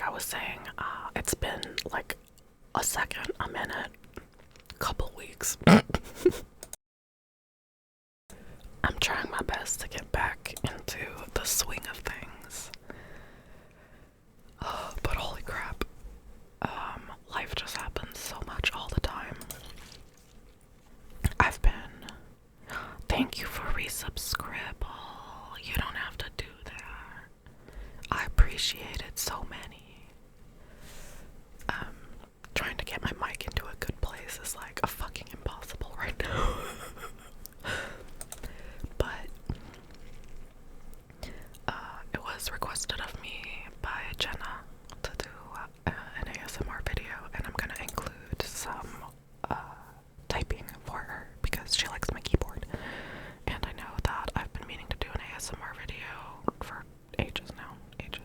I was saying, it's been like a second, a minute, couple weeks. I'm trying my best to get back into the swing of things. But holy crap, life just happens so much all the time. Thank you for resubscribe. You don't have to do that. I appreciate it, so many. Trying to get my mic into a good place is like a fucking impossible right now. But it was requested of me by Jenna to do an ASMR video, and I'm gonna include some typing for her because she likes my keyboard. And I know that I've been meaning to do an ASMR video for ages now. Ages.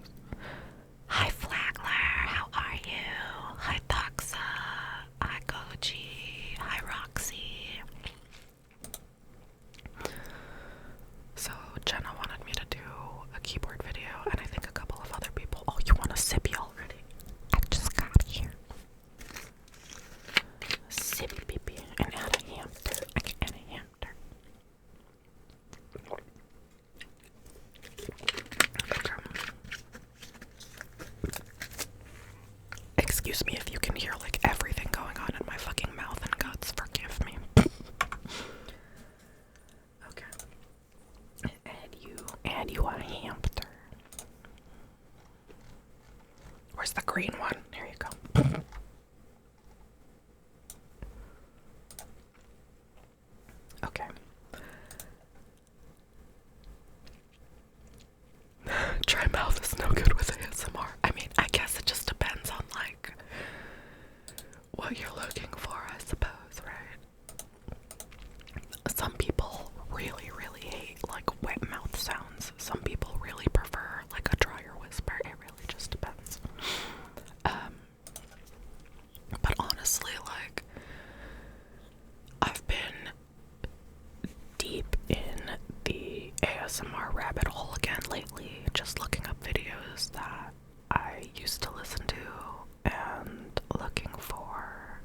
Hi Flagler, how are you? Hi Toxa. Hi Goji. Hi Roxy. So Jenna wanted me to do a keyboard video, and I think a couple of other people. Oh, you want a sippy already? I just got here. Sippy pippy and add a hamster. I can add a hamster. Excuse me if you can hear like everything going on in my fucking mouth and guts. Forgive me. Okay. Add you a hamster. Where's the green one? Here you go. Okay. Dry mouth is no good with ASMR. I mean, I guess it just depends on like what you're looking for, I suppose, right? Some people really, really hate like wet mouth sounds. Some people really prefer like a drier whisper. It really just depends. But honestly, like, I've been deep in the ASMR rabbit hole again lately, just looking up videos that I used to listen to and looking for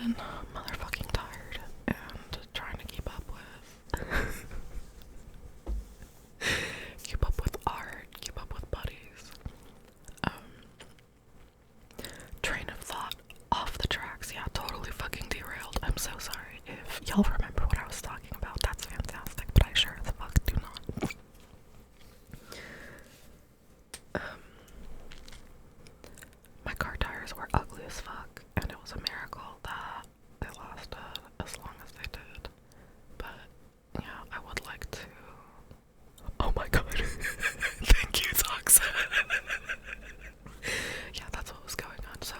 and motherfucking tired and trying to keep up with keep up with art, keep up with buddies. Train of thought off the tracks. Yeah, totally fucking derailed. I'm so sorry. If y'all remember what I was talking about, that's fantastic, but I sure as fuck do not. My car tires were ugly as fuck, and it was a miracle that they lasted as long as they did. But yeah, I would like to. Oh my god. Thank you, Zox. Yeah, that's what was going on. So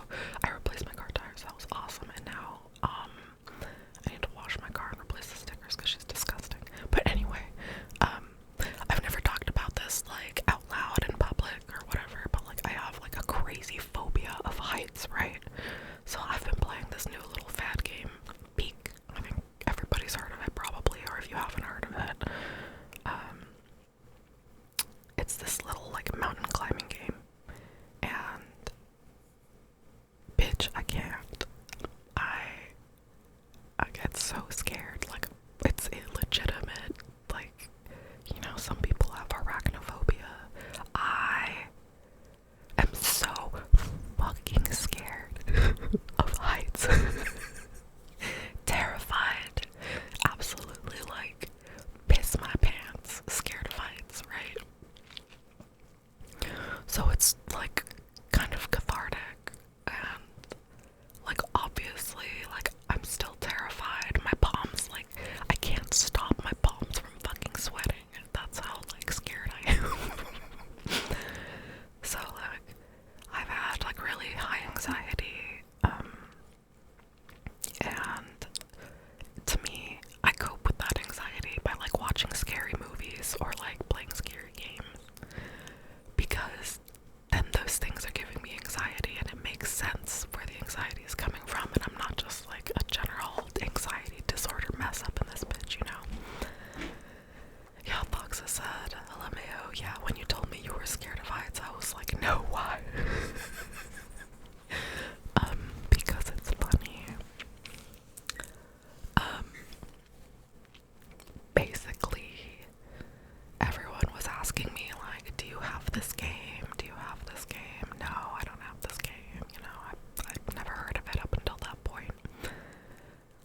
I replaced my car tires. That was awesome. And now I need to wash my car and replace the stickers because she's disgusting. But anyway, I've never talked about this like out loud in public or whatever, but like I have like a crazy phobia of heights, right? So I've been playing this new little fad game, Peak. I think everybody's heard of it probably, or if you haven't heard of it, it's this little like mountain climbing game, and bitch, I can't. I get so scared. Like, it's illegitimate. Like, you know, some people have arachnophobia. I am so fucking scared of heights. Terrified. Absolutely, like, piss my pants. Scared of heights, right? So it's, like, kind of cathartic. And, like, obviously, like, I'm still terrified. My palms, like, I can't stop my palms from fucking sweating. That's how, like, scared I am. So, like, I've had, like, really high anxiety, and to me, I cope with that anxiety by, like, watching scary movies or, like, playing scary games, because then those things are giving me anxiety, and it makes sense where the anxiety is coming from, and I'm not just, like, a general anxiety disorder mess up in this bitch, you know? Yeah, Foxa said, LMAO, yeah, when you told me you were scared of heights, I was like, no, why? Because it's funny. Basically, everyone was asking me, like, do you have this game? Do you have this game? No, I don't have this game, you know, I've never heard of it up until that point.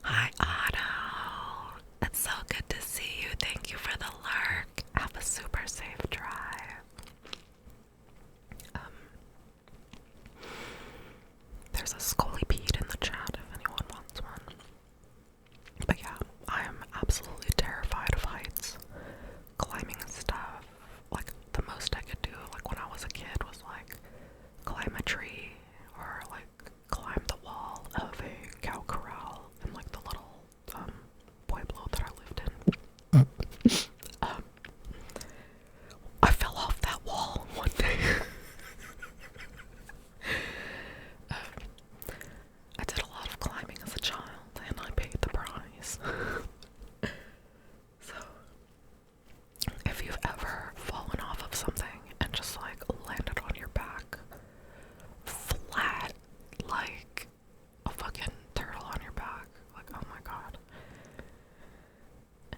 Hi, Otto. It's so good to see you. Thank you for the lurk. Have a super safe drive. There's a Scolipede in the chat if anyone wants one. But yeah, I am absolutely terrified of heights. Climbing stuff. Like, the most I could do, like, when I was a kid was, like, climb a tree or, like, climb the wall of a cow corral in, like, the little, pueblo that I lived in. I fell off that wall one day. I did a lot of climbing as a child, and I paid the price. So, if you've ever fallen off of something and just, like, landed on your back, flat, like a fucking turtle on your back, like, oh my god,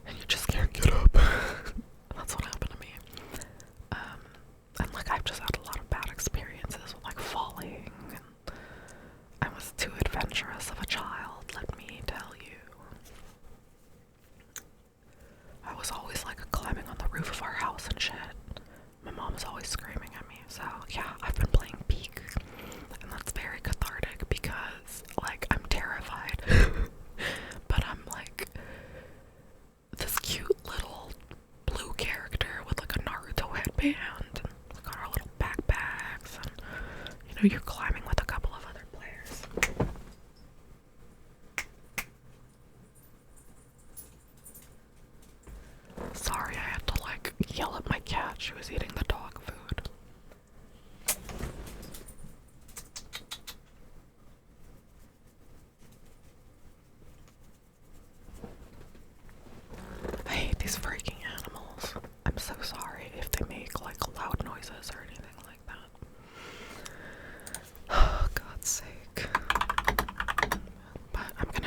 and you just can't get up. That's what happened to me. And, like, I've just had a lot of bad experiences with, like, falling, and I was too adventurous of a child, let me tell you. I was always, like, climbing on the roof of our house and shit. My mom was always screaming at me, so yeah, I've been playing Peak, and that's very cathartic because, like, I'm terrified, but I'm, like, this cute little blue character with, like, a Naruto headband, and we got our little backpacks, and, you know, you're climbing with a couple of other players. Sorry, I had to, like, yell at my cat. She was eating the dog food. I hate these freaking animals. I'm so sorry if they make, like, loud noises or anything like that. Oh, God's sake. But I'm gonna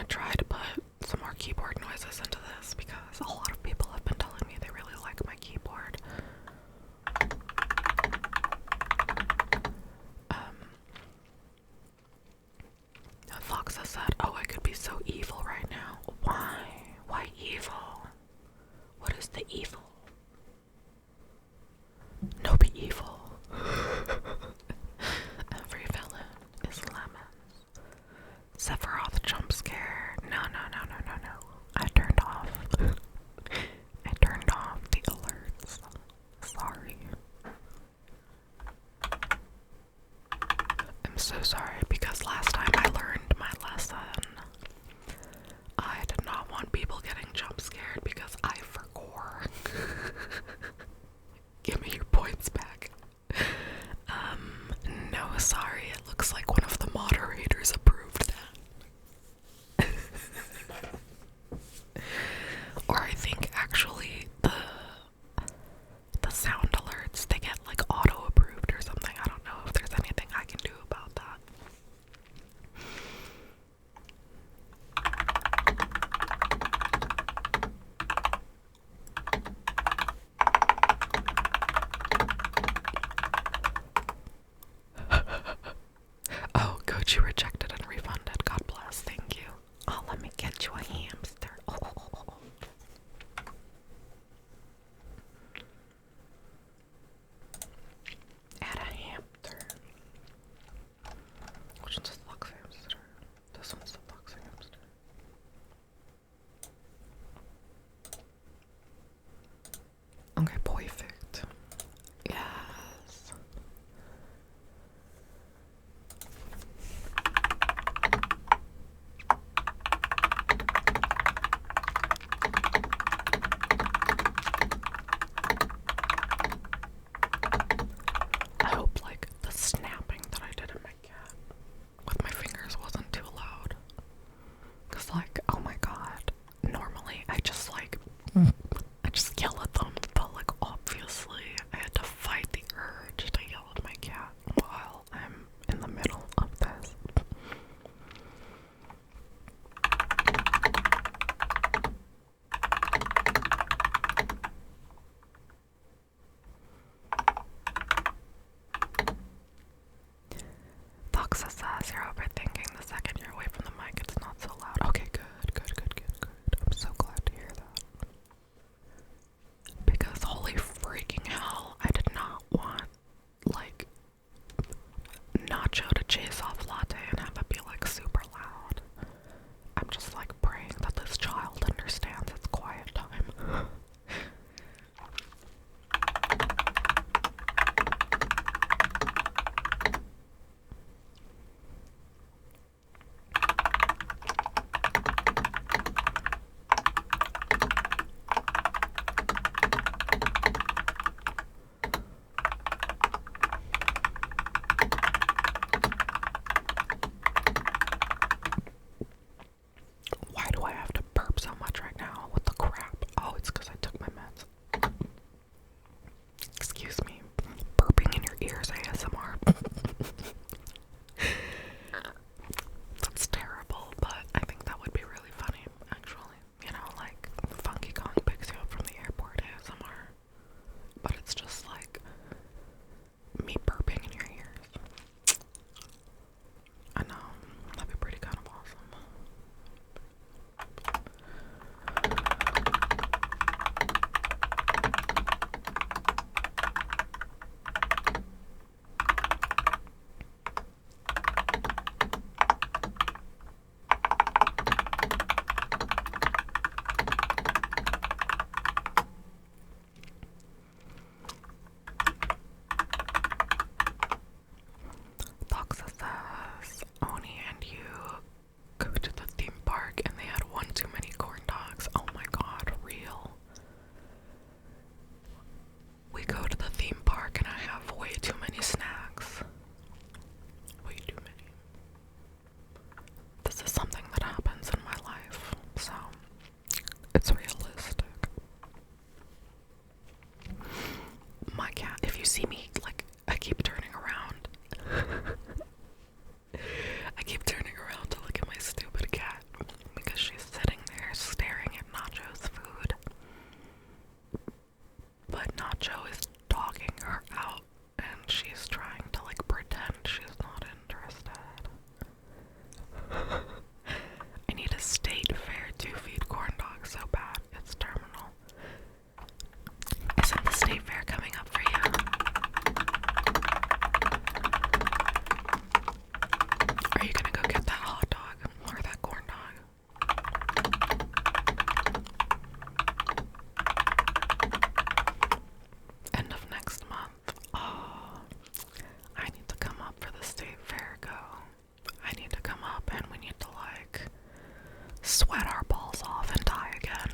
sweat our balls off and die again.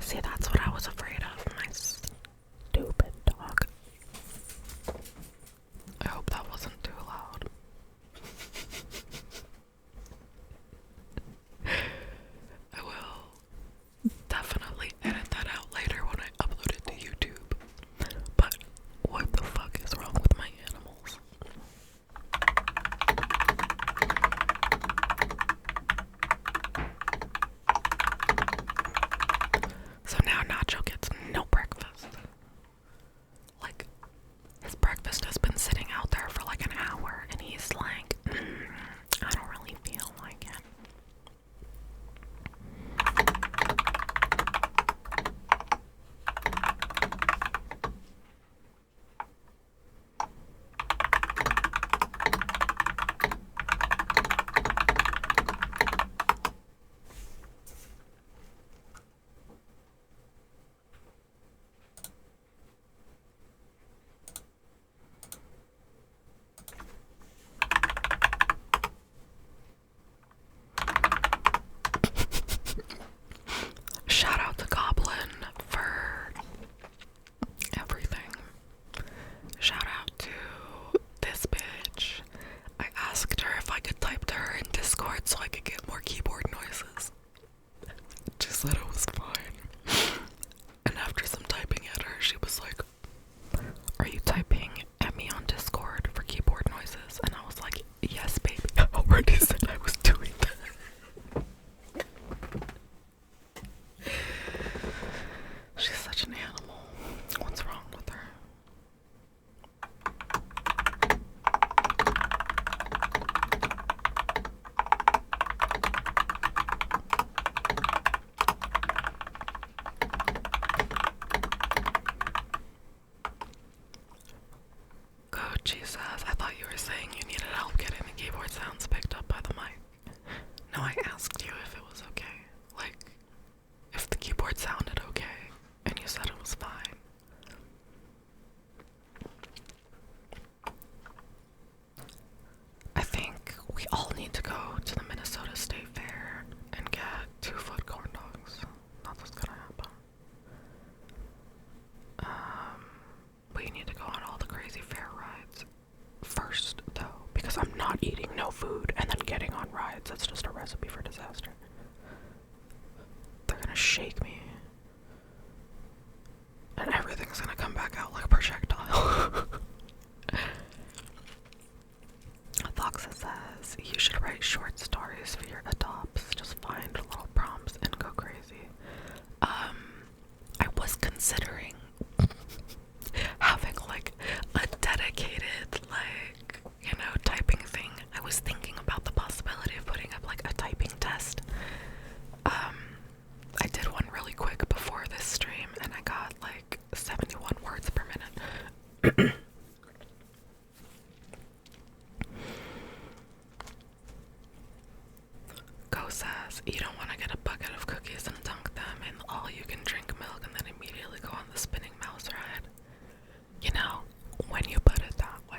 See, that's what I was afraid of, my stupid dog. I hope that wasn't too loud. I will definitely edit that out later when I upload it to YouTube. But what the fuck is wrong with my animals? So now Nacho gets no breakfast. Like, his breakfast has been sitting out there for like an hour, and he's like, I don't really feel like it. Shout out to Goblin for everything. Shout out to this bitch. I asked her if I could type to her in Discord so I could get more keyboard noises. She said it was fine. And after some typing at her, she was like, are you typing at me on Discord for keyboard noises? And I was like, yes, baby. I already said I was doing that. She's such an animal. What's wrong with her? Gucci says, I thought you were saying you needed help getting the keyboard sounds picked up by the mic. No, I asked you if it was okay. Like, if the keyboard sounded okay, and you said it was fine. I think we all need to go to the Minnesota State Fair and get 2-foot corn dogs. That's what's gonna happen. We need to go on all the crazy fair rides first, though, because I'm not eating no food and then getting on rides. That's just a recipe for disaster. They're gonna shake me, and everything's gonna come back out like a projectile. Foxa says, you should write short stories for your adopts. Just find little prompts and go crazy. I was considering having like a dedicated, like, you know, typing thing. I was thinking about the possibility of putting up like a typing test. I did one really quick before this stream and I got like 71 words per minute. Go says, you don't want to get a bucket of cookies and dunk them in all you can drink milk and then immediately go on the spinning mouse ride. You know, when you put it that way.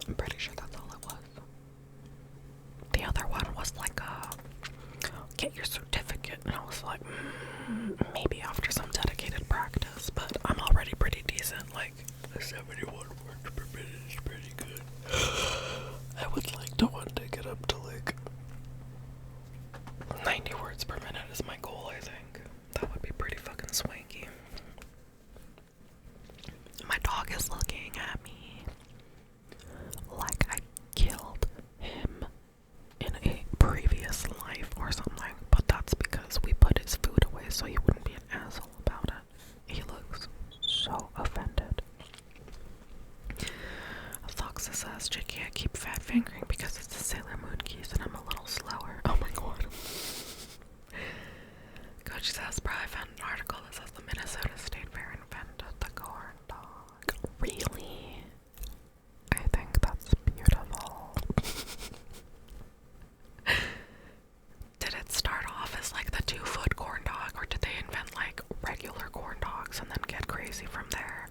I'm pretty sure that's all it was. The other one was like a get your certificate, and I was like, maybe after some dedicated practice, but I'm already pretty decent. Like, a 71 words per minute is pretty good. I would like to one day get up to like 90 words per minute is my goal, I think. That would be pretty fucking swanky. My dog is looking at me like I killed him in a previous life or something, but that's because we put his food away so he wouldn't be an asshole about it. He looks so offended. Foxa says, Jackie, I keep fat fingering because it's the Sailor Moon keys and I'm a little slower. Oh my god. Coach says, bro, I found an article that says the Minnesota State Fair invented the corn dog. Really? I think that's beautiful. Did it start off as like the 2-foot corn dog, or did they invent like regular corn dogs and then get crazy from there?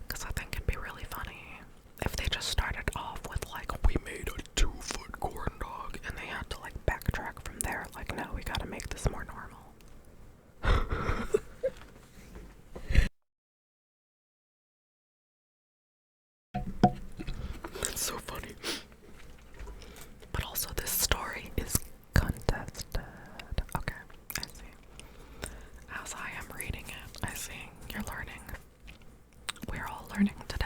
Because I think it'd be really funny if they just started off with like, we made a 2-foot corn dog, and they had to like backtrack from there. Like, no, we gotta make this more normal. That's so funny. But also, this story is contested. Okay, I see. As I am reading it, I see you're learning. We're all learning today.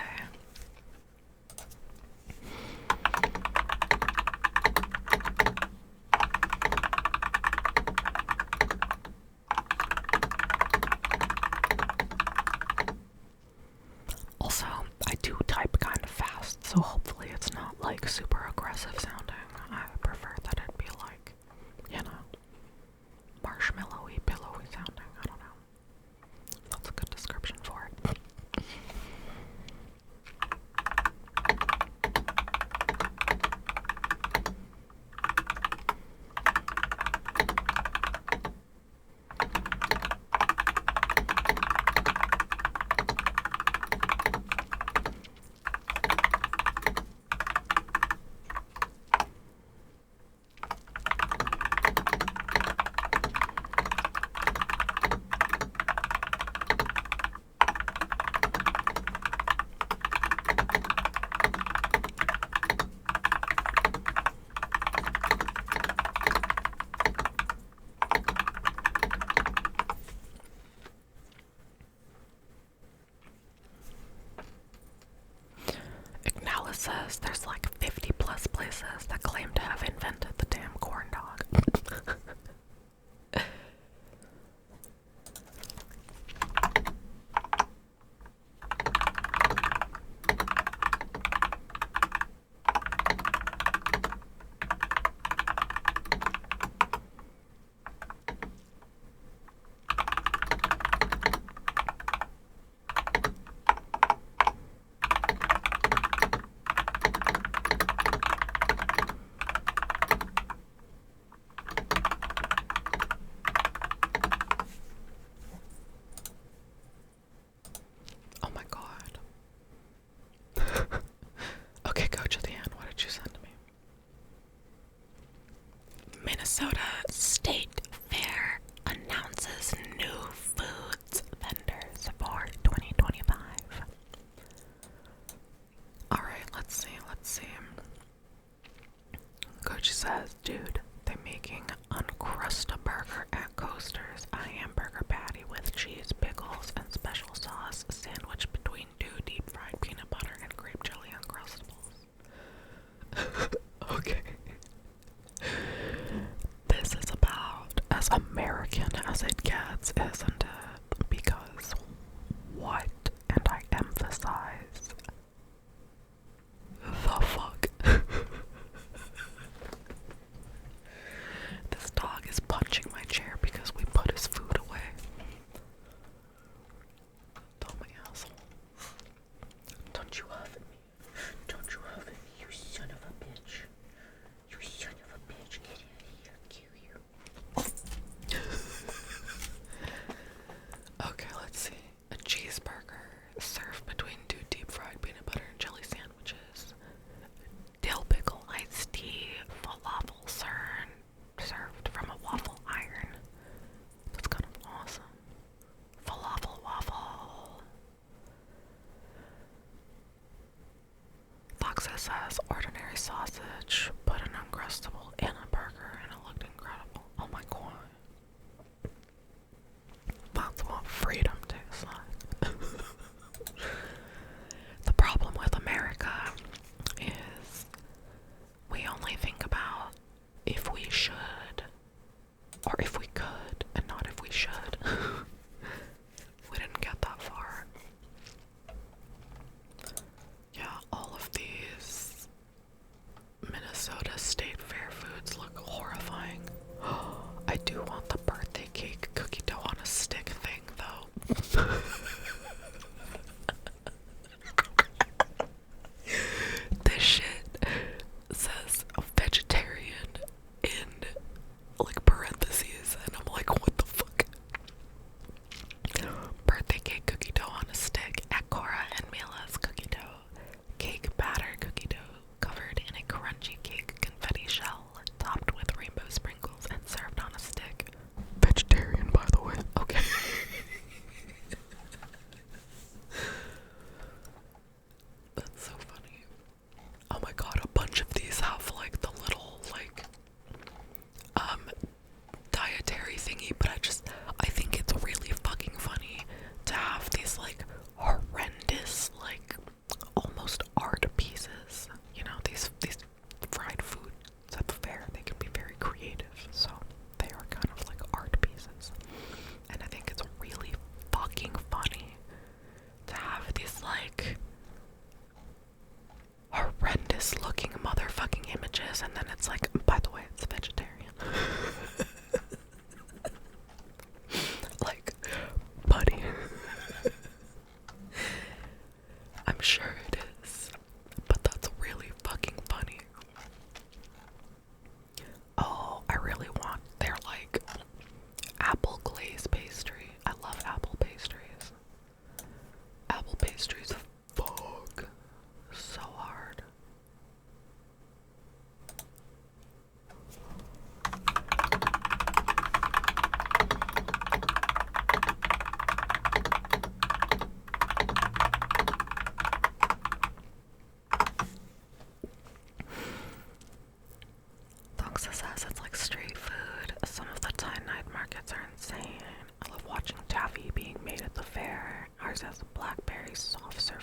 Also, I do type kind of fast, so hopefully it's not like super aggressive sounding. I prefer that it be like, you know, marshmallowy, pillowy sounding. I don't know. That's a good description for it. Says there's like 50 plus places that claim to have invented the damn corn dog. Oh my god. Okay, go to the end. What did you send me? Minnesota State Fair announces new foods vendors for 2025. Alright, let's see. Coach says, dude, they're making Uncrustaburger at Coasters, a hamburger patty with cheese, pickles, and special sauce sandwiched between 2 deep-fried peanut butter and grape jelly Uncrustables. Okay. This is about as American as it gets, isn't it? Because what, and I emphasize, the fuck? This dog is punching my chair because we put Doxa says ordinary sausage, but an Uncrustable in a burger, and it looked incredible. Oh my god. That's what freedom tastes like. The problem with America is we only think about if we should, or if we could, and not if we should. We didn't get that far. Yeah, all of these Minnesota State Fair foods look horrifying. I do want the birthday cake cookie dough on a stick thing, though. This shit says vegetarian in like parentheses, and I'm like, what the fuck? Birthday cake cookie dough on a stick at Cora and Mila's cookie dough. Cake batter cookie dough covered in a crunchy cake confetti shell, topped with rainbow sprinkles and served on a stick. Vegetarian, by the way. Okay. That's so funny. Oh my god, a bunch of these have like the little like dietary thingy, but I think it's really fucking funny to have these like horrendous, like almost art pieces. You know, these fried foods at the fair, they can be very creative, so they are kind of like art pieces. And I think it's really fucking funny to have these like horrendous looking motherfucking images, and then it's like, by the way, it's vegetarian. Like, buddy. I'm sure it is, but that's really fucking funny. Oh, I really want their like apple glaze pastry. I love apple pastries. Apple pastries fuck so hard. Doxa says it's like street food. Some of the Thai night markets are insane. I love watching taffy being made at the fair. Ours has blackberry soft serve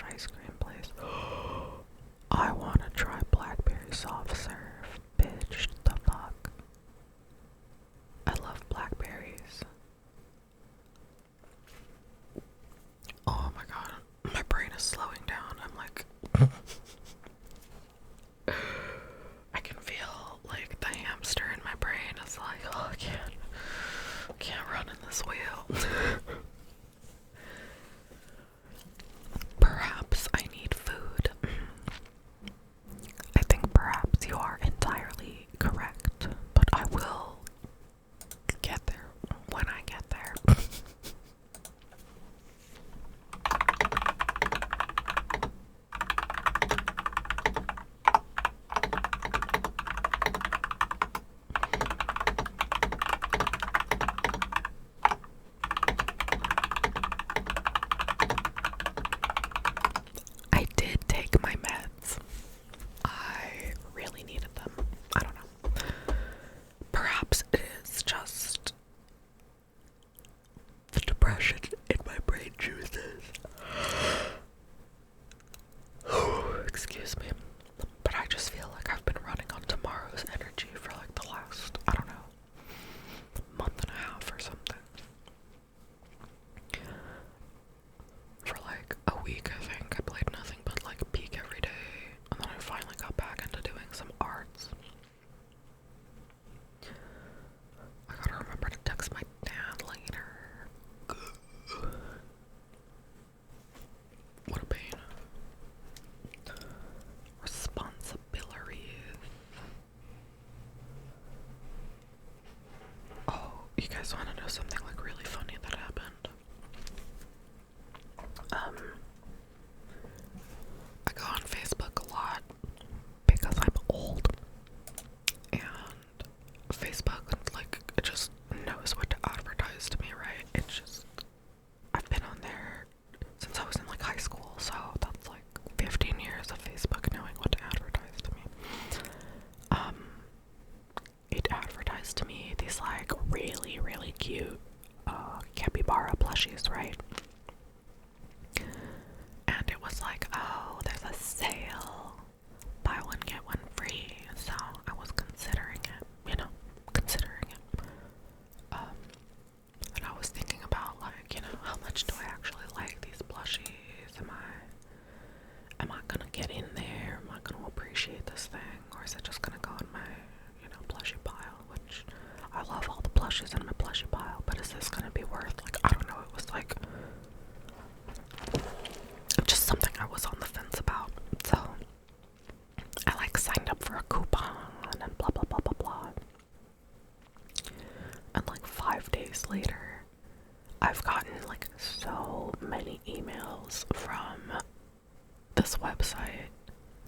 this website.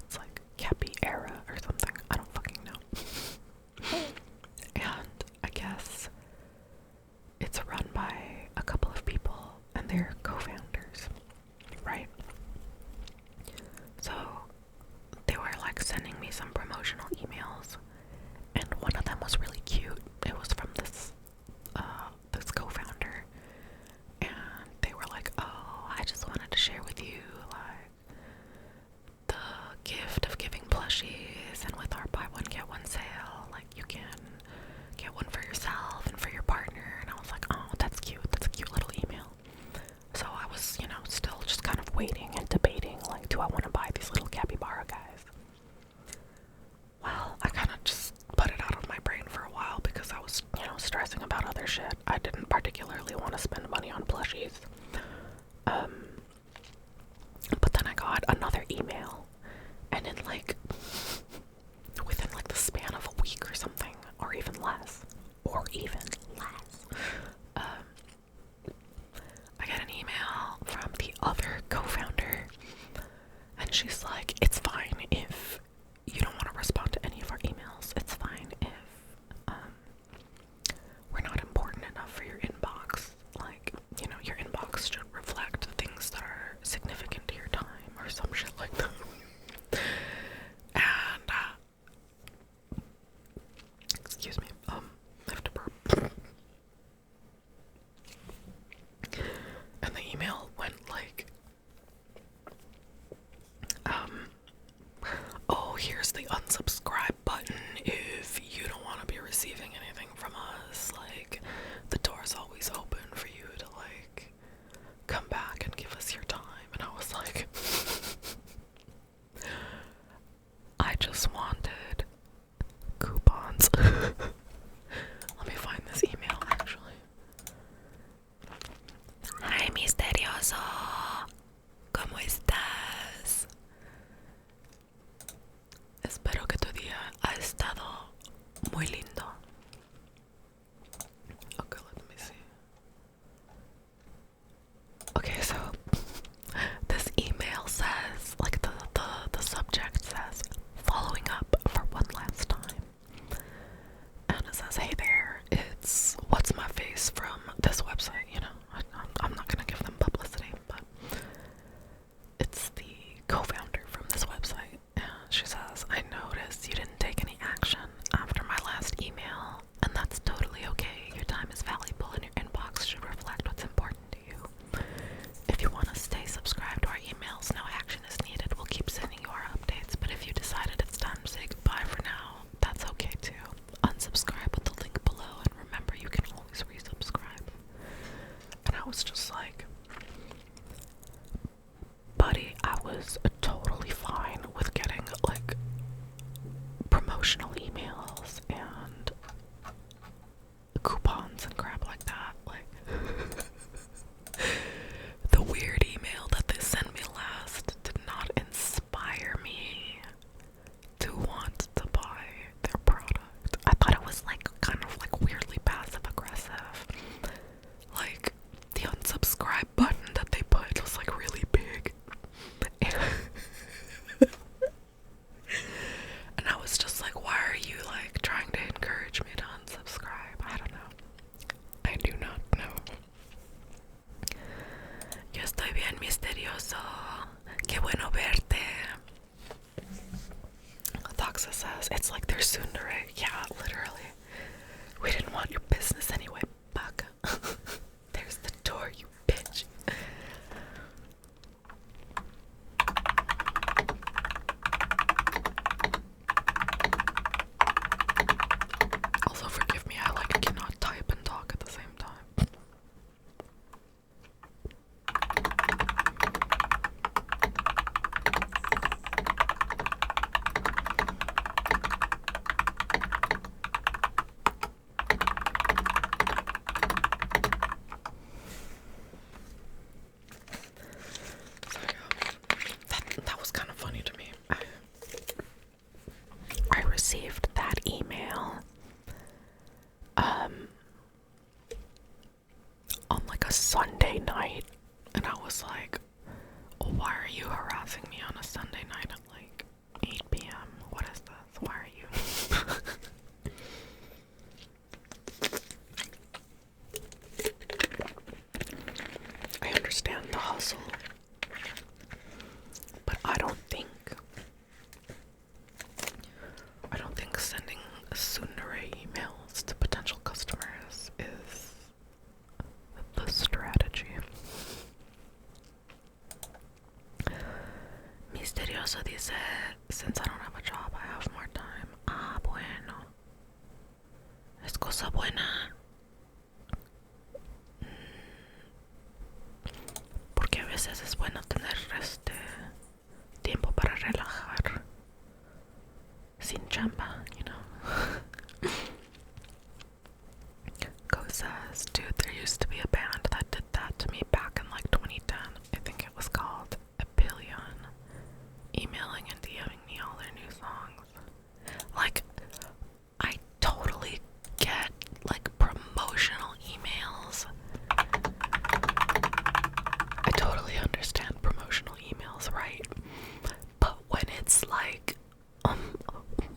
It's like Cappy Era or something. I don't fucking know. And I guess it's run by a couple of people and they're co-founders, right? So they were like sending me some promotional emails, and one of them was really cute. It was from this co-founder, and they were like, "Oh, I just wanted to share with you like the gift of giving plushies, and with our buy one get one sale, like you can get one for yourself and for your partner." And I was like, "Oh, that's cute. That's a cute little email." So I was, still just kind of waiting and debating, like, do I want to buy these little capybara guys? Well, I kind of just put it out of my brain for a while because I was, stressing about other shit. I didn't particularly want to spend money on plushies. But then I got another email, and within the span of a week or something, or even less, I get an email from the other co-founder, and she's like, "It's fine if you don't want to respond to any of our emails. It's fine if we're not important enough for your inbox. Like, your inbox should reflect things that are significant to your time," or some shit like that. And excuse me, I have to burp. And the email went like, "Oh, here's the unsubscribe button if you don't want to be receiving anything from us. Like, the door's always open for you to come back and give us your time." And I was like, I just wanted coupons. Let me find this email actually. "Hi, misterioso. ¿Cómo estás? Espero que tu día ha estado muy lindo." Okay, let me see. Okay, so this email says, the subject says, "Following up for one last time." And it says, "Hey there, it's what's my face from this website." I'm not gonna give them publicity, but it's the co-founder from this website. And she says, "I noticed you didn't take any action after my last email, and that's totally okay. Your time is valuable and your inbox should reflect what's important to you. If you want to stay subscribed to our emails, no action is needed. We'll keep sending you our updates, but if you decided it's time to say goodbye for now, that's okay too. Unsubscribe with the link below, and remember, you can always resubscribe." And I was just like, buddy, I was totally fine with getting promotional emails and coupons and crap like that. The weird email that they sent me last did not inspire me to want to buy their product. I thought it was kind of weirdly passive aggressive. The unsubscribe button that they put was really big. And I was just like, why are you trying to encourage me to unsubscribe? I don't know. I do not know. "Yo estoy bien, misterioso. Qué bueno verte." Thoxa says, "It's like they're tsundere." Yeah, literally. "We didn't want your business anyway, baka." There's the door, you bitch. Also, forgive me, I cannot type and talk at the same time. So yeah, that was kind of funny to me. I received that email on a Sunday night, and I was like, "Oh, why are you harassing me on a Sunday night at like 8 p.m. What is this? Why are you? I understand the hustle, but I don't think sending tsundere emails to potential customers is the strategy. Misterioso dice, since I don't have a job, I have more time. Ah, bueno. Es cosa buena. Porque a veces es bueno tener tiempo para relajar sin chamba, you know. Go says, dude, there used to be a band that did that to me back in like 2010. I think it was called Epillion. Emailing and DMing me all their new songs. Like, I totally get like promotional emails. I totally understand promotional emails, right? But when it's like,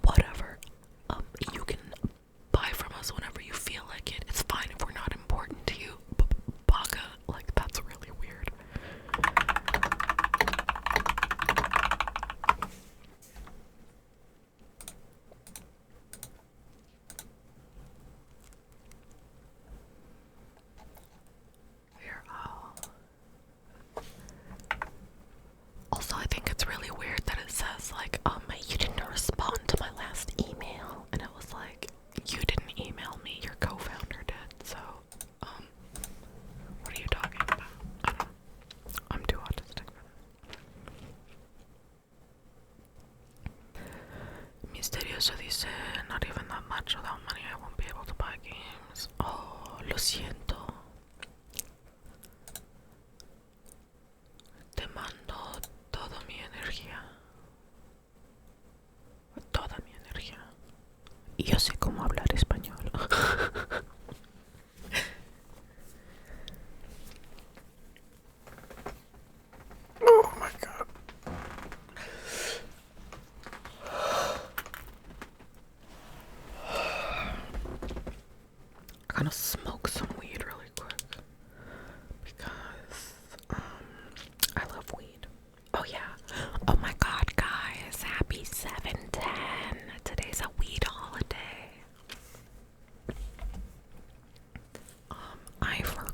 whatever, you can buy from us whenever you feel like it. It's fine if we're not important to you. Baga, like, that's really weird. Here, also, I think it's really weird that it says, like, you didn't respond to my last email. And it was like, you didn't email me, your co-founder did. So, what are you talking about? I don't know. I'm too autistic for that. Misterioso dice, not even that much. Without money, I won't be able to buy games. Oh, lo siento. Te mando toda mi energía. Toda mi energía. Y yo sé cómo hablar español. Oh my god. I'm gonna smoke some weed really quick because I love weed. Oh yeah. Oh my god, guys. Happy 7/10. Today's a weed holiday. I forgot.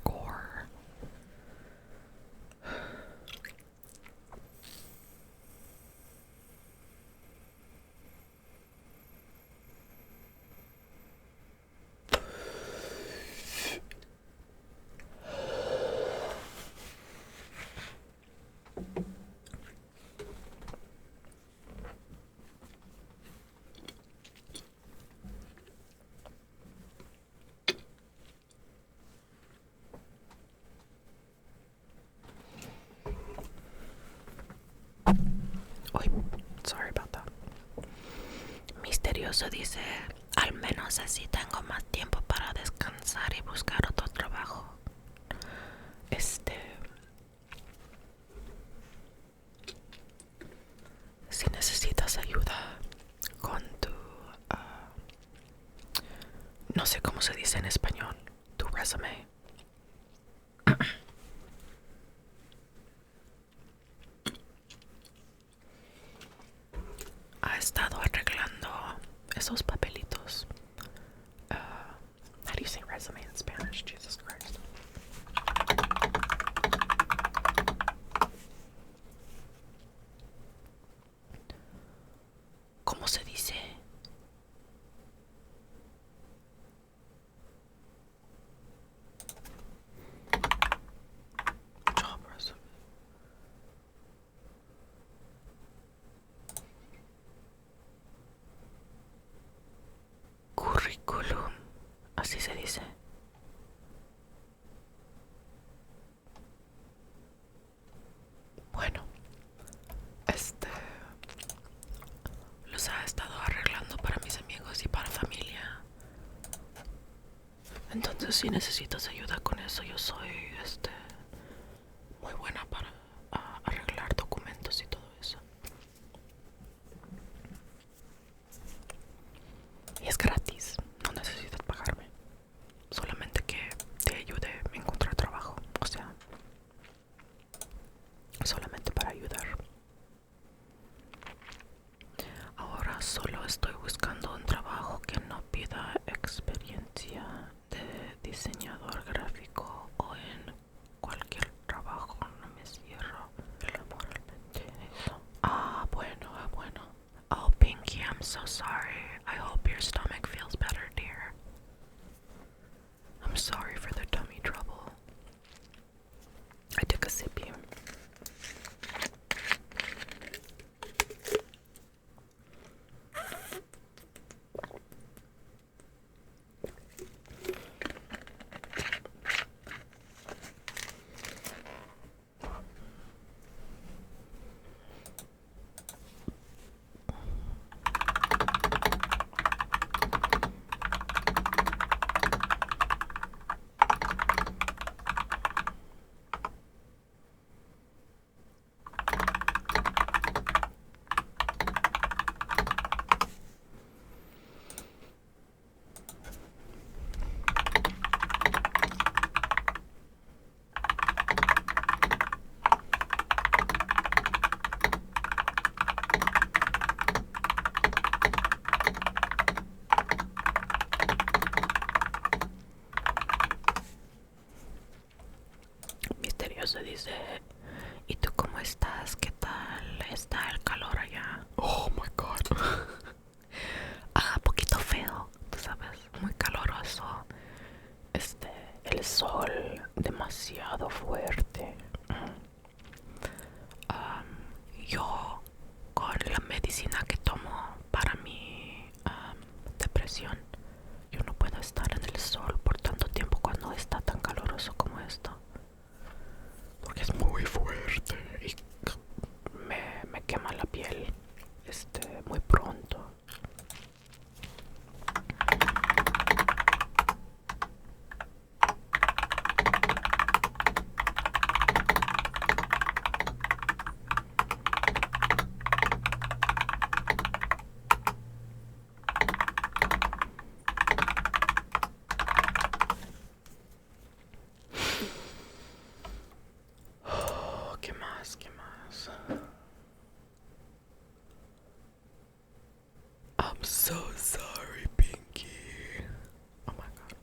Uy, sorry about that. Misterioso dice, al menos así tengo más tiempo para descansar y buscar otro trabajo. Si necesitas ayuda con tu, no sé cómo se dice en español, tu resume. Ha estado arreglando esos papelitos. How do you say resume in Spanish? Jesus Christ. ¿Cómo se dice? Job resume. Curriculum. Así se dice. Bueno, los ha estado arreglando para mis amigos y para familia. Entonces, si necesitas ayuda con eso, yo soy, muy buena para arreglar documentos y todo eso. so sorry. I hope your stomach feels better, dear. I'm sorry for the tummy trouble. I took a sippy. Misterioso dice, ¿y tú cómo estás? ¿Qué tal está el calor allá? Oh my god. Poquito feo, tú sabes, muy caloroso. El sol demasiado fuerte. Yo con la medicina que tomo para mi depresión, yo no puedo estar en el sol por tanto tiempo cuando está tan caloroso como esto. Porque es muy fuerte y me quema la piel muy pronto. ¿Qué más? ¿Qué más? I'm so sorry, Pinky. Oh my god.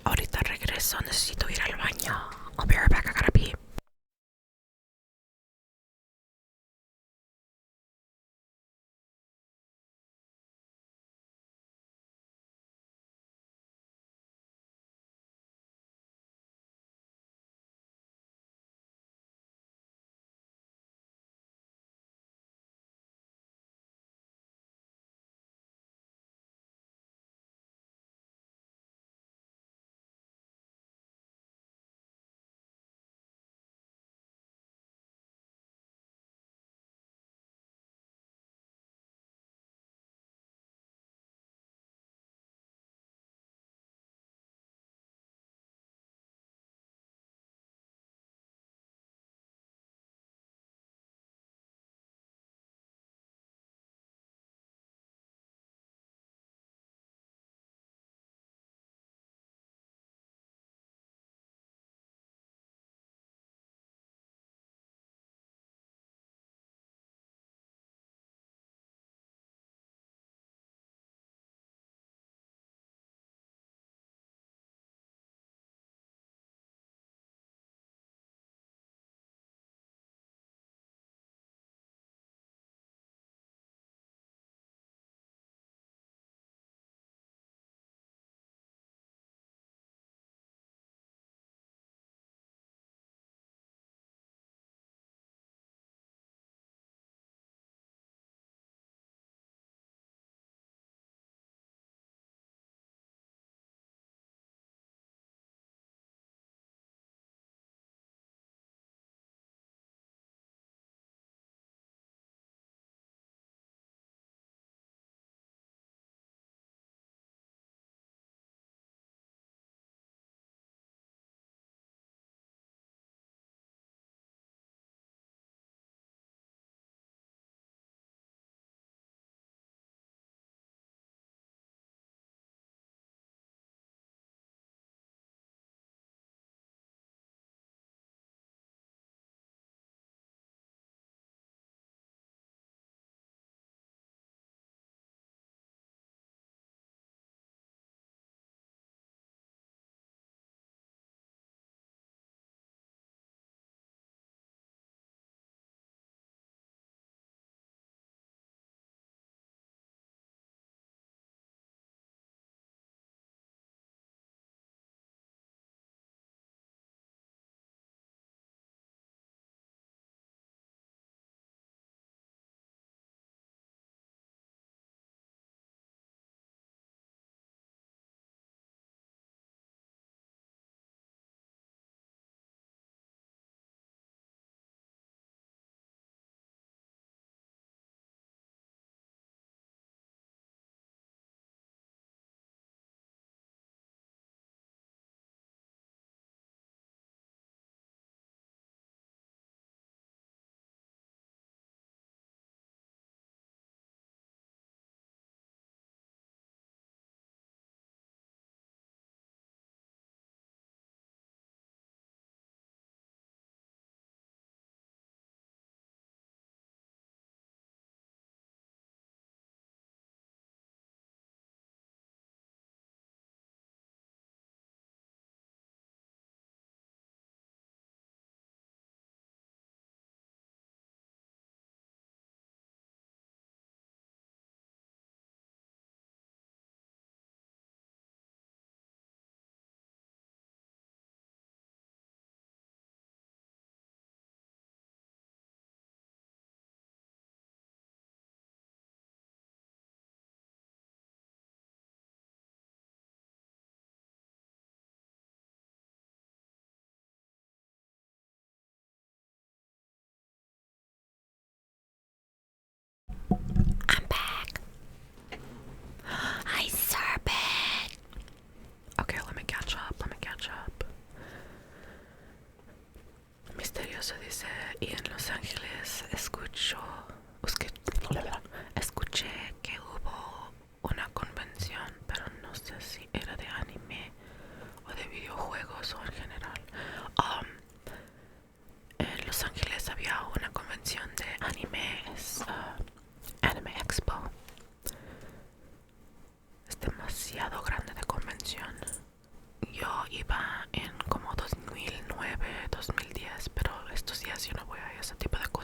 Ahorita regreso, necesito ir al baño. I'll be right back, I gotta pee.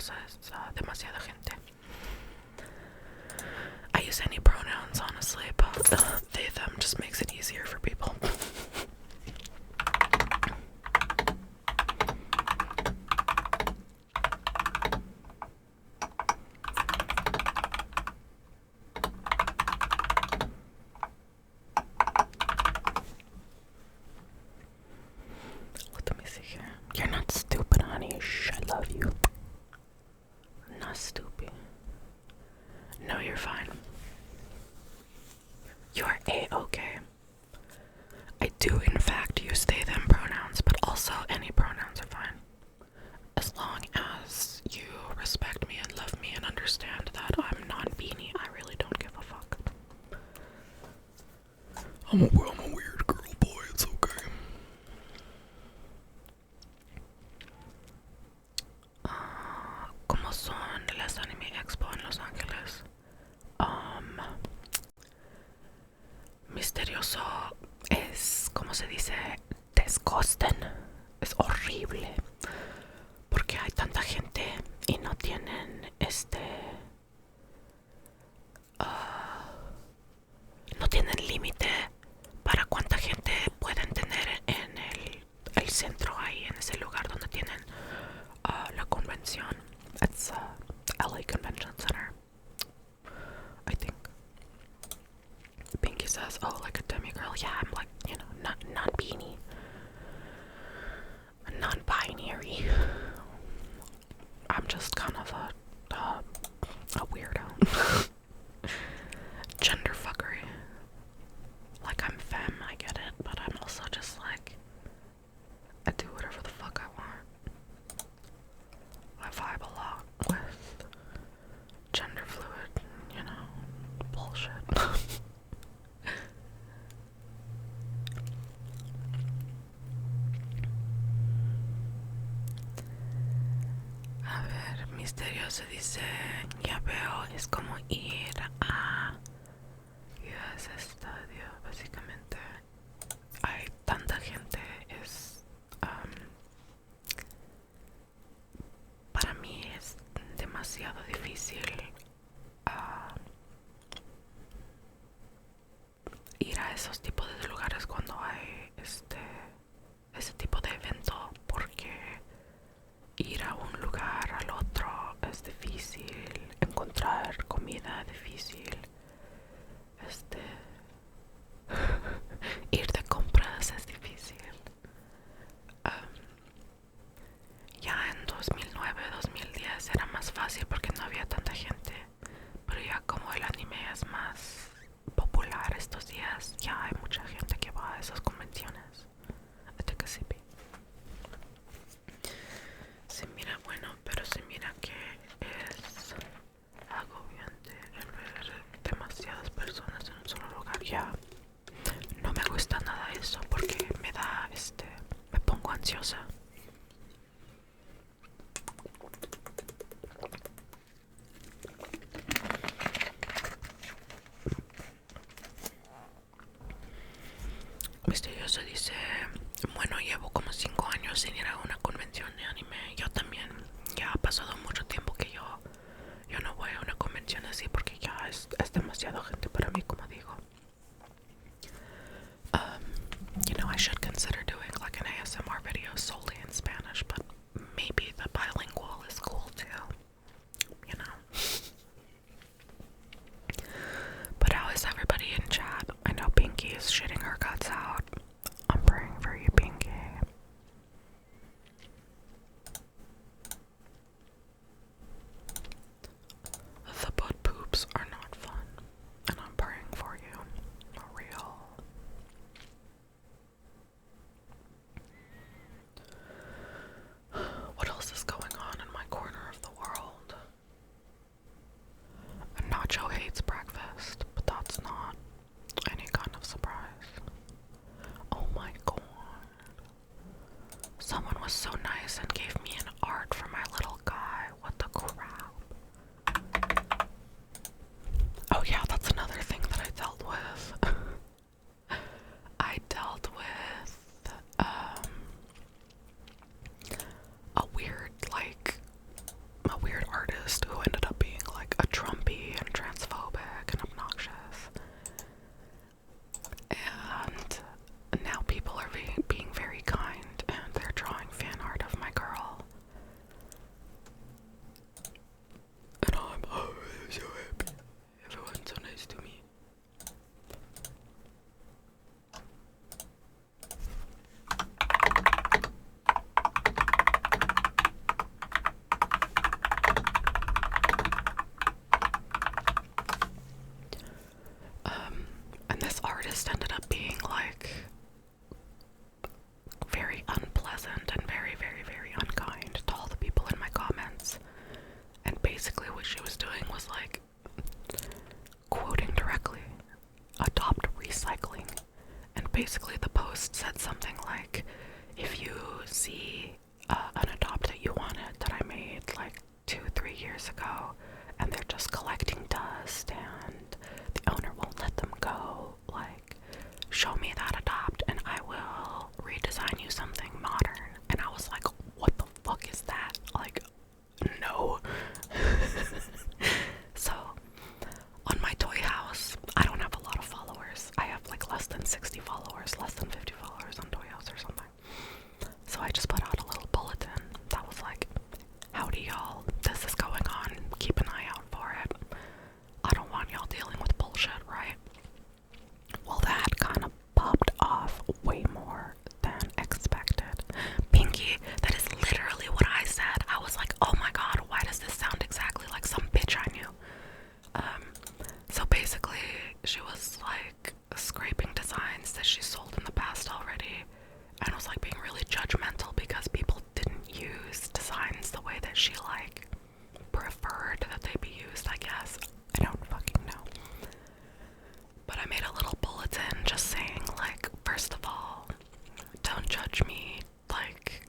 cosa es demasiada gente. I use any pronouns, honestly, but they, them just makes it easier for people. Let me see here. You're not stupid, honey. Shh, I love you. Not stupid. No, you're fine. You're A-okay. I do, in fact, use they, them pronouns, but also any pronouns are fine. As long as you respect me and love me and understand that I'm non-beanie, I really don't give a fuck. I'm a weird girl, boy. It's okay. ¿Cómo son las Anime Expo en Los Ángeles? Misterioso es, ¿cómo se dice? Desgosten. Es horrible. Porque hay tanta gente y no tienen no tienen límite para cuánta gente pueden tener en el centro ahí, en ese lugar donde tienen la convención. It's LA Convention Center, I think. Pinky says, oh, like a demigirl. Yeah, I'm like, you know, not beanie. Non-binary. I'm just kind of a weirdo. Gender fuckery. Like, I'm femme, I get it, but I'm also just like, I do whatever the fuck I want. I vibe a lot with gender fluid, you know, bullshit. A ver, misterioso dice, ya veo, es como ir a US Estadio, básicamente. Hay tanta gente, es para mí es demasiado difícil ir a esos tipos de lugares cuando hay ese tipo de evento, porque ir a un lugar al otro es difícil, encontrar comida difícil, ir de compras es difícil. Ya en 2009, 2010 era más fácil porque no había tanta gente, pero ya como el anime es más popular estos días, ya hay mucha gente que va a esas convenciones. I think sí. Se mira bueno, pero se mira que es agobiante el ver demasiadas personas en un solo lugar. Ya no me gusta nada eso porque me da me pongo ansiosa. Misterioso dice, bueno, llevo como 5 años sin ir a una convención de anime. Yo también. Ya ha pasado mucho tiempo que yo no voy a una convención así porque ya es demasiado gente para mí, como digo. You know, I should consider doing like an ASMR video solely in Spanish, but maybe the bilingual is cool too, you know. But how is everybody in chat? I know Pinky is shitting her guts out. I'm praying for you, Pinky. The butt poops are not fun, and I'm artist who ended up being like a Trumpy and transphobic and obnoxious. And now people are being very kind and they're drawing fan art of my girl. And I'm so happy. Everyone's so nice to me. And this artist ended up being like very unpleasant and very, very, very unkind to all the people in my comments. And basically what she was doing was like quoting directly, adopt recycling. And basically the post said something like, if you see an adopt that you wanted that I made like 2-3 years ago, and they're just collecting dust and the owner won't let them go, like, show me that adopt and I will redesign you something modern. And I was like, what the fuck is that? Like, no. So on my toy house, I don't have a lot of followers. I have like less than 60 followers, less than 50 followers on Toy House or something. So I just put out a little bulletin that was like, howdy y'all, this is going on, keep an eye out for it. I don't want y'all dealing with bullshit, right? Well, that kind of popped off way more than expected. Pinky, that is literally what I said. I was like, oh my god, why does this sound exactly like some bitch I knew? So basically, she was like scraping designs that she sold in the past already, and was like being really judgmental because people didn't use designs the way that she like preferred that they be used, I guess. I don't fucking know. But I made a little bulletin just saying like, first of all, don't judge me like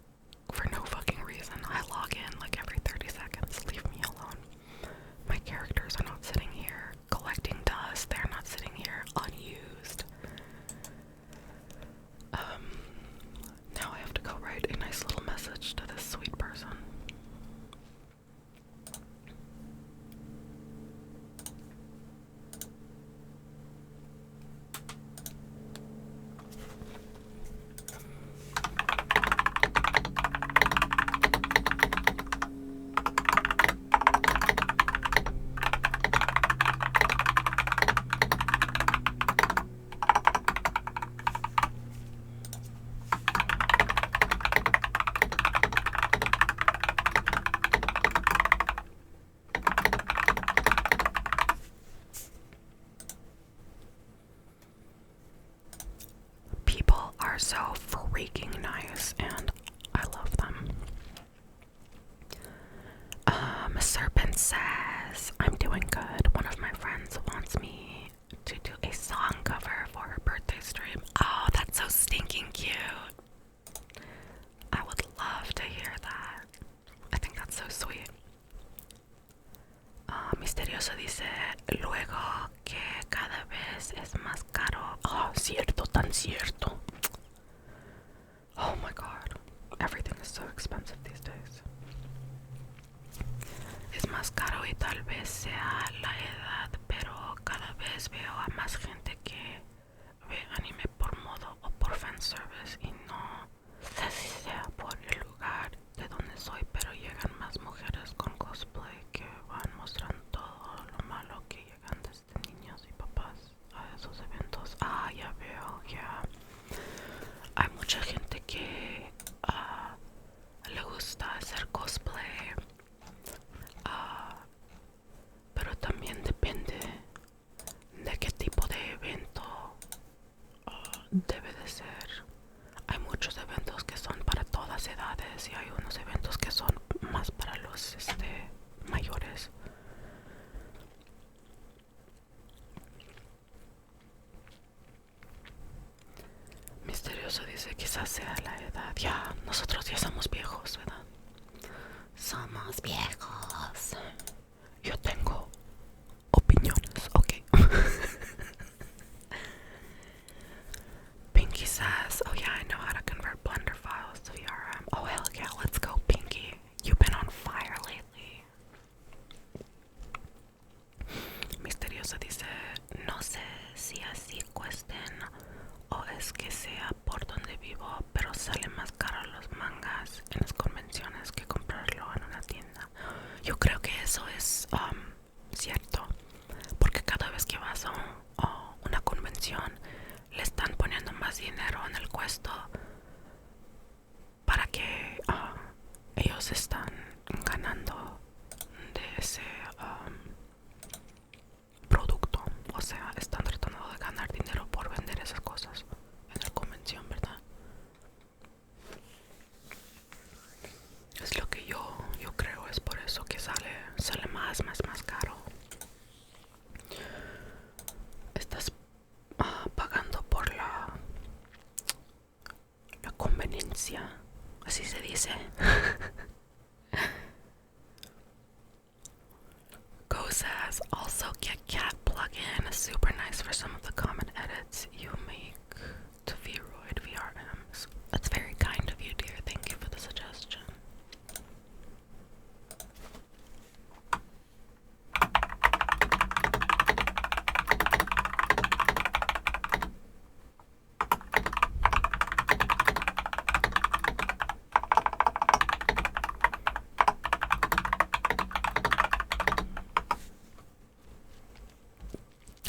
for no fucking reason. I log in like every 30 seconds. Leave me alone. My characters are not sitting here collecting dust. They're not sitting here unused. Now I have to go write a nice little message to this sweet person. People are so freaking nice, and I love them. Serpent says, I'm doing good. One of my friends wants me to do a song cover for her birthday stream. Oh, that's so stinking cute. I would love to hear that. I think that's so sweet. Misterioso dice, luego que cada vez es más caro. Oh, cierto, tan cierto. Oh my god. Everything is so expensive these days. Es más caro y tal vez sea la edad, pero cada vez veo a más gente que ve anime por modo o por fanservice y no sé si sea por el lugar de donde soy, pero llegan más mujeres con cosplay que van mostrando todo lo malo que llegan desde niños y papás a esos eventos. Ah, ya veo, ya. Hay mucha gente que le gusta hacer cosplay, pero también depende de qué tipo de evento debe de ser. Hay muchos eventos que son para todas edades y hay unos eventos que son más para los mayores. Misterioso dice, quizás sea la edad. Ya, nosotros ya somos viejos, ¿verdad? Somos viejos. Yo tengo opiniones, ok. Pinky says, oh yeah, I know how to convert Blender files to VRM. Oh hell yeah, let's go, Pinky. You've been on fire lately. es cierto, porque cada vez que vas a una convención le están poniendo más dinero en el puesto para que ellos están ganando de ese producto. O sea, están tratando de ganar dinero por vender esas cosas en la convención, ¿verdad? Es lo que yo creo, es por eso que sale más caro. Estás pagando por la conveniencia, así se dice. Go says, also KitKat plugin is super nice for some of the common edits you make to Vroid VRMs. That's very kind of you, dear. Thank you for the suggestion.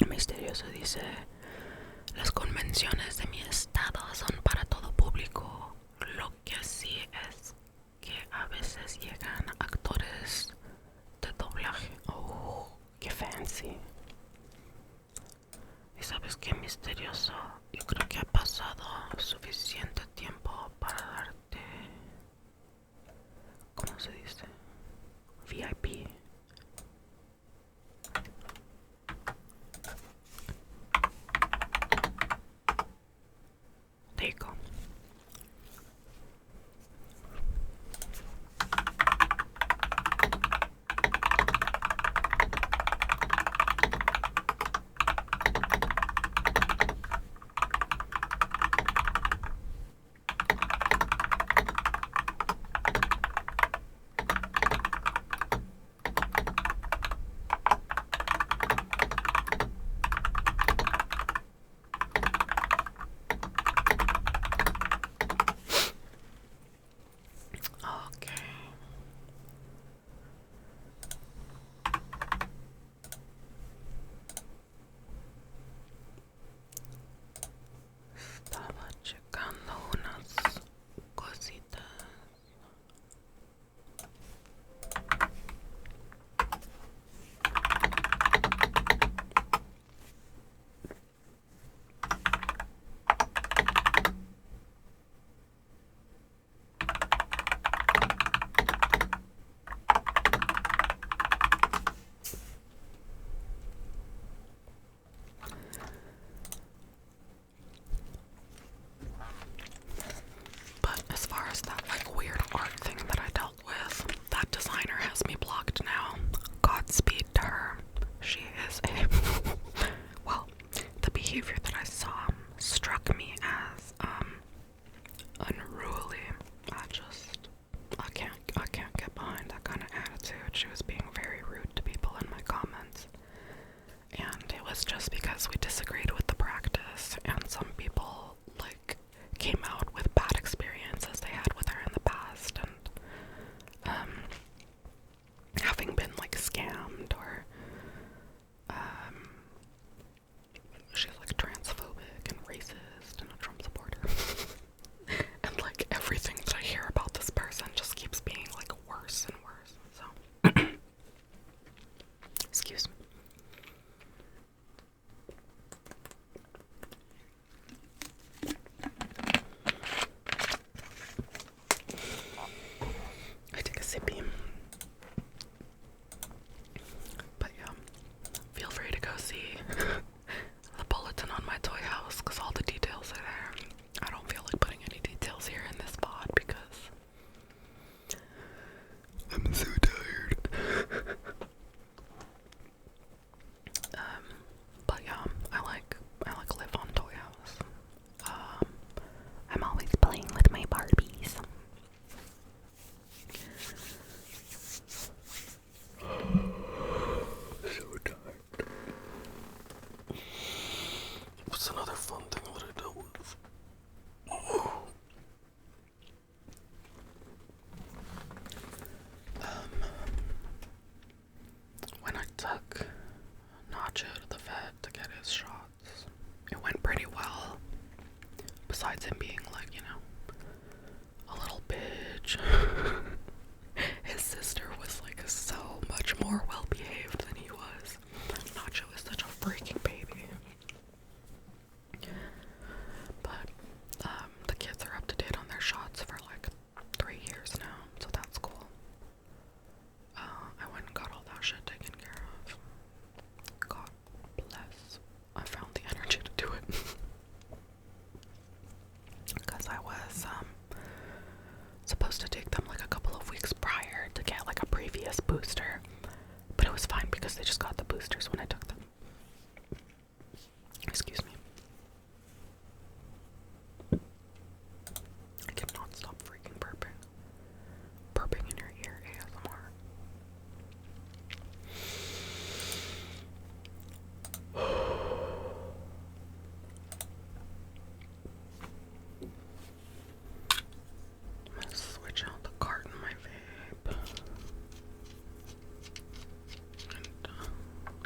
Misterioso dice: las convenciones de mi estado son para todo público. Lo que sí es que a veces llegan actores de doblaje. Oh, qué fancy. Y sabes qué, misterioso, yo creo que ha pasado suficiente tiempo para darte, ¿cómo se dice? VIP. There you go. because they just got the boosters when I took them. Excuse me. I cannot stop freaking burping. Burping in your ear, ASMR. I'm gonna switch out the cart in my vape.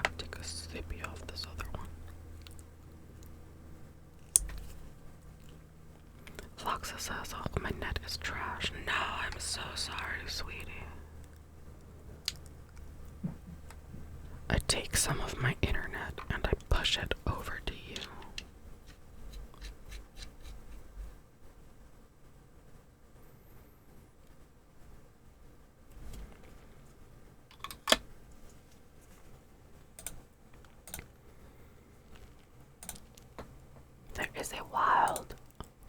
And take a sippy off this other one. Foxa says, oh, my net is trash. No, I'm so sorry, sweetie. I take some of my internet and I push it over to you. There is a wild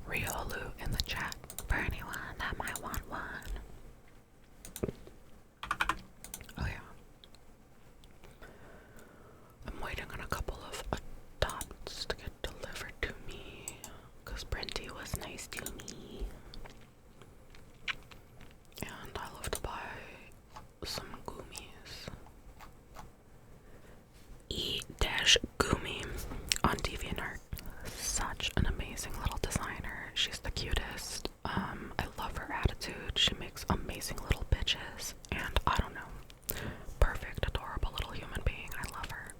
Riolu in the chat for anyone that might want one. Oh yeah. I'm waiting on a couple of adopts to get delivered to me because Brenty was nice to me. And I love to buy some Goomies. E-Gumi on DeviantArt. Such an amazing little designer. She's the cutest. I love her attitude. She makes amazing little bitches. And I don't know. Perfect, adorable little human being. I love her.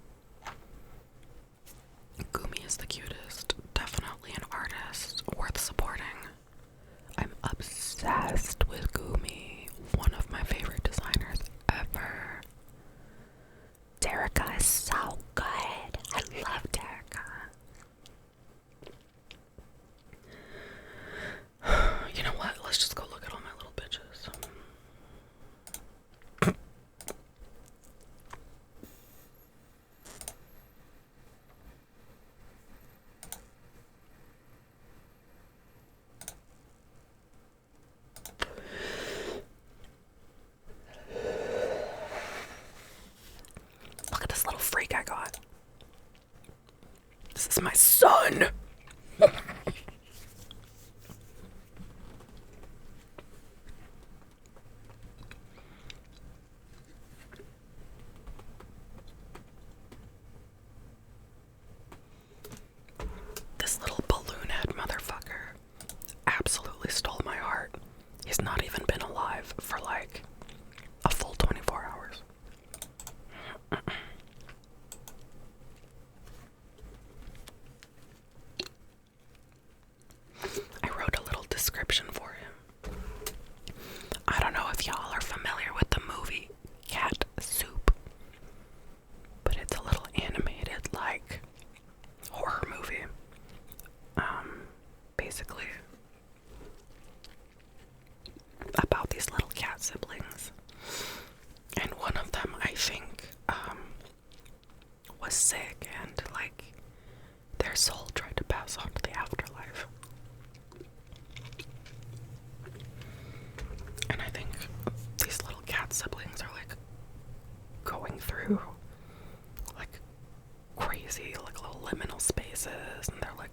Gumi is the cutest. Definitely an artist. Worth supporting. I'm obsessed with Gumi. One of my favorite designers ever. Derica is so good. I love Derica. You know what? Let's just go look at all my little bitches. Look at this little freak I got. This is my son. This little balloon head motherfucker absolutely stole my heart. He's not even been alive for like a full 24 hours. I wrote a little description for him. I don't know if y'all are familiar with the movie Cat Soup, but it's a little animated like horror movie. Basically about these little cat siblings. And one of them, I think, was sick and like their soul tried to pass on to the afterlife. And I think these little cat siblings are like going through like crazy like little liminal spaces, and they're like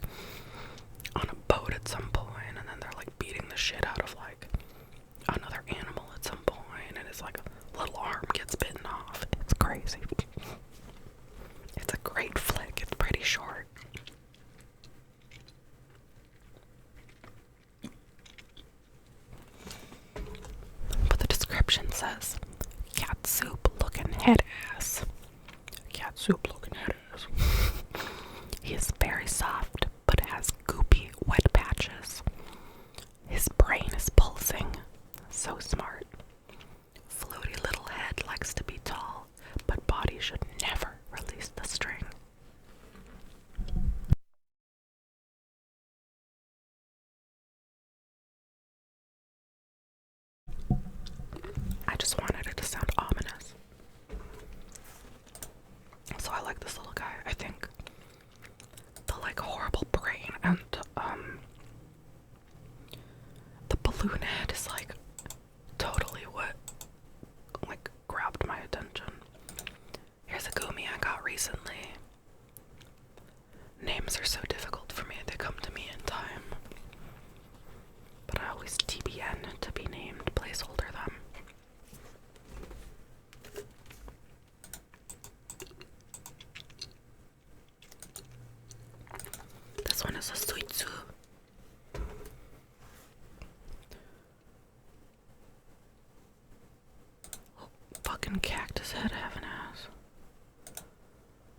on a boat at some point, and then they're like beating the shit out of like another animal at some point, and it's like a little arm gets bitten off. It's crazy. It's a great flick. It's pretty short. But the description says, cat soup looking head ass. Cat soup looking head ass. He is very soft, but has goopy wet patches. His brain is pulsing. So smart. Floaty little head likes to be tall, but body should never release the string. I just wanted it to sound ominous. So I like Gumi I got recently. Names are so difficult for me, they come to me in time. But I always TBN to be named, placeholder them. This one is a Suitsu. Oh, fucking cactus head have an ass.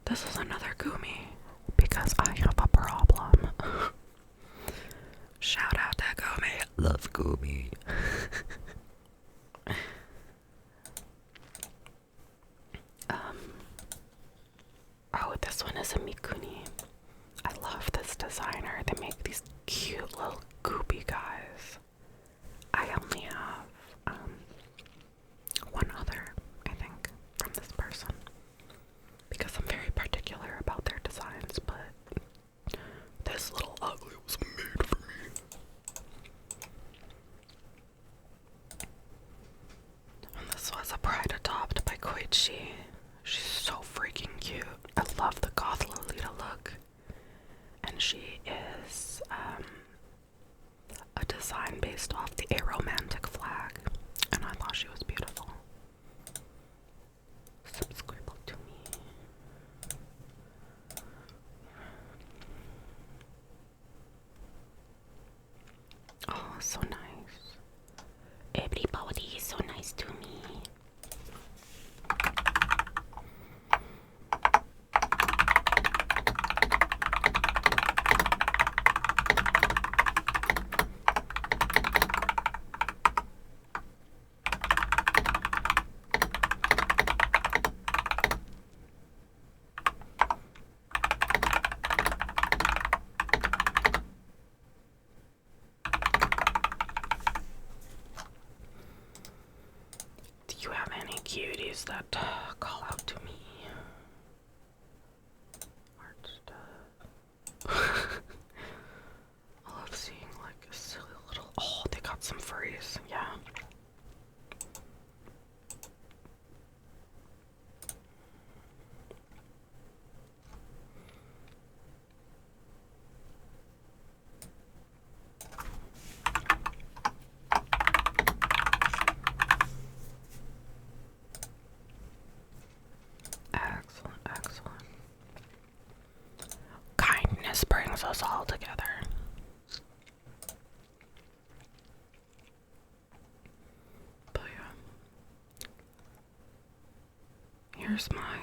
This is another Gumi because I have a problem. Shout out to Gumi. Love Gumi. Oh, this one is a Mikuni. I love this designer. They make these cute little goopy guys. I only have one other, I think, from this person because I'm very particular about their designs, but this little ugly was made for me. And this was a Pride Adopt by Koichi. She's so freaking cute. I love the goth Lolita look. And she is a design based off the aromantic flag. And I thought she was beautiful. Subscribe to me. Oh, so nice. Everybody is so nice to me. Do you have any cuties that call out to me? Art stuff. I love seeing like a silly little. Oh, they got some furries. Yeah. Excellent, excellent. Kindness brings us all together. But yeah. Here's my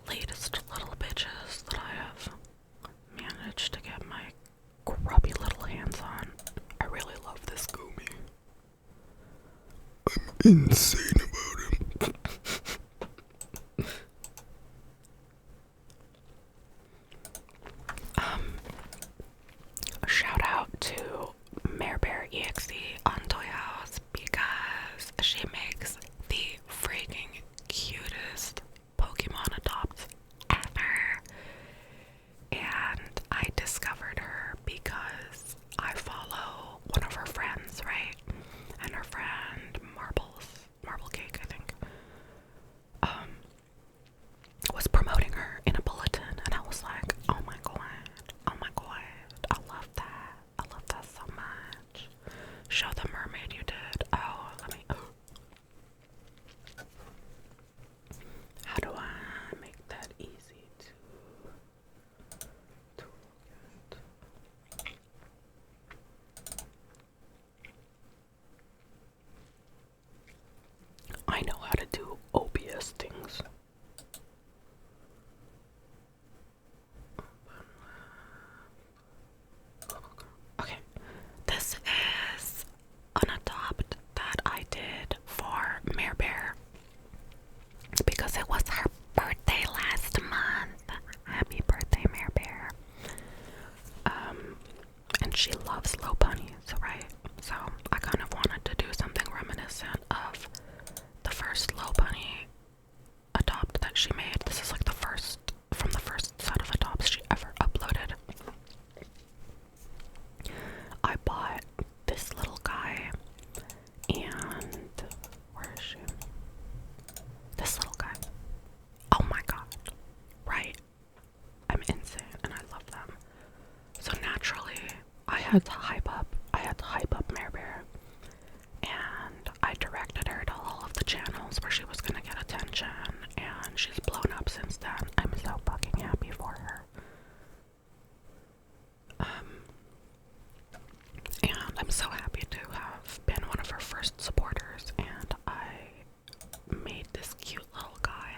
latest little bitches that I have managed to get my grubby little hands on. I really love this Gumi. I'm insane about him. Shout out to Mare Bear EXE on Toy House because she makes the freaking cutest Pokemon adopts ever. And I discovered her because I follow one of her friends, right? And her friend Marble Cake, I think, was promoting her in a bulletin, and I was like, oh my god, I love that so much. Show the mermaid you did. Oh, how do I make that easy to look at? I know how to do OBS things. Okay, this is an adopt that I did for Mare Bear because it was her birthday last month. Happy birthday, Mare Bear. And she loves low bunnies, right? So I kind of wanted to do something reminiscent of the first low bunny adopt that she made. This is like the first from the first set of adopts she ever uploaded. I bought this little guy, and where is she? I had to hype up Mare Bear, and I directed her to all of the channels where she was gonna get attention, and she's blown up since then. I'm so fucking happy for her. And I'm so happy to have been one of her first supporters, and I made this cute little guy.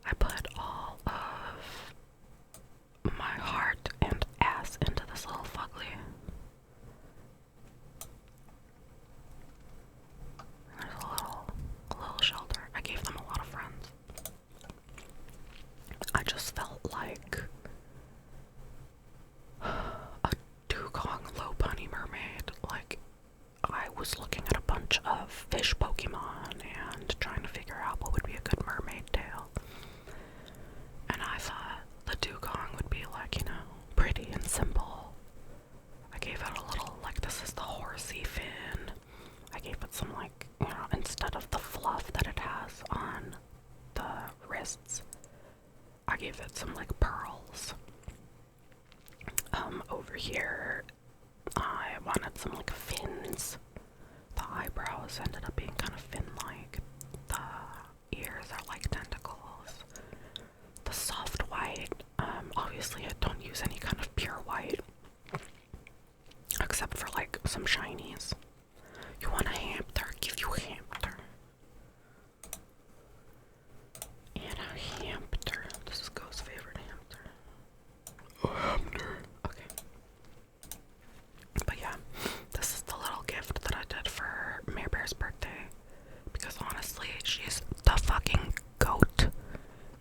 I put all of my heart and ass into this little fugly. There's a little shelter. I gave them a lot of friends. I just felt like a dugong low bunny mermaid. Like, I was looking at a bunch of fish Pokemon and trying to figure out what would be a good mermaid tail. And I thought the dugong would be like, you know, pretty and simple. I gave it a little, like, this is the horsey fin. I gave it some, like, you know, instead of the fluff that it has on the wrists, I gave it some, like, pearls. Over here, I wanted some, like, fins. The eyebrows ended up being kind of fin-like. The ears are like tentacles. The soft white, obviously I don't use any kind of pure white, except for, like, some shinies. You want a hamster? Give you a hamster. And a hamster. This is Ghost's favorite hamster. A hamster. Okay. But yeah, this is the little gift that I did for Mare Bear's birthday. Because honestly, she's the fucking goat.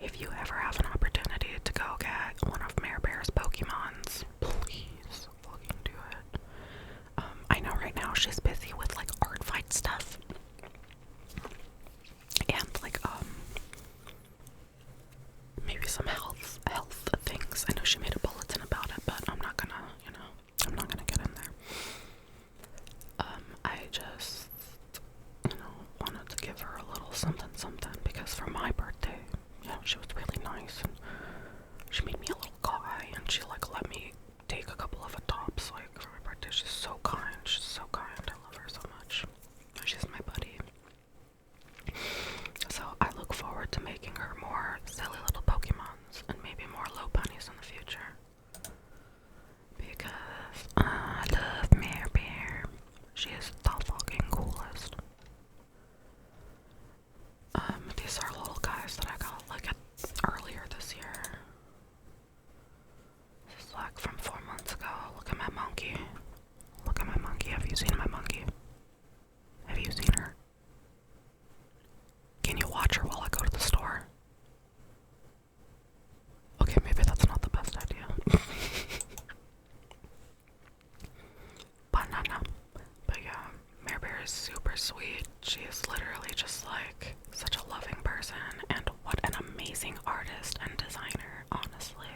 If you ever have an opportunity to go get one of Mare Bear's Pokemons, please fucking do it. I know right now she's busy with, like, art fight stuff. And, like, maybe some health things. I know she made a bulletin about it, but I'm not gonna, you know, I'm not gonna get in there. I just, you know, wanted to give her a little something because for my birthday, you know, she was really nice, and she made me a little guy, and she, like, let me take a couple of adopts, like, for my birthday. She's so kind. I love her so much. She's my buddy. So I look forward to making her more silly little Pokemons and maybe more low bunnies in the future. Because I love Mare Bear. She is the fucking coolest. These are little guys that I got, like, earlier this year. This is, like, from 4 months ago. Look at my monkey. Look at my monkey. Have you seen my monkey? Have you seen her? Can you watch her while I go to the store? Okay, maybe that's not the best idea. Banana. But yeah, Mare Bear is super sweet. She is literally just, like, such a loving person, and what an amazing artist and designer, honestly.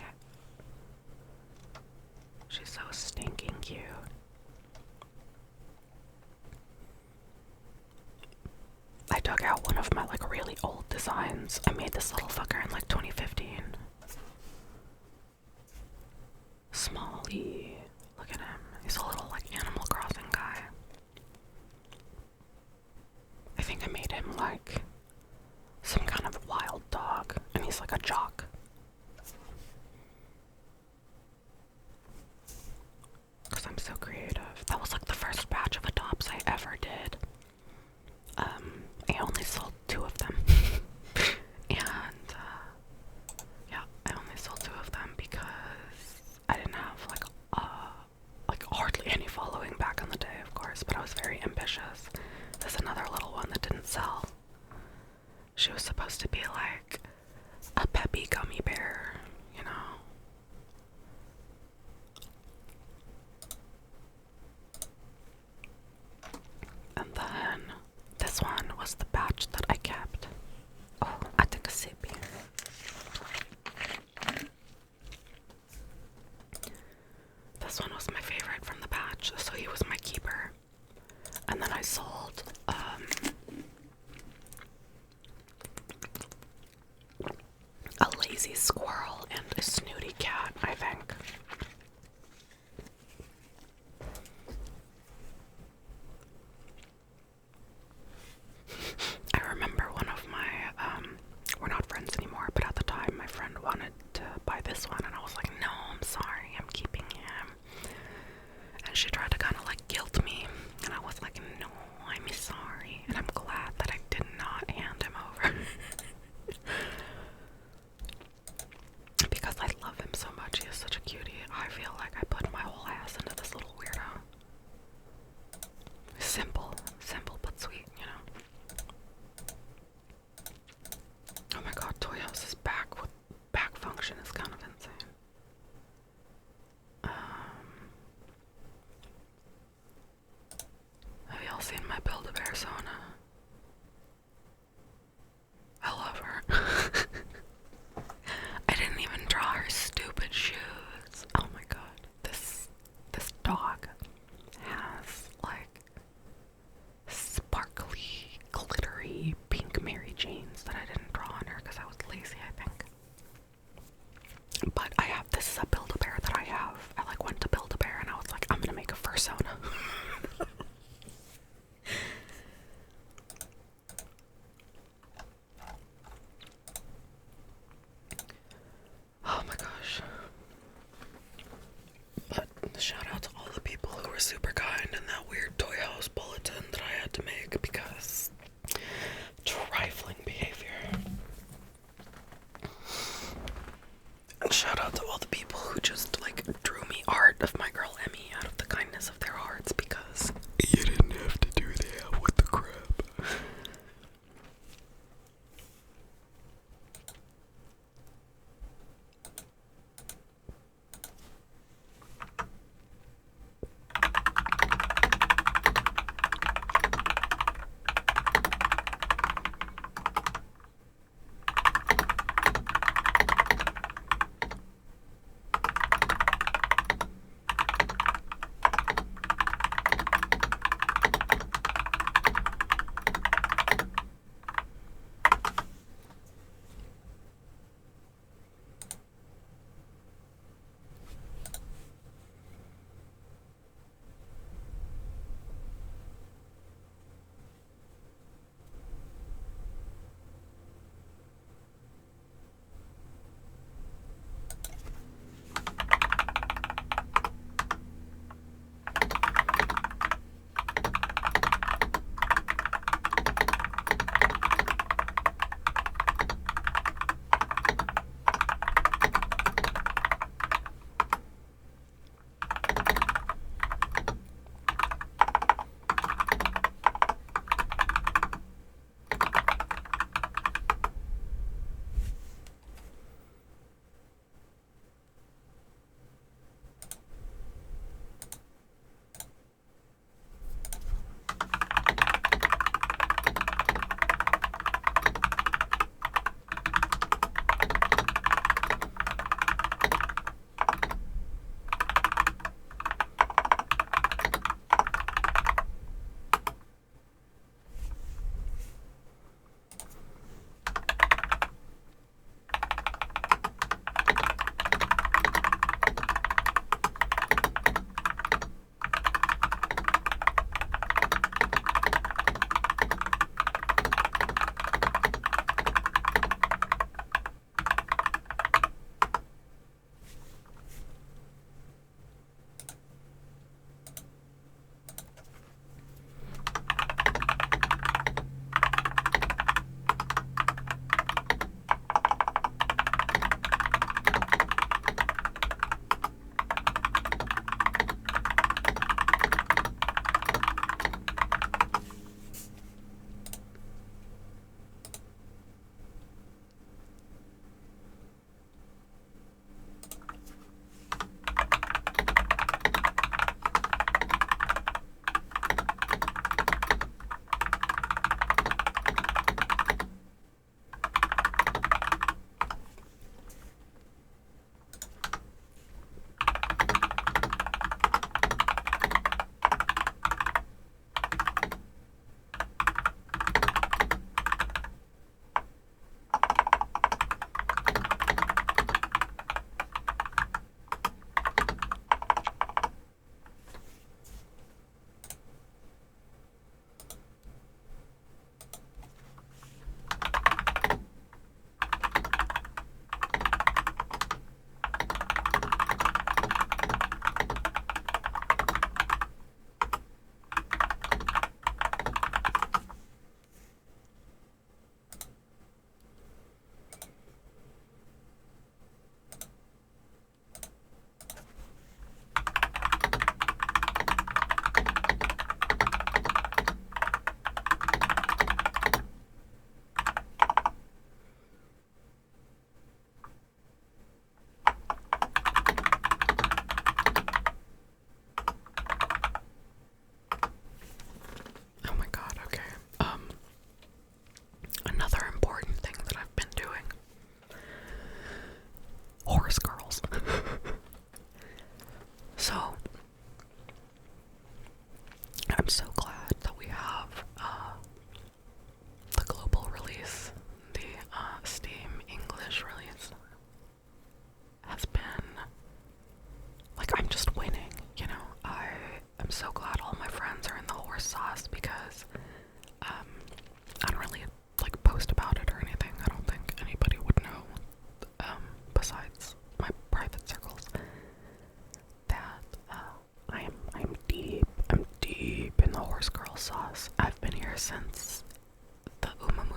She's so stinking cute. I dug out one of my, like, really old designs. I made this little fucker in, like, 2015. Smalley. Look at him. He's a little, like, Animal Crossing guy. I think I made him, like, some kind of wild dog, and he's like a jock. Because I'm so creative. That was, like, the first batch of adopts I ever did. I only sold 2 of them. And, yeah, I only sold 2 of them because I didn't have, like, hardly any following back in the day, of course, but I was very ambitious. There's another little one that didn't sell. She was supposed to be, like, a peppy gummy bear, you know? And then this one was the batch that I kept. Oh, I took a sip here. This one was my favorite from the batch, so he was my keeper. And then I sold a lazy squirrel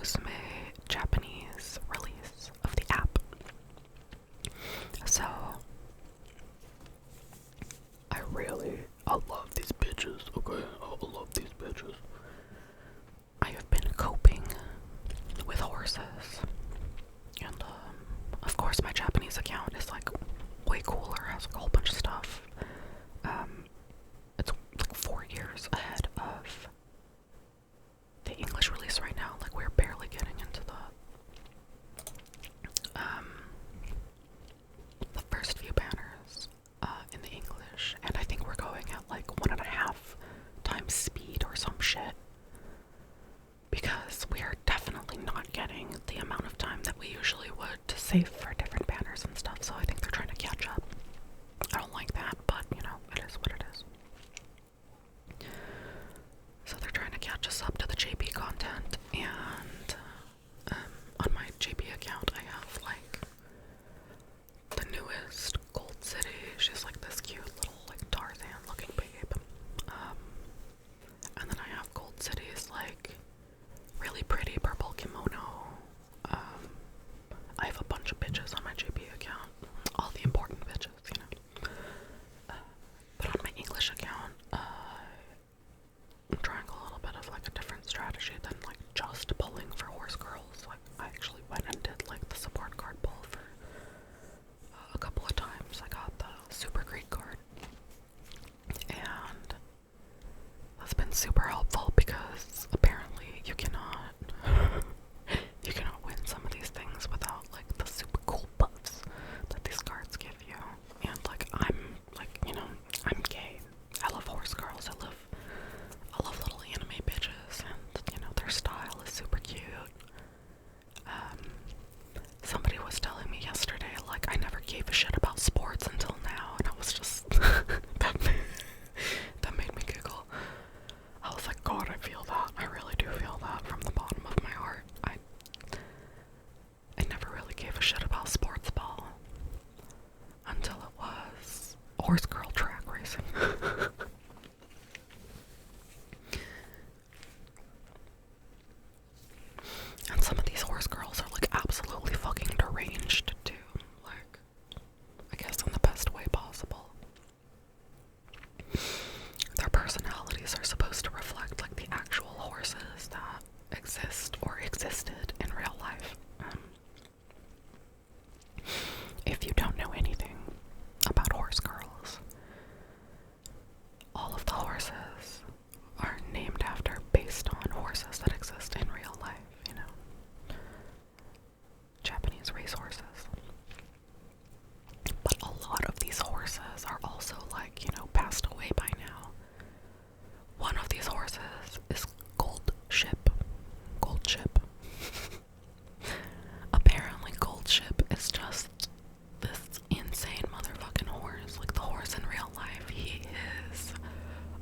Kosume Japanese release of the app. So I love these bitches, okay? I love these bitches. I have been coping with horses. And, of course, my Japanese account is, like, way cooler, has a whole bunch of stuff. It's, like, 4 years ahead of the English release right now. Like, we're barely getting into the first few banners, in the English. And I think we're going at, like, 1.5 times speed or some shit. Because we are definitely not getting the amount of time that we usually would to save for different banners and stuff, so I think they're trying to catch up. I don't like that, but, you know, it is what it is. So they're trying to catch us up to the JP content, and on my JP account I have, like, the newest Gold City. She's like this cute little, like, Tarzan looking babe. And then I have Gold City's, like, really pretty purple kimono. I have a bunch of bitches on my JP account. All the important bitches, you know. But on my English account, I'm trying a little bit of, like, a different strategy than, like, just pulling for horse girls. Like, I actually went and did, like, the support card pull for a couple of times. I got the Super Greek card. And that's been super helpful because apparently you cannot win some of these things without, like, the super cool buffs that these cards give you. And, like, I'm, like, you know, I'm gay. I love horse girls. I love little anime bitches, and, you know, their style is super cute. Somebody was telling me yesterday, like, I never gave a shit about sports until now, and I was just that made me giggle. I was like, God, I feel that. I really do feel that from the bottom of my heart. I never really gave a shit about sports ball until it was horse girl track racing. And some of these horse girls are, like, absolutely fucking deranged too. Like, I guess in the best way possible. Their personalities are supposed to reflect, like, the actual horses that exist or existed in real life. If you don't know anything about horse girls, all of the horses are named after, based on horses that exist in real life, you know. Japanese racehorses. But a lot of these horses are also, like, you know, passed away by now. One of these horses is Gold Ship. Gold Ship. Apparently Gold Ship is just this insane motherfucking horse. Like, the horse in real life, he is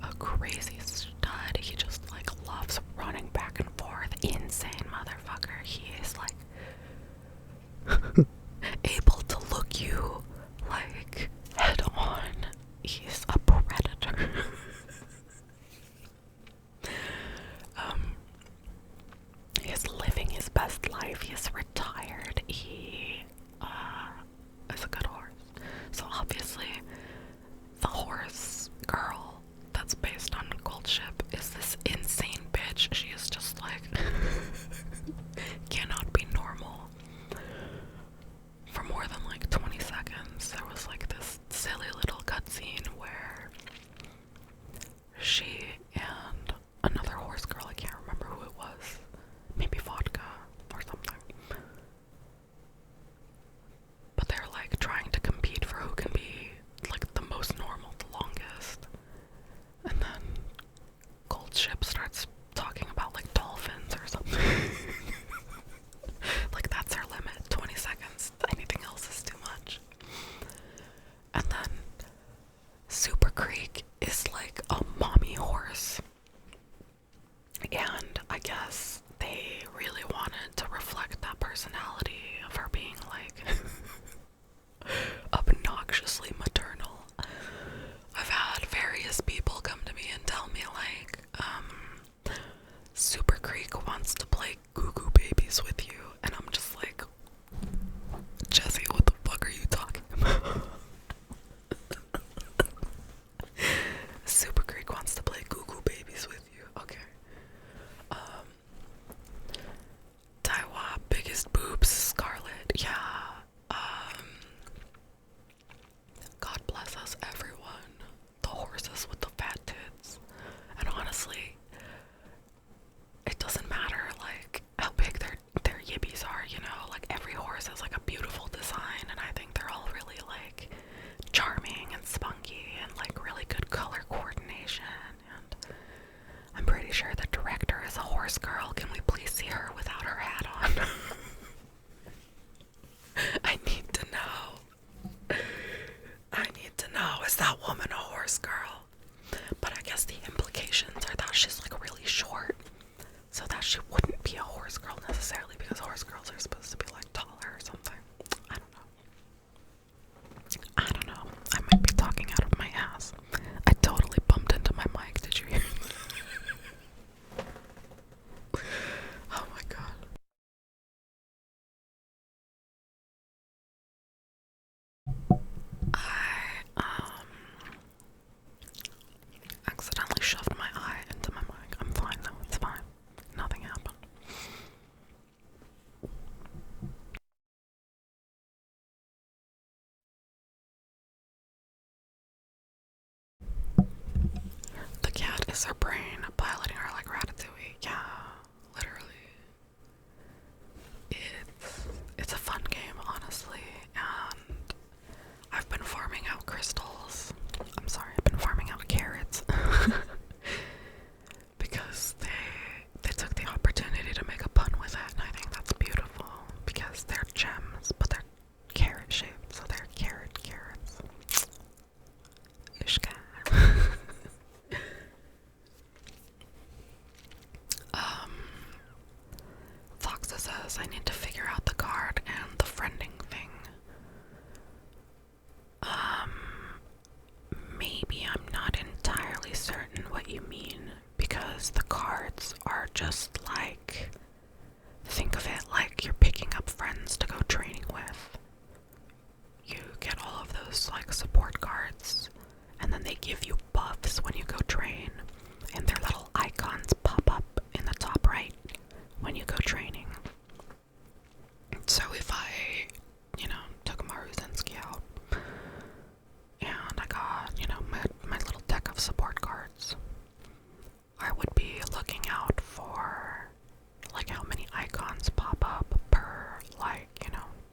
a crazy stud. He just, like, loves running back and forth. Insane motherfucker. He is, like, able to look you, like, head on. He's a predator. He is living his best life. He is retired. He is a good horse. So obviously, the horse girl that's based on Gold Ship is this insane bitch. She is just, like, cannot be normal. For more than, like, 20 seconds, there was, like, this silly little cutscene where she and another horse girl, I can't remember who it was, maybe Vodka or something, but they're, like, trying to compete for who can be, like, the most normal, the longest. And then Gold Ship starts talking about, like, dolphins or something. Like, that's her limit, 20 seconds. Anything else is too much. And then Super Creek is, like, a mommy horse. And I guess they really wanted to reflect that personality of her being, like, obnoxiously maternal. I've had various people come to me and tell me, like, Super Creek wants to play Goo Goo Baby be a horse girl necessarily, because horse girls are supposed to be like taller or something. I don't know. I don't know. I might be talking out of my ass. I totally bumped into my mic. Did you hear? Oh my god. I accidentally shoved my eye into my mic. I'm fine though. It's fine. Nothing happened. The cat is her brain piloting her like Ratatouille. Yeah, literally. It's a fun game, honestly, and I've been farming out crystals. I'm sorry, I've been farming out carrots. Because they took the opportunity to make a pun with it, and I think that's beautiful, because they're gems, but they're carrot shaped, so they're carrots. Ishka. Foxa says I need to figure out the card and the friending thing. Maybe I'm not entirely certain what you mean, because the cards are just like, think of it like you're picking up friends to go training with. You get all of those like support cards, and then they give you buffs when you go train, and their little icons pop up in the top right when you go training. So if I, took Maruzinski out, and I got, my little deck of support cards, I would be looking out for, like, how many icons pop up per, like,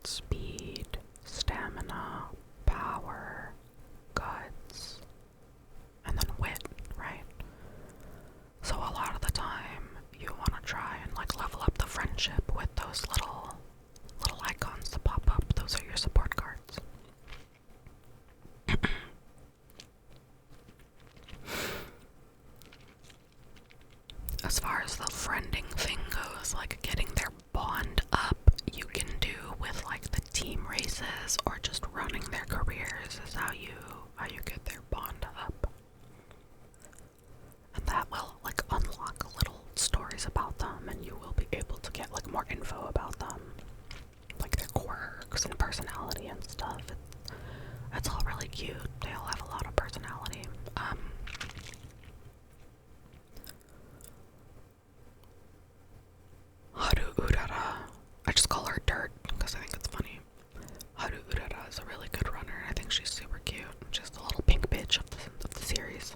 speed, stamina, power, guts, and then wit, right? So a lot of the time, you want to try and, like, level up the friendship with those little icons that pop up. Those are your support cards. As far as the friending thing goes, like getting their bond up, you can do with like the team races or just running their careers is how you get their bond up. And that will like unlock little stories about them, and you will be able to get like more info about them, like their quirks and personality and stuff. It's all really cute. They all have a lot of personality. Haru Urara. I just call her Dirt because I think it's funny. Haru Urara is a really good runner. I think she's super cute. Just a little pink bitch of the series.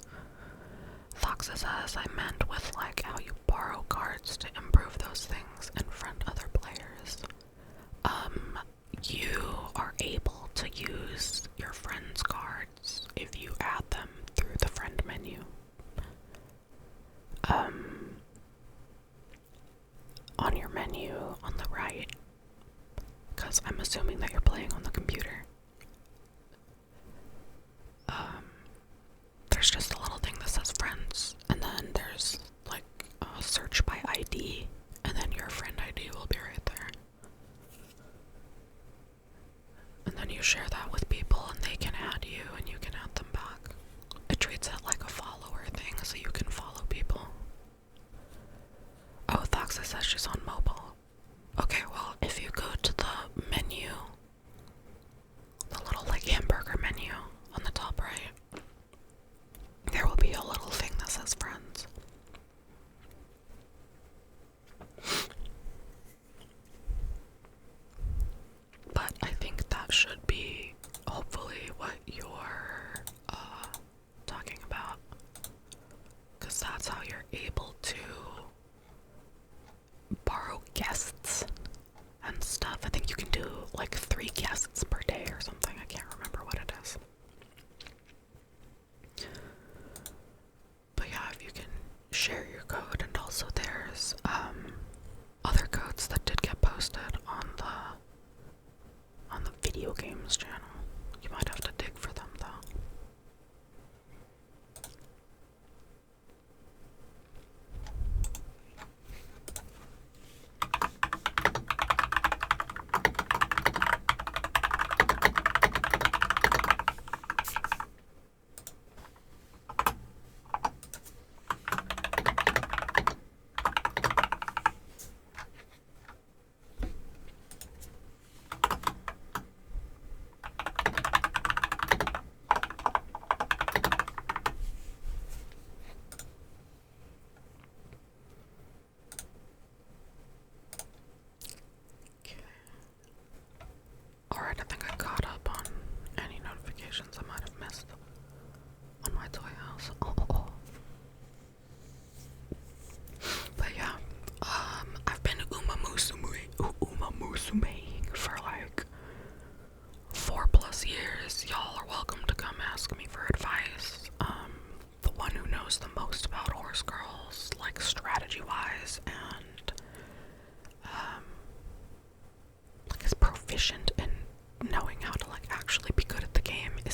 Foxa says I meant with like how you borrow cards to improve those things and friend other players. You are able to use your friend's cards if you add them through the friend menu. On your menu on the right, because I'm assuming that you're playing on the computer. There's just a little thing that says friends, and then there's like a search by ID, and then your friend ID will be right there. And then you share that with people, and they can add you, and you can add them back. It treats it like a follower thing, so you can follow people. Oh, Thoxa says she's on mobile. Okay, well, if you go to the menu, the little like hamburger menu on the top right, there will be a little thing that says friends. But I think that should be hopefully what you're talking about, because that's how you're able to borrow guests and stuff. I think you can do like 3 guests per day or something. I can't remember what it is. But yeah, if you can share your code, and also there's other codes that did get posted on the video games channel. You might have to dig for them though.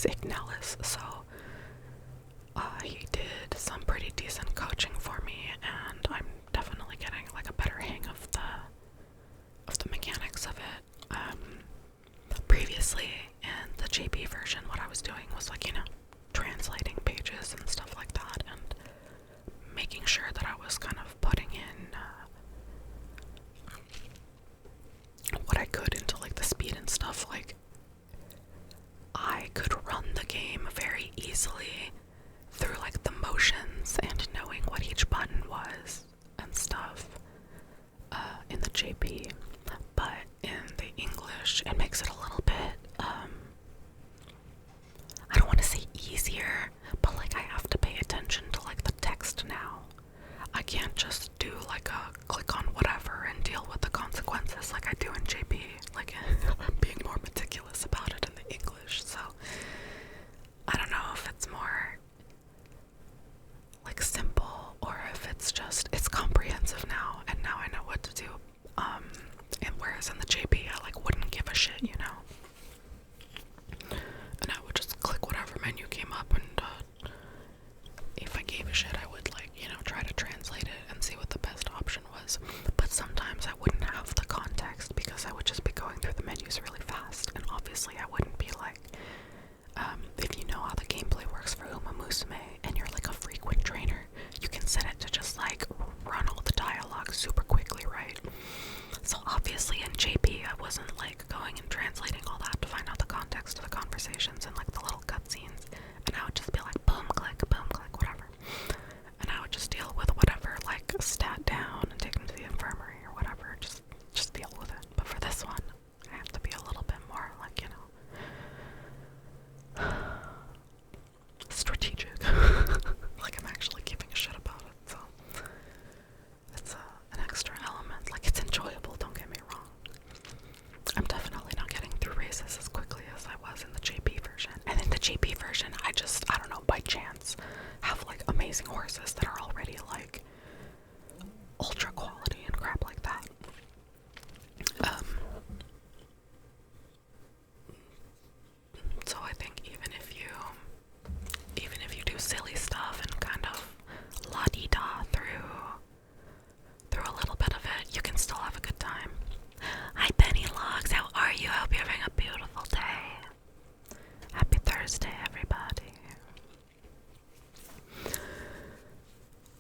is Ignalis, so he did some pretty decent coaching for me, and I'm definitely getting like a better hang of the mechanics of it. Previously in the JP version, what I was doing was like, translating pages and stuff like that, and making sure that I was kind of putting in what I could into like the speed and stuff. Like, I could run the game very easily through like the motions and knowing what each button was and stuff in the JP, but in the English it makes it a little bit I don't want to say easier, but like I have to pay attention to like the text now. I can't just do like a click on whatever and deal with the consequences like I do in JP. Like, I'm being more meticulous about it in the English, so I don't know if it's more like simple or if it's comprehensive now, and now I know what to do. And whereas in the JP I like wouldn't give a shit, and I would just click whatever menu came up, and if I gave a shit I would like, try to translate it and see what the best option was. But sometimes I wouldn't have the context because I would just be going through the menus really fast, and obviously I wouldn't be like, if you know how the gameplay works for Uma Musume and you're like a frequent trainer, you can set it to just like run all the dialogue super quickly, right? So obviously in JP I wasn't like going and translating all that to find out the context of the conversations and like the little cutscenes, and I would just be like boom click, whatever, and I would just deal with whatever, like stat down and take them to the infirmary or whatever, just deal with it. But for this one I have to be a little bit more like, strategic. Like I'm actually giving a shit about it, so it's an extra element. Like, it's enjoyable, don't get me wrong. I'm definitely not getting through races as quickly as I was in the JP version. And in the JP version, I don't know, by chance, have like amazing horses that are already like ultra quality and crap like that. So I think even if you do silly stuff and kind of la-di-da through a little bit of it, you can still have a good time. Hi Penny Logs, how are you? I hope you're having a beautiful day. Happy Thursday, everybody.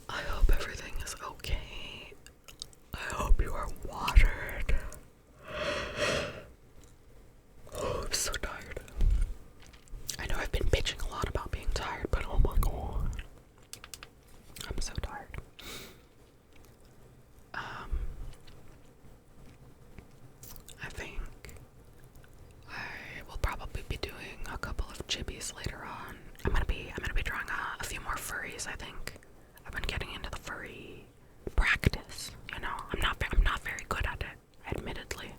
I hope everything is okay. I hope you are watered. Oh, I'm so tired. I know I've been bitching a lot about being tired, but oh my god, I'm so tired. I think I will probably be doing a couple of chibis later on. I'm gonna be drawing a few more furries. I think I've been getting into the furry practice. I'm not very good at it, admittedly.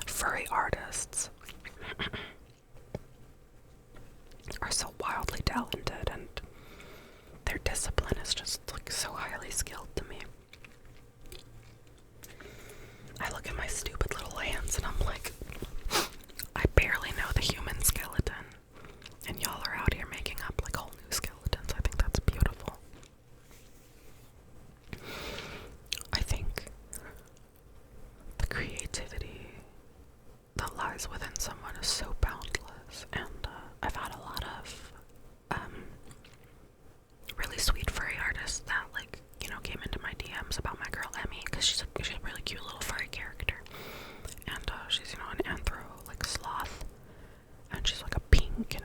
Furry artists are so wildly talented, and their discipline is just like so highly skilled to me. I look at my stupid little hands and I'm like, I barely know the human skeleton, and y'all are out here making up like whole new skeletons. I think that's beautiful. I think the creativity that lies within someone is so boundless, and I've had a lot of really sweet furry artists that came into my DMs about my girl Emmy, because she's a really cute little furry character, and she's an anthro like sloth, and she's like a pink and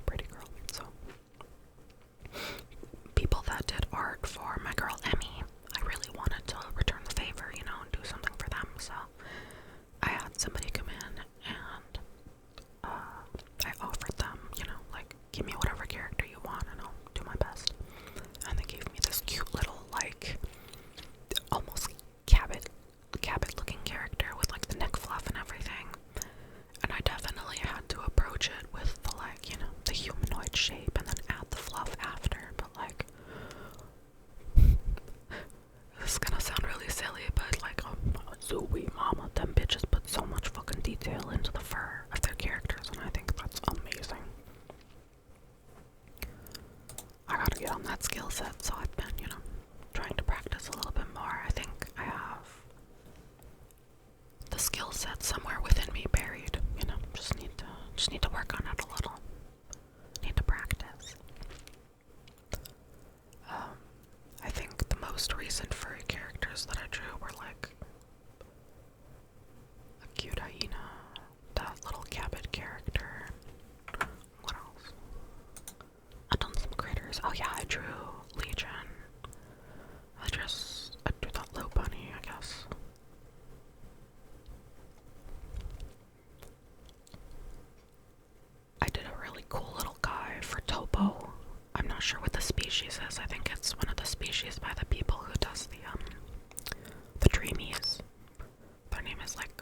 pretty girl. So people that did art for my girl Emmy, I really wanted to return the favor, and do something for them. So I had somebody come in and I offered them, like, give me whatever character you want and I'll do my best. And they gave me this cute little, like, almost cabbit looking character with like the neck fluff and everything. And I definitely had to approach it with the the humanoid shape and then add put so much fucking detail into the fur of their characters, and I think that's amazing. I gotta get on that skill set, so I've been, trying to practice a little bit more. I think I have the skill set somewhere within me buried, just need to work on it a little. Need to practice. I think the most recent furry characters that I drew were like a cute hyena, that little cabbage character. What else? I've done some critters. Oh yeah, I drew Legion. I drew that low bunny, I guess. I did a really cool little guy for Topo. I'm not sure what the species is. I think it's one of the species by the people who does the Dreamies. Their name is like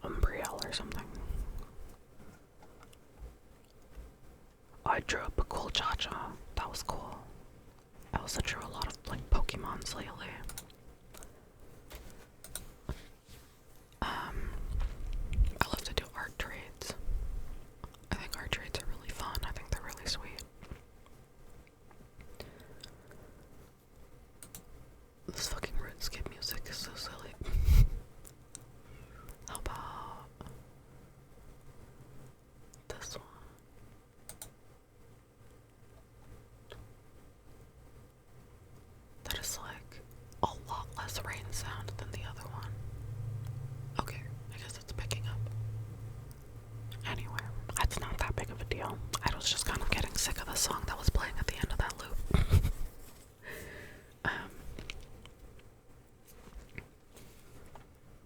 Umbriel or something. I drew up a cool Cha-Cha. That was cool. I also drew a lot of like Pokemons lately. I love to do art trades. I think art trades are really fun. I think they're really sweet. This fucking RuneScape music is so silly. How about this one? That is like a lot less rain sound than the other one. Okay, I guess it's picking up. Anyway, it's not that big of a deal. I was just kind of getting sick of the song that was playing at the end of that loop.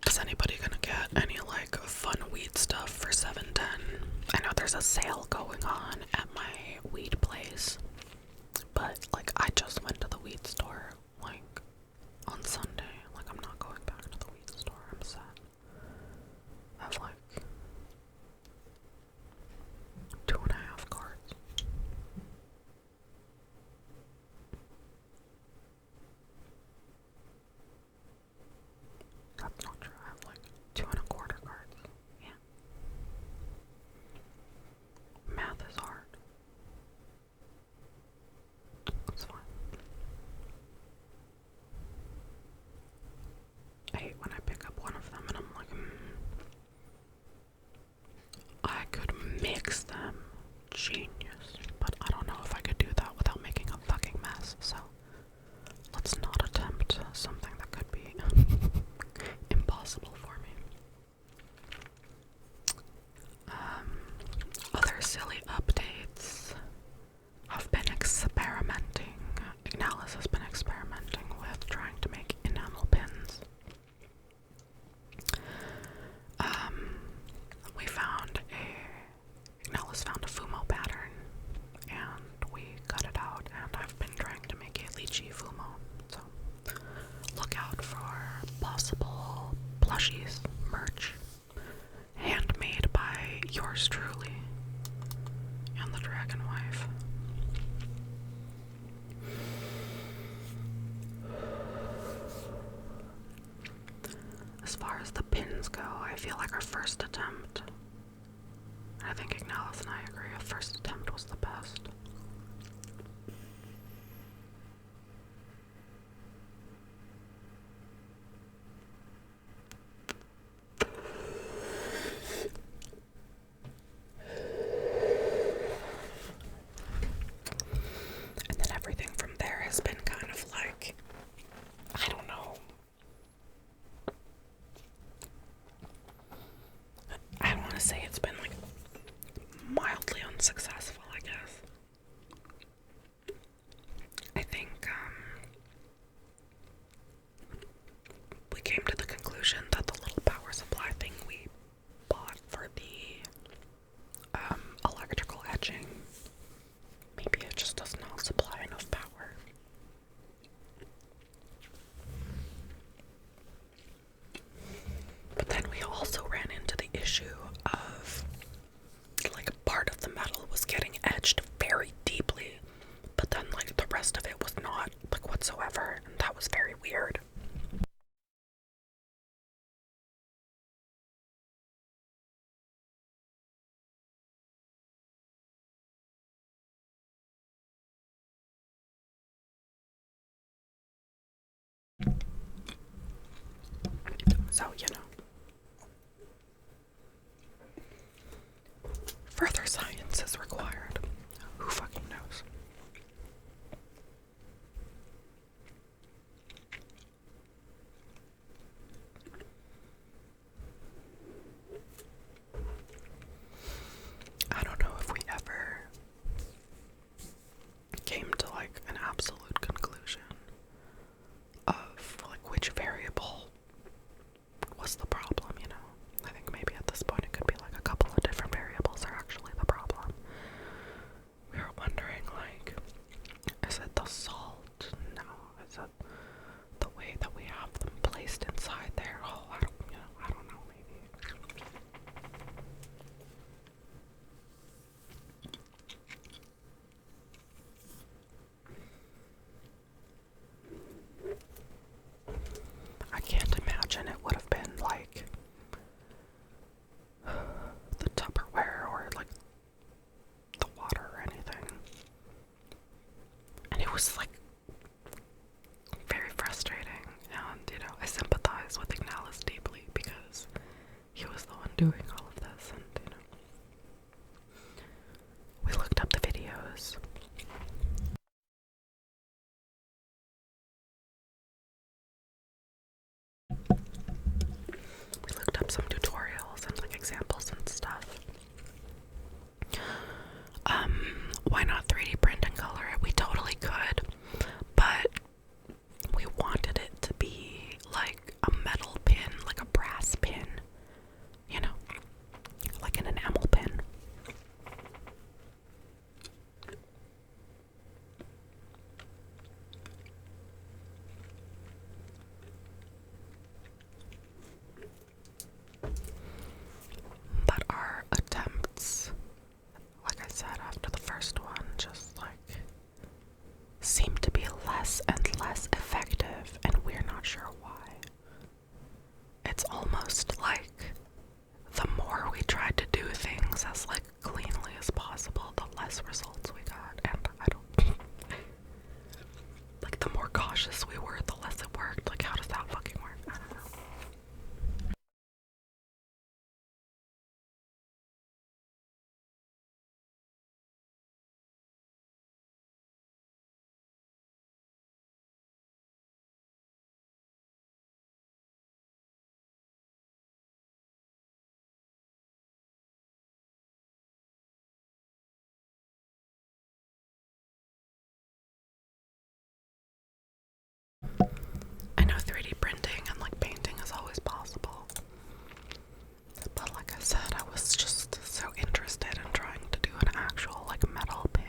Is anybody gonna get any like fun weed stuff for 7/10? I know there's a sale going on at my weed place, but like I just went to the weed store like on Sunday. Like I'm not going back to the weed store. I'm sad. I have like 2.5 cards. That's not true. I have like 2.25 cards. Yeah. Math is hard. That's fine. I hate when I pick up one of them and I'm like, I could mix them. Genius. But I don't know if I could do that without making a fucking mess, so let's not attempt something that could be impossible for me. Other silly updates. I've been experimenting. Ignalis has been experimenting with trying to make enamel pins. Ignalis found a Fumo pattern, and we cut it out, and I've been trying to make a lychee Fumo, so look out for possible plushies, merch, handmade by yours truly, and the Dragon Wife. As far as the pins go, I feel like our first attempt, I think Ignalis and I agree, our first attempt was the best. And then everything from there has been kind of like, I don't know. I don't want to say it's been like mildly unsuccessful, I guess. So, further science is required. Who fucking knows? I don't know if we ever came to like an absolute conclusion of like which variable was the problem, I think maybe at this point it could be like a couple of different variables are actually the problem. We were wondering, like, is it the salt? No. Is it the way that we have them placed inside there? Oh, I don't know, maybe. I can't imagine it would have been like the Tupperware or like the water or anything. And it was like very frustrating, and I sympathize with Ignalis deeply because he was the one doing all of this, and we looked up the videos. We looked up some tutorials and like examples and stuff. Why not 3D print and color it? We totally could, but we wanted it to be like a metal pin, like a brass pin, like an enamel pin. But our attempts, like I said, after the first one, just like seem to be less and less effective, and we're not sure why. It's almost like the more we tried to do things as like cleanly as possible, the less results we got, and I don't like the more cautious we were, the less it worked. Like, how does that fucking work? I don't know. I know 3D printing and like painting is always possible, but like I said, I was just so interested in trying to do an actual like metal pin,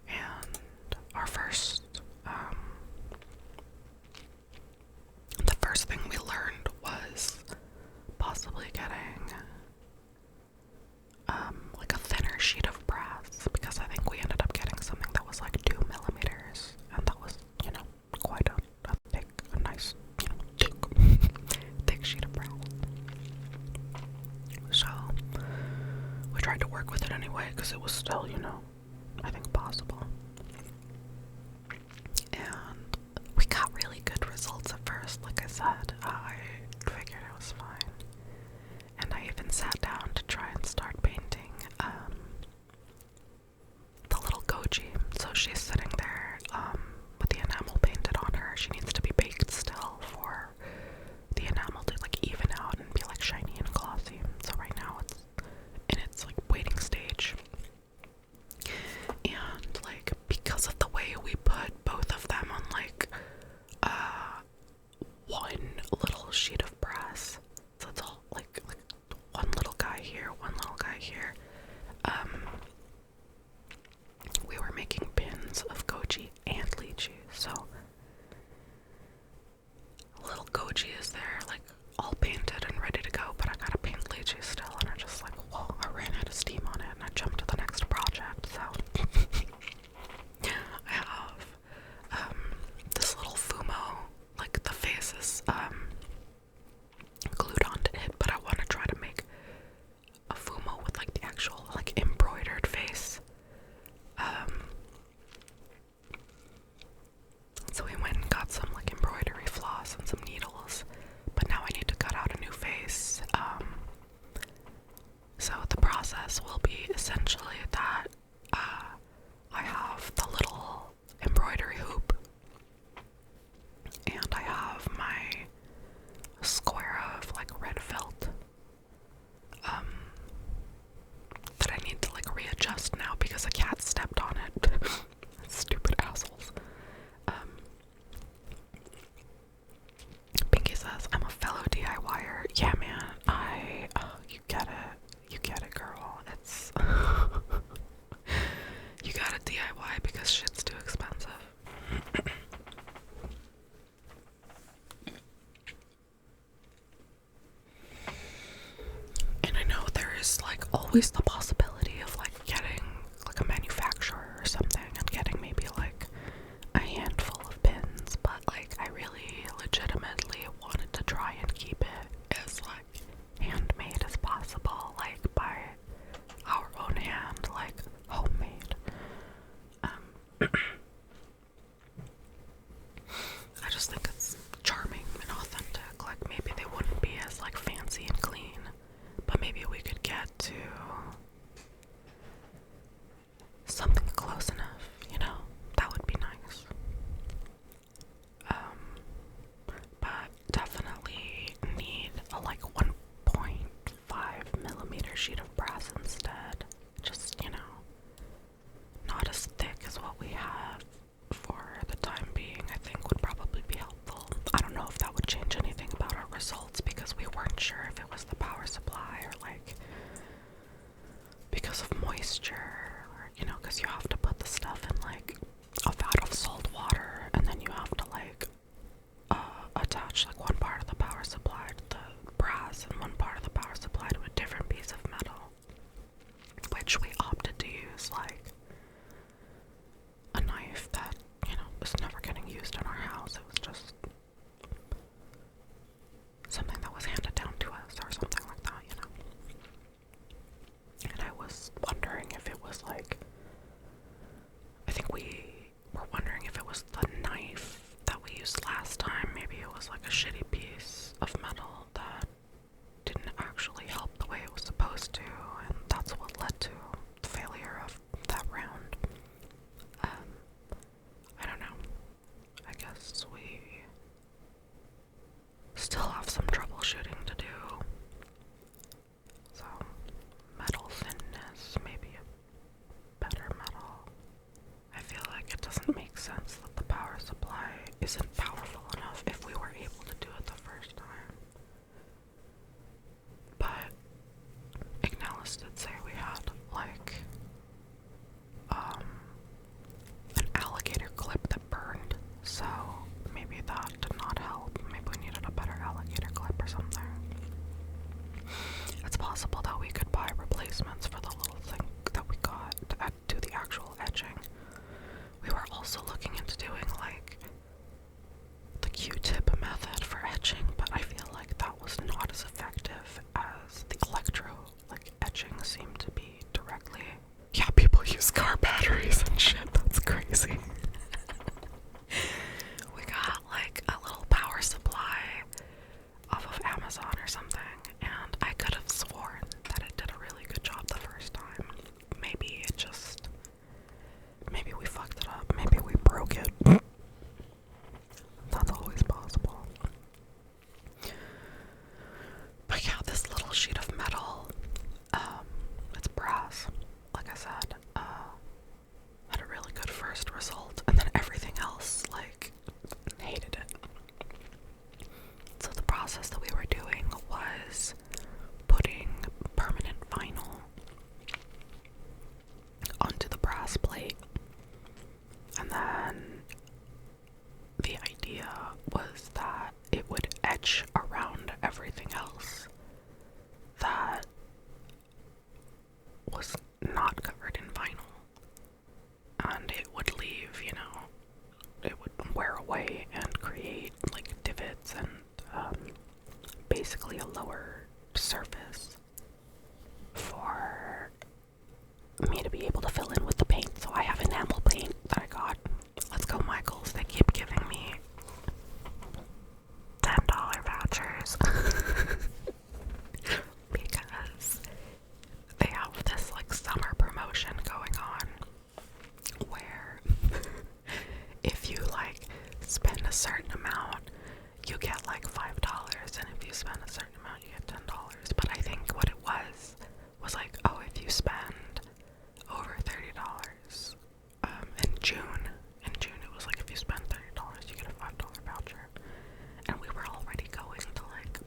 and our the first thing we learned was possibly getting like a thinner sheet of brass, because I think we ended up getting something that was like 2 millimeters, and that was, quite a thick, a nice, thick sheet of brass. So we tried to work with it anyway, because it was still, I think possible. And we got really good results at first. Like I said, I figured it was fine. And I even sat down to try and start painting the little Goji. So she's sitting there with the enamel painted on her. She needs to be baked still for the enamel to like even out and be like shiny and glossy. So right now it's in its like waiting stage. And like because of the way we put both of them on like one always the possibility of like getting like a manufacturer or something and getting maybe like a handful of pins, but like I really legitimately wanted to try and keep it as like handmade as possible, like by our own hand, like homemade. I just think it's charming and authentic. Like maybe they wouldn't be as like fancy and clean, but maybe we could get to something close enough, you know? That would be nice. But definitely need a like 1.5mm sheet of brass instead. Just, you know, not as thick as what we have for the time being, I think would probably be helpful. I don't know if that would change anything about our results because we weren't sure if it was the power supply or like because of moisture, or, you know, because you have to put the stuff in like a vat of salt water and then you have to like attach like one part of the power supply to the brass and one part of the power supply to a different piece of metal, which we opted to use like a knife that, you know, was never getting used in our house. It was just something that was handed down to us or something like that, you know. And I was wondering if it was like, I think we were wondering if it was the knife that we used last time. Maybe it was like a shitty piece of metal that didn't actually help the way it was supposed to, and that's what led to the failure of that round. I don't know. I guess we still have some troubleshooting to do. So, metal thinness, maybe a better metal. I feel like it doesn't make sense that the power supply isn't powerful enough if we were able to do it the first time. But Ignalis did say we had like an alligator clip that burned, so maybe that did not help. Maybe we needed a better alligator clip or something. It's possible that we could buy replacements for the little thing that we got to add to the actual etching. We were also looking into doing like the Q-tip method for etching, but I feel like that was not as effective as the electro like etching seemed to be directly. Yeah, people use car batteries and shit. That's crazy. We got like a little power supply off of Amazon or something, and I could have sworn that it did a really good job the first time. Maybe we fucked it up. Maybe we broke it. That's always possible. But yeah, this little sheet of metal, it's brass, like I said, had a really good first result, and then everything else, like, hated it. So the process that we were doing was putting permanent vinyl onto the brass plate, and then the idea was that it would etch around everything else that was not covered in vinyl, and it would leave, you know, it would wear away and create like divots and basically a lower surface for me to be able to fill in with the paint. So I have enamel paint that I got. Let's go, Michaels. They keep giving me $10 vouchers because they have this like summer promotion going on where if you like spend a certain amount, you get like $5, and if you spend a certain amount, you get $10. But I think what it was like, oh, if you spend over $30, in June it was like if you spend $30, you get a $5 voucher, and we were already going to like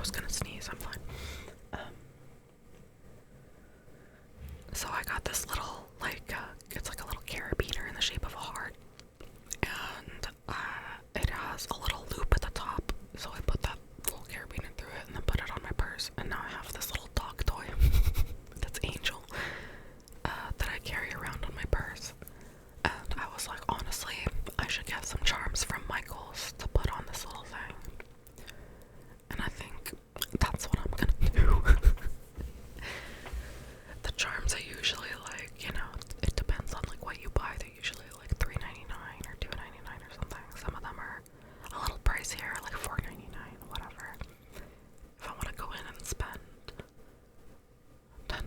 was gonna sneeze, I'm fine. So I got this little, like, it's like a little carabiner in the shape of a heart. And it has a little loop at the top. So I put that little carabiner through it and then put it on my purse. And now I have this little dog toy that's Angel that I carry around on my purse. And I was like, honestly, I should get some charms from Michaels to put on this little thing. And I think that's what I'm gonna do. The charms are usually like, you know, it depends on like what you buy. They're usually like $3.99 or $2.99 or something. Some of them are a little pricier, like $4.99, whatever. If I want to go in and spend $10,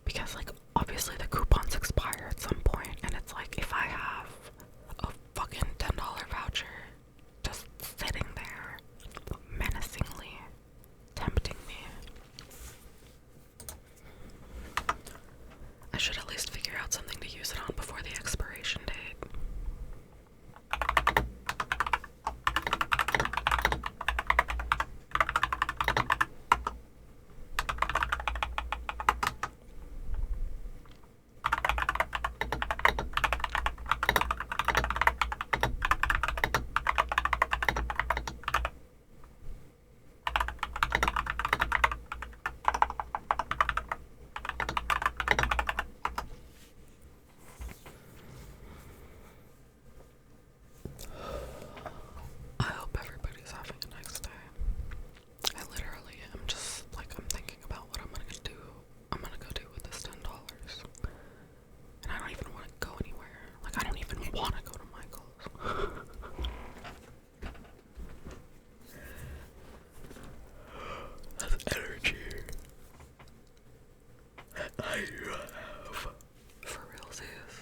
because like obviously the coupons expire at some point, and it's like if I have a fucking $10 voucher just sitting there menacingly tempting me, I should at least figure out something to use it on before the expiration date. I hope everybody's having a nice day. I literally am just like, I'm thinking about what I'm gonna go do with this $10. And I don't even want to go anywhere. Like, I don't even want to go to Michael's. That's energy that I have. For realsies.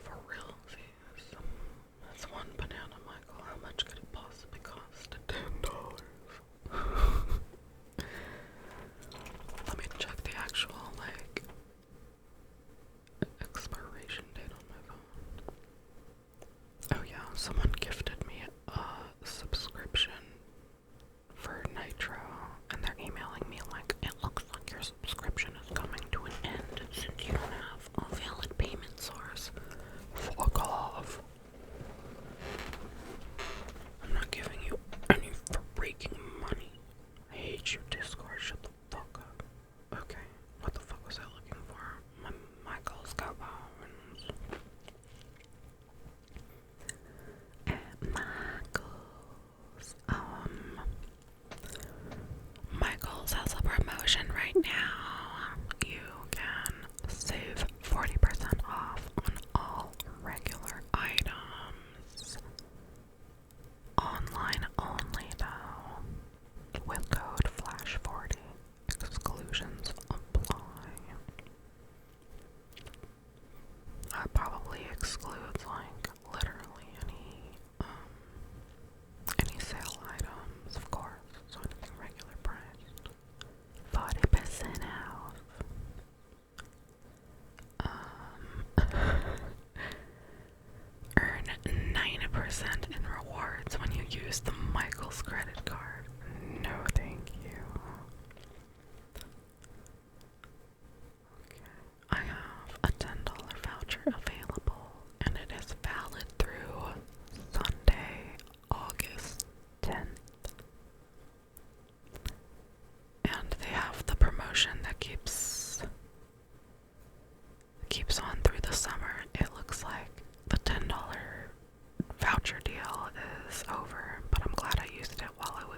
For realsies. That's one banana, Michael. How much could it possibly cost? $10. Let me check the actual, like, expiration date on my phone. Oh yeah, someone gifted me a subscription for Nitro, and they're emailing me like, it looks like your subscription is coming to an end since you don't have a valid payment source. Fuck off. I'm not giving you any freaking money. I hate you, Discord. Shut the fuck up. Okay, what the fuck was I looking for? Michael's got bones. Michael's has a promotion right now. You can save 40% off on all regular items. Online only though. With code FLASH40. Exclusions apply. That probably excludes like literally any sale items, of course. So anything regular priced. 40% off. Earn 9% in rewards when you use the Michael's credit card. No, thank you. Okay. I have a $10 voucher available, and it is valid through Sunday, August 10th. And they have the promotion that keeps on through the summer. It looks like the $10 voucher deal is over, but I'm glad I used it while it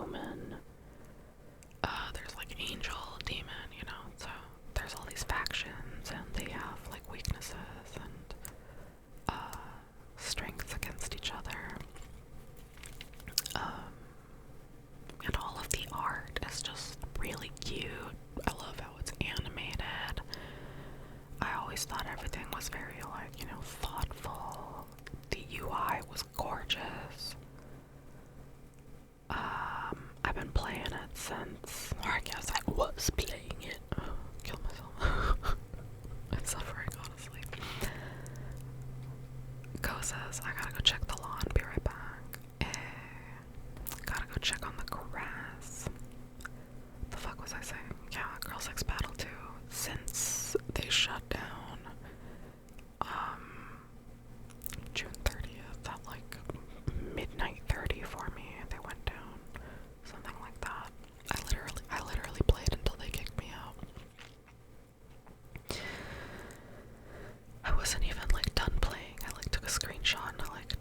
human. There's like angel, demon, you know, so there's all these factions and they have like weaknesses and strengths against each other. And all of the art is just really cute. I love how it's animated. I always thought everything was very, like, you know, thoughtful. The UI was gorgeous. I've been playing it since, or I guess I was playing it. Kill myself. I'm suffering, honestly. Go says, I gotta go check the lawn, be right back. Gotta go check on the grass. The fuck was I saying? Yeah, Girl Sex Battle 2. Since they shut down, June 30th at like midnight 30 for me, they went down. Something like that. I literally played until they kicked me out. I wasn't even like done playing. I like took a screenshot and I like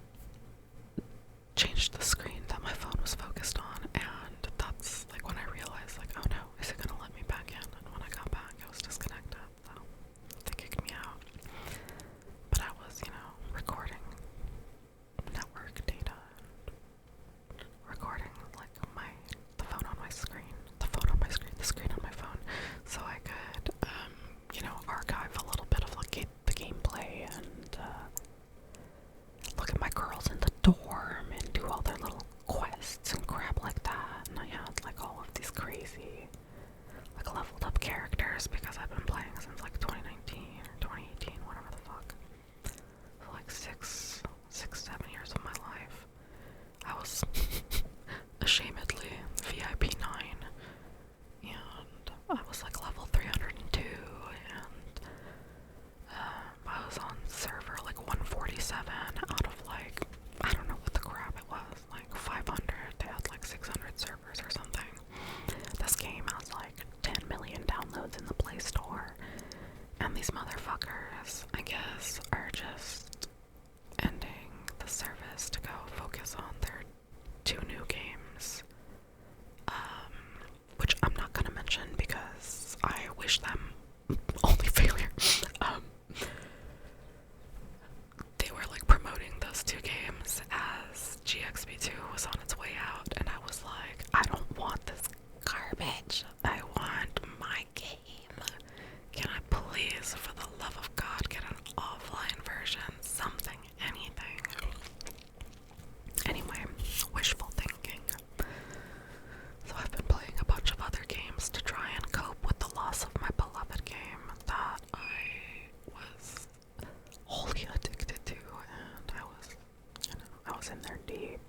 changed the screen that my phone was focused on, and that's like when I realized, like, oh no, is it gonna let me back in? And when I got back, I was disconnected, so they kicked me out. But I was, you know, recording network data and recording like the phone on my screen, the screen on my phone, so I could, you know, archive a little bit of like the gameplay and look at my girls in the dorm and do all their little quests and crap like that. And I had like all of these crazy, like leveled up characters because I've been playing since like 2019 or 2018, whatever the fuck. For like 7 years of my life. I was ashamedly VIP 9, and I was like level 302, and I was on server like 147 out of like, I don't know what the crap it was, like 500. They had like 600 servers or something. This game has like 10 million downloads in the Play Store, and these motherfuckers, I guess, are just ending the service to go focus on their 2 new games, which I'm not gonna mention because I wish them only failure. They were like promoting those 2 games as GXP2 was on its way out, and I was like, I don't want this garbage. I want my game. Can I please, for the love of God, get an offline version? Something, anything. Anyway, wishful thinking. So I've been playing a bunch of other games to try and cope with the loss of my beloved game that I was wholly addicted to, and I was, you know, I was in there deep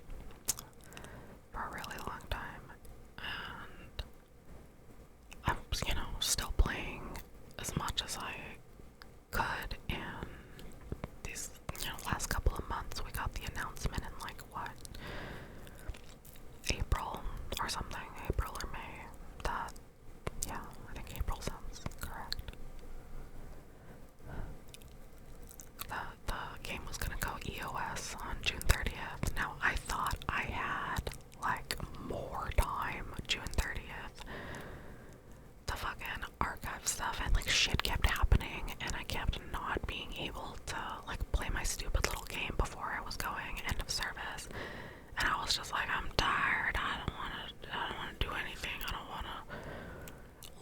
for a really long time, and I was, you know, still playing as much as I could, and these, you know, last couple of months we got the announcement in like, what, April or something, April or May, that, yeah, I think April sounds correct. The game was gonna go EOS on June 30th. Now, I thought I had, like, more time June 30th to fucking archive stuff, and, like, shit kept happening, and I kept not being able to, like, play my stupid little game before I was going end of service, and I was just like, I'm tired, I don't wanna do anything, I don't wanna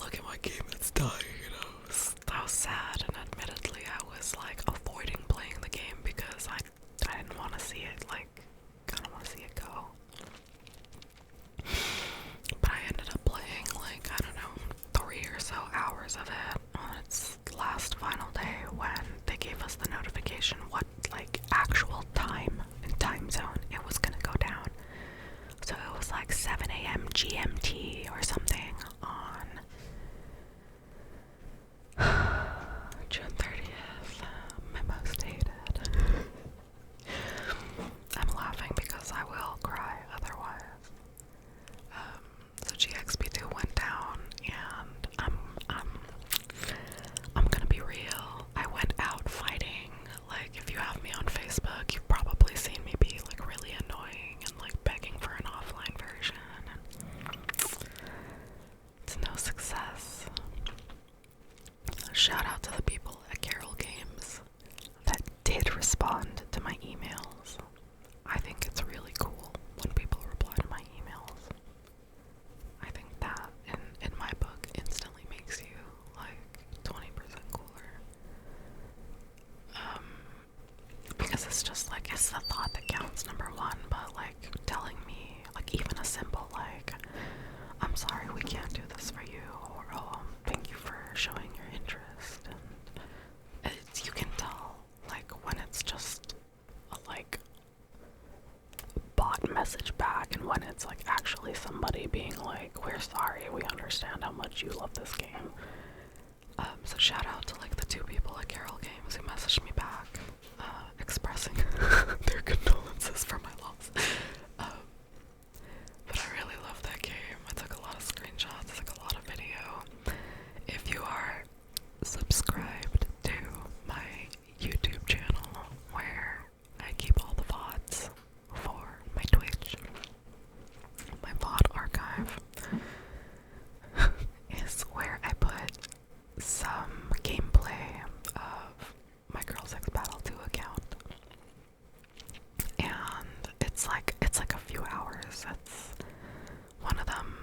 look at my game that's dying, you know. I was sad, and admittedly I was like avoiding playing the game because I didn't want to see it, like, I don't want to see it go. But I ended up playing like, I don't know, 3 or so hours of it on its last final day when they gave us the notification what like actual time and time zone it was gonna go down. So it was like 7 a.m. GMT or something on June 30th, my most hated. I'm laughing because I will cry otherwise. So GXP2 went down, and I'm gonna be real. I went out fighting. Like, if you somebody being like, we're sorry, we understand how much you love this game. So shout out to like the 2 people at Carol Games who messaged me back, expressing their condolences for my loss. But I really love that game. I took a lot of screenshots, I took a lot of video. If you are subscribed to my YouTube channel where I keep all the VODs for my Twitch, my VOD archive is where I put some gameplay of my Girls X Battle 2 account. And it's like a few hours. It's one of them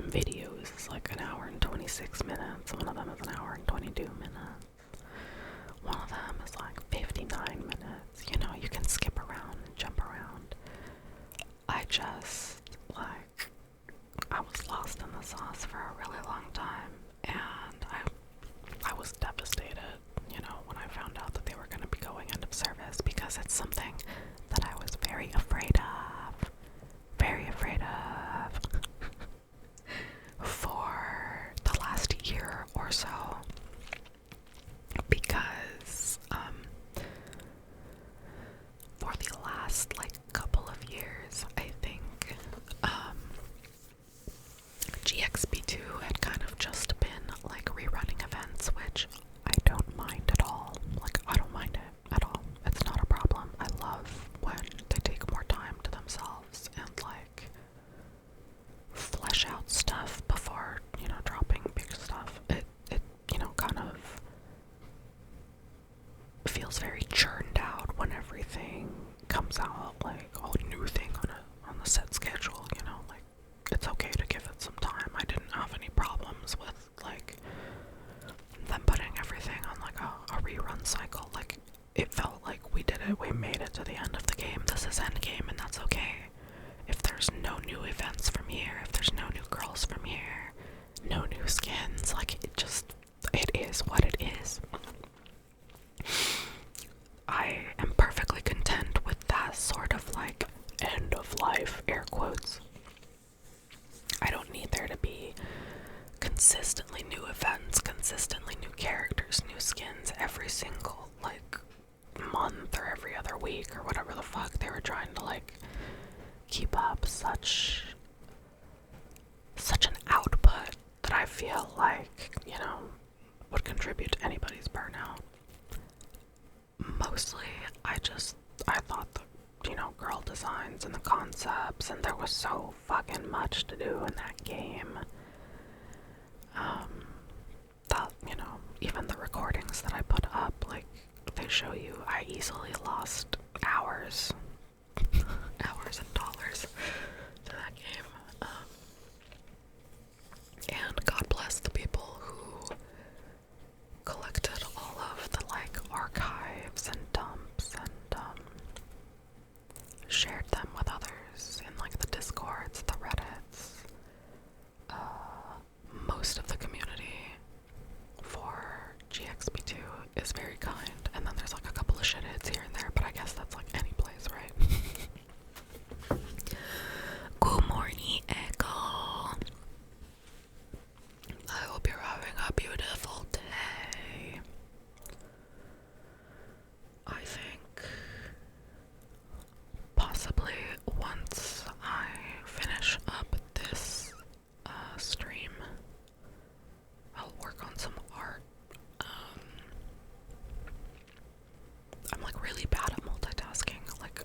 videos is like an hour and 26 minutes. One of them is an hour and 22 minutes. One of them is like 59 minutes. You know, you can skip around and jump around. I was lost in the sauce for a really long time, and I was devastated, you know, when I found out that they were going to be going end of service, because it's something that I was very afraid of. Very afraid of. For the last year or so, because for the last like couple of years, I think GXP2 had kind of just been like rerunning events, which I don't mind at all. Like, I don't mind it at all. It's not a problem. I love when they take more time to themselves and like flesh out stuff before, you know, dropping big stuff. It you know, kind of feels very churned out when everything comes out, like a new thing on the set schedule, you know, like it's okay to give it some time. I didn't have any problems with like them putting everything on like a rerun cycle. Like, it felt like we did it, we made it to the end of the game. This is end game, and that's okay. If there's no new events from here, if there's no new girls from here, no new skins, like it is what it is. I am perfectly content with that sort of like end of life, air quotes. I don't need there to be consistently new events, consistently new characters, new skins every single like month or every other week or whatever the fuck they were trying to like keep up. Such an output that I feel like, you know, would contribute to anybody's burnout. Mostly, I thought the, you know, girl designs and the concepts, and there was so fucking much to do in that game. That, you know, even the recordings that I put up, like, they show you I easily lost hours, hours and dollars to that game. And God bless the people who collected all of the like archives and dumps and shared them with others in like the Discords, the Reddits. Most of the community for GXP2 is very kind, and then there's like a couple of shitheads here and there, but I guess that's like any place, right? Good morning, Echo. I hope you're having a beautiful day. I think possibly once I finish up this stream, I'll work on some art. I'm like really bad at multitasking. Like,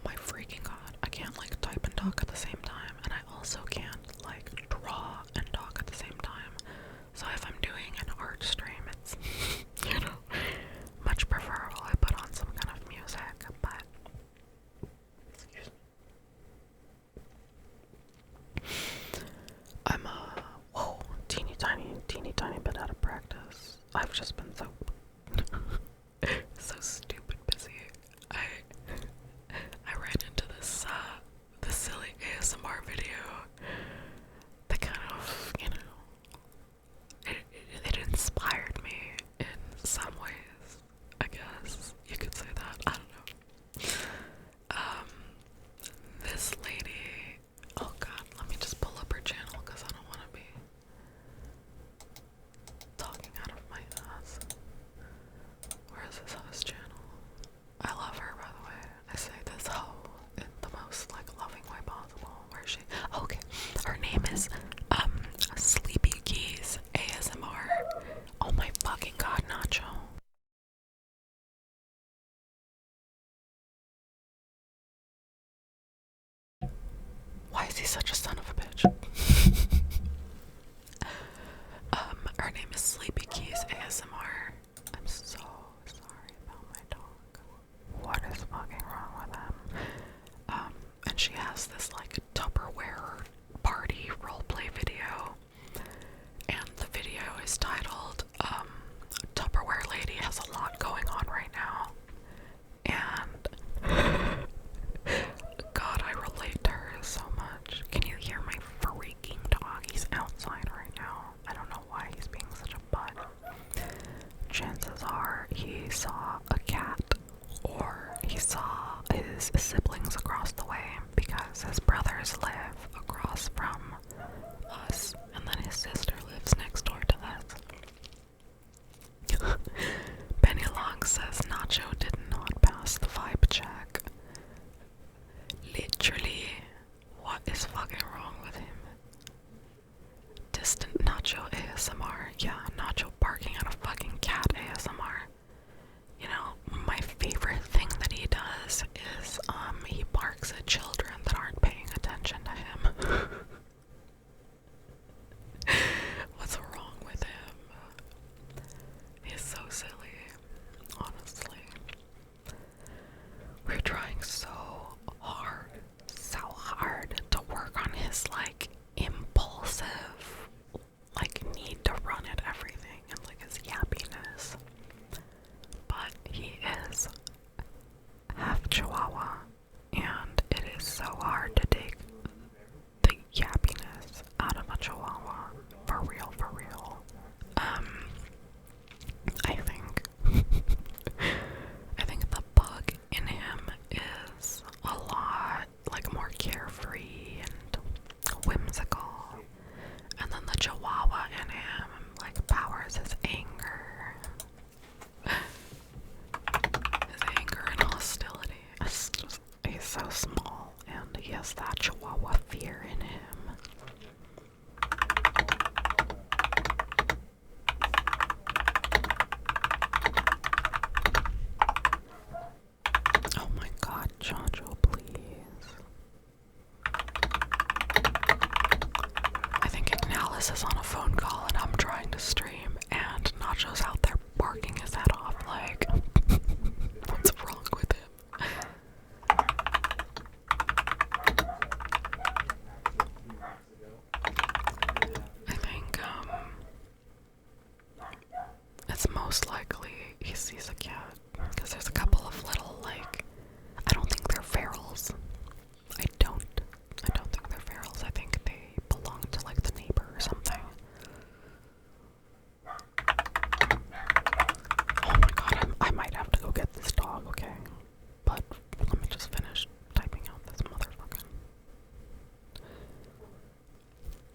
my freaking god, I can't like type and talk at the same time, and I also can't like draw and talk at the same time. So if I'm doing an art stream, it's you know, much preferable I put on some kind of music, but excuse me. I'm teeny tiny bit out of practice. I've just been so so stupid busy. I ran into this silly ASMR video that kind of, you know, it inspired me in some ways, I guess you could say that. I don't know. This lady, oh god, let are he saw a cat, or he saw his siblings across the way, because his brothers live across from us, and then his sister lives next door to us. Benny Long says Nacho did not pass the vibe check. Literally, what is fucking wrong with him? Distant Nacho ASMR. Yeah, Nacho barking at a fucking cat ASMR. You know, my favorite thing that he does is, he barks at children that aren't paying attention to him. What's wrong with him? He's so silly, honestly. We're trying so hard to work on his, like, impulsive, like, need to run at everything, and, like, his yappiness. But he is half Chihuahua, and it is so hard to take the yappiness out of a Chihuahua. For real, for real. I think I think the pug in him is a lot like more carefree and whimsical. And then the Chihuahua in him like powers his anger. His anger and hostility. He's so small and he has that Chihuahua fear in him. Oh my god, Jojo, please. I think Ignalis is on a phone call and I'm trying to stream, and Nacho's out there barking his head off like, what's wrong with him? I think, it's most likely he sees a cat, because there's a couple of little, like, I don't think they're ferals. I don't think they're ferals. I think they belong to, like, the neighbor or something. Oh my god, I might have to go get this dog, okay? But let me just finish typing out this motherfucker.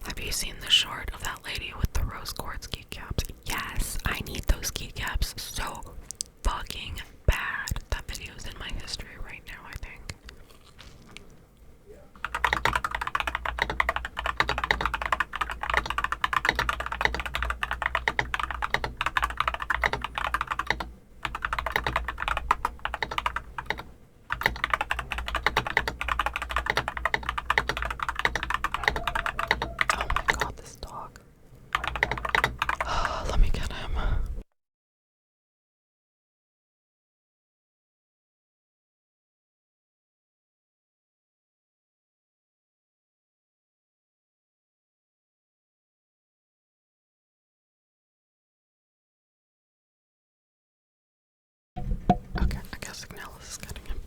Have you seen the short of that lady with the rose quartz keycaps? Yes, I need those keycaps so fucking bad. That video's in my history right now, I think. Oh my god, this dog. Let me get him. Okay, I guess Ignalis is getting him.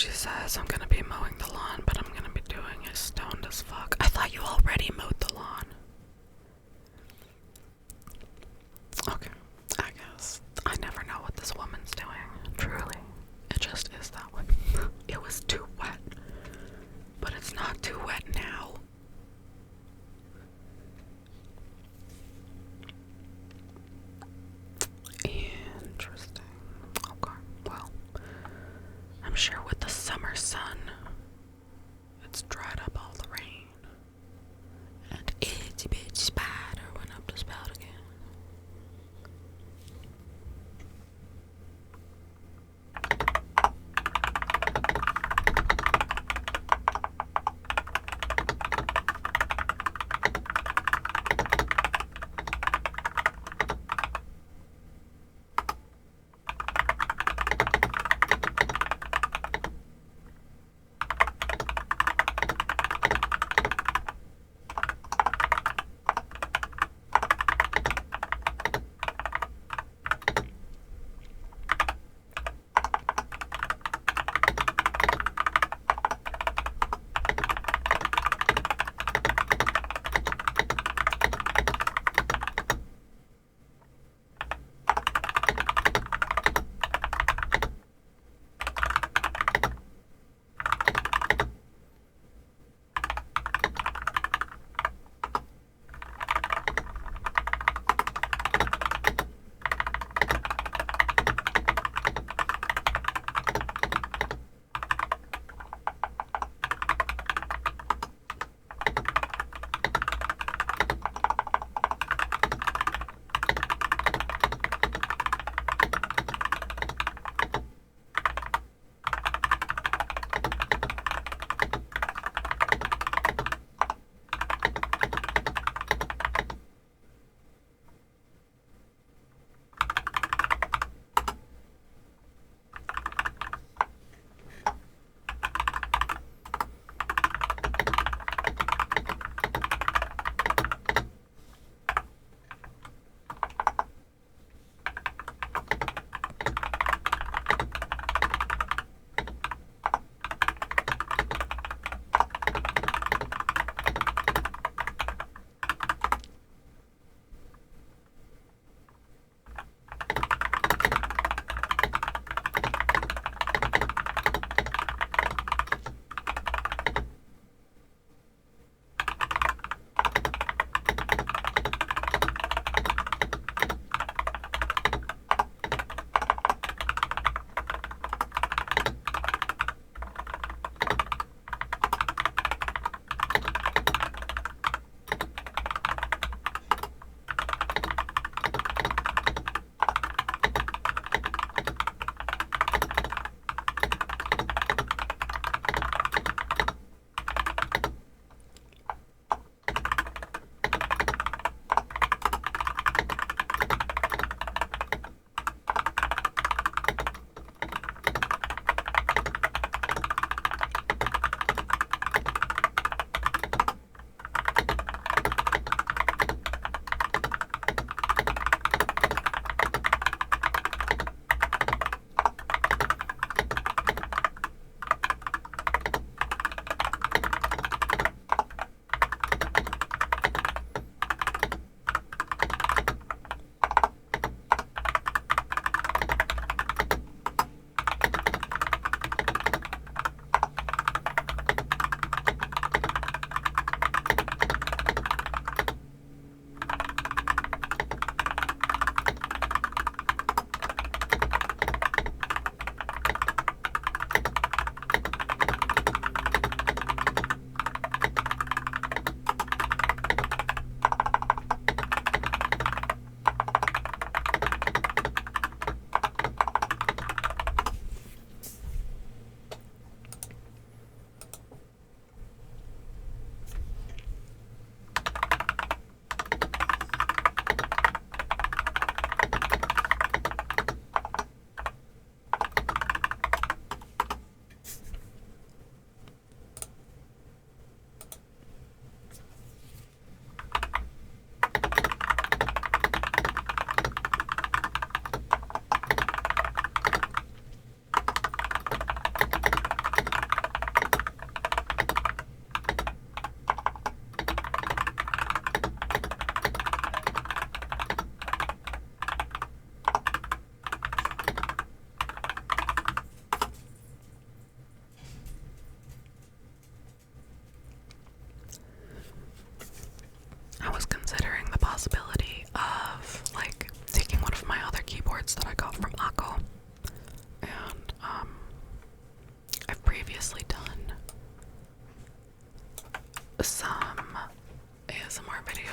She says I'm gonna be mowing the lawn, but I'm gonna be doing it stoned as fuck. I thought you already mowed the lawn. Okay, I guess. I never know what this woman's doing. Truly. It just is that way. It was too wet. But it's not too wet now. Interesting. Okay, well, I'm sure with the summer sun, it's dried up all the rain. And it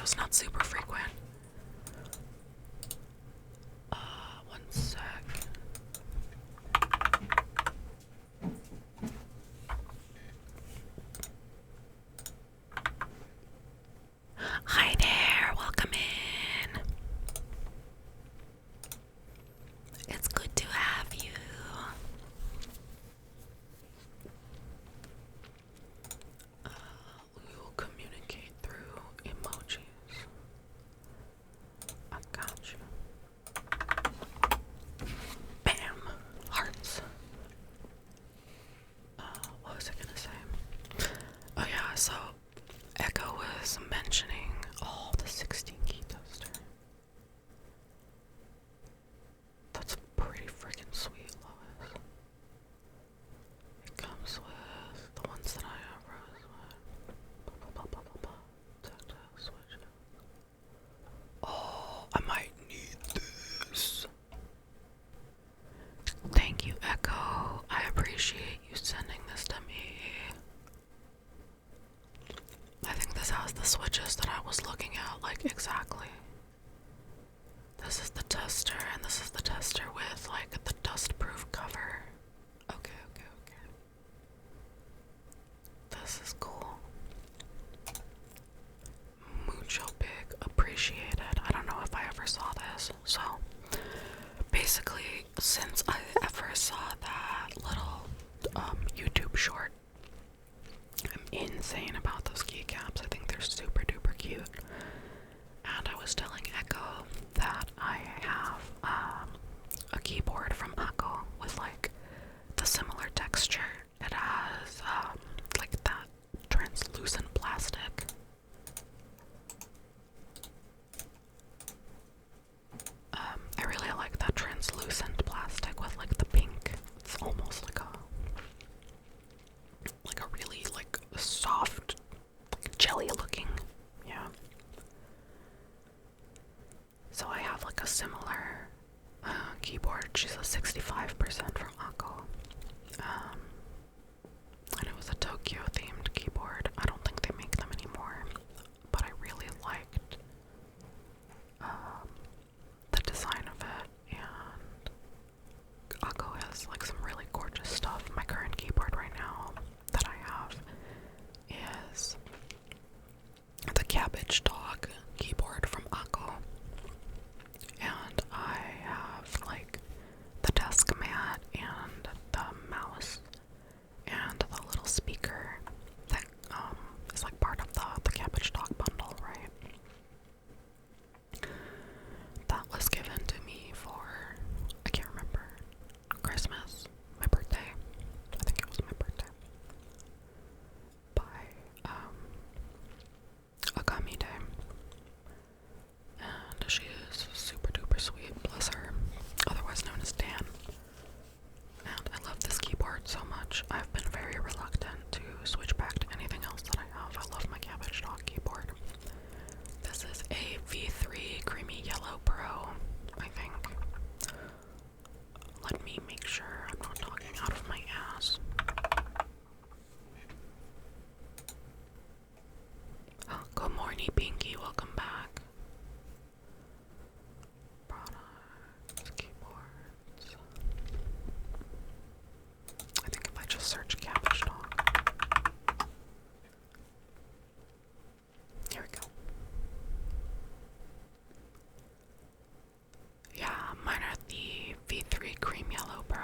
was not super frequent. One sec. Hi there, welcome in. It's good to have you. We will communicate through emojis. I got you. Bam! Hearts. What was I gonna say? Oh yeah, so Echo was mentioning, the 16 key toaster. That's pretty freaking sweet, Lois. It comes with the ones that I have rose with. Tactile switch. Oh, I might need this. Thank you, Echo. I appreciate you sending this to me. I think this has the switches that I was looking at, like, exactly. This is the tester, and this is the tester with, like, the dust-proof cover. Okay. This is cool. Mucho big appreciated. I don't know if I ever saw this. So, basically, since I ever saw that little YouTube short, I'm insane about those keycaps. I think they're super duper cute. And I was telling Echo that I have a keyboard from Echo with like the similar texture. It has like that translucent plastic. I really like that translucent plastic with like the pink. It's almost like a really like soft, like jelly looking. Yeah. So I have like a similar keyboard. She's a 65% from Akko. And it was a Tokyo themed keyboard. I don't think they make them anymore, but I really liked the design of it, and Akko has like some really gorgeous stuff. My current keyboard right now that I have is the Cabbage Dog keyboard from Akko, and I have like the desk mat and the mouse and the little speaker that is like part of the Cabbage Dog bundle, right? That was given to me for, I can't remember, Christmas, my birthday. I think it was my birthday. By Akamide. And she is super duper sweet, bless her, otherwise known as Dan. And I love this keyboard so much. I've been very reluctant to switch back to anything else that I have. I love my Cabbage Dog keyboard. This is a V3 Creamy Yellow Pro, I think. Let me make sure I'm not talking out of my ass. Oh, good morning, Pinky. Welcome back. Products, keyboards. I think if I just search Cabbage Dog. Here we go. Yeah, mine are the V3 Cream Yellow Pro.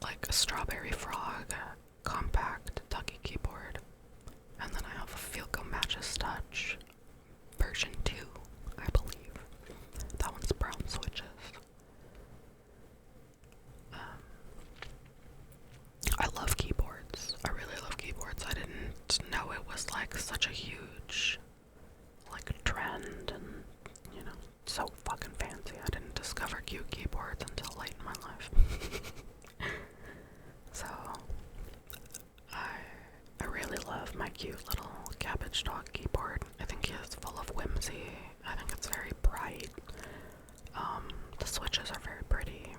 like a Strawberry Frog compact Ducky keyboard. And then I have a Feelco Matches Touch version 2, I believe. That one's brown switches. I love keyboards. I really love keyboards. I didn't know it was like such a huge like trend and, you know, so fucking fancy. I didn't discover cute keyboards until late in my life. So I really love my cute little Cabbage Dog keyboard. I think he is full of whimsy. I think it's very bright. The switches are very pretty.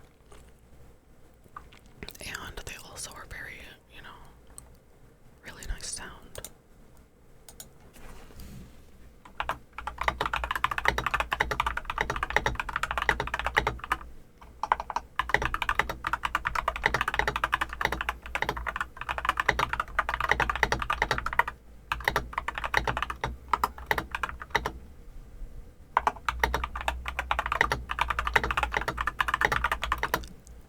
And they also are very, you know, really nice sound.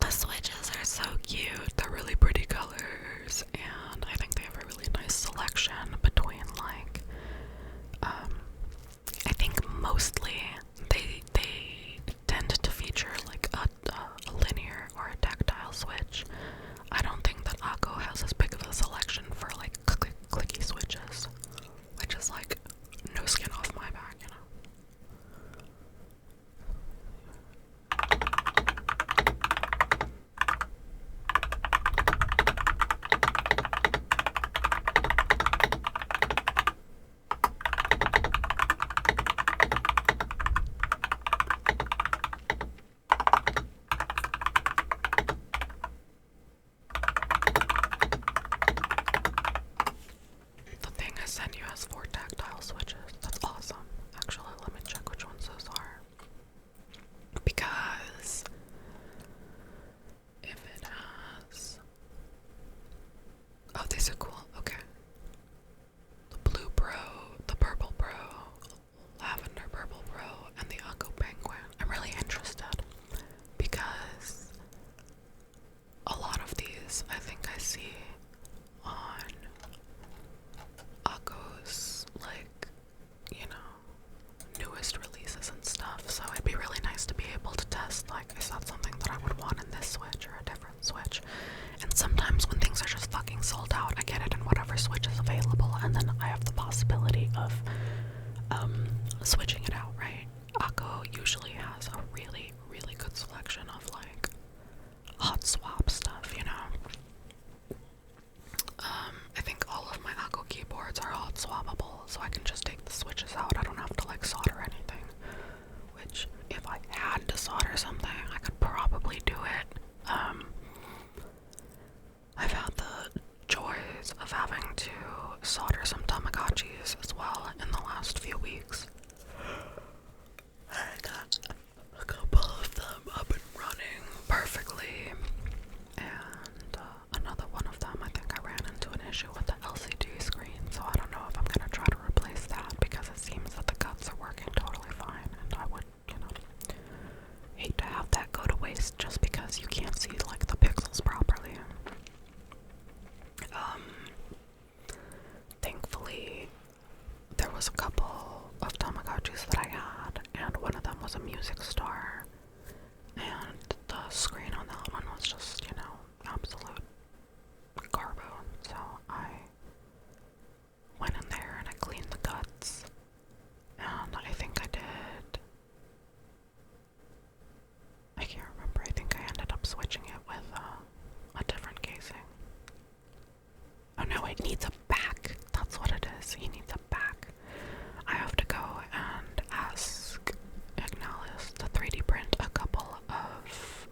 The switches are so cute. They're really pretty colors, and I think they have a really nice selection between like, I think mostly they tend to feature like a linear or a tactile switch. I don't think that Akko has as big of a selection for like clicky switches, which is like no skin off my back, you know. The thing I sent you has 4 tactile switches. That's awesome. Actually, let me check which ones those are. Because if it has... Oh, these are cool. Okay. The Blue Pro, the Purple Pro, Lavender Purple Pro, and the Akko Penguin. I'm really interested because a lot of these I think I see on Akko's, like, you know, newest releases and stuff, so it'd be really nice to be able to test, like, is that something that I would want in this Switch or a different Switch? And sometimes when things are just fucking sold out, I get it in whatever Switch is available, and then I have the possibility of switching it out, right? Akko usually has a really, really good selection of, like, hot swap stuff, you know? I think all of my Akko keyboards are hot swappable, so I can just take the switches out. I don't have to like solder anything. Which, if I had to solder something, I could probably do it. I've had the joys of having to solder some Tamagotchis as well in the last few weeks. I got a couple of them up and running perfectly. And another one of them, I think I ran into an issue with the LCD screen, so I don't know if I'm gonna try to replace that because it seems that the guts are working totally fine, and I would, you know, hate to have that go to waste just because you can't see like the pixels properly. Thankfully, there was a couple of Tamagotchis that I had, and one of them was a Music Star, and the screen on that one was just, you know, absolute garbo. So I went in there and I cleaned the guts, and I think I did, I can't remember, I think I ended up switching it with a different casing. Oh no, it needs a back. That's what it is. He needs a back. I have to go and ask Ignalis to 3D print a couple of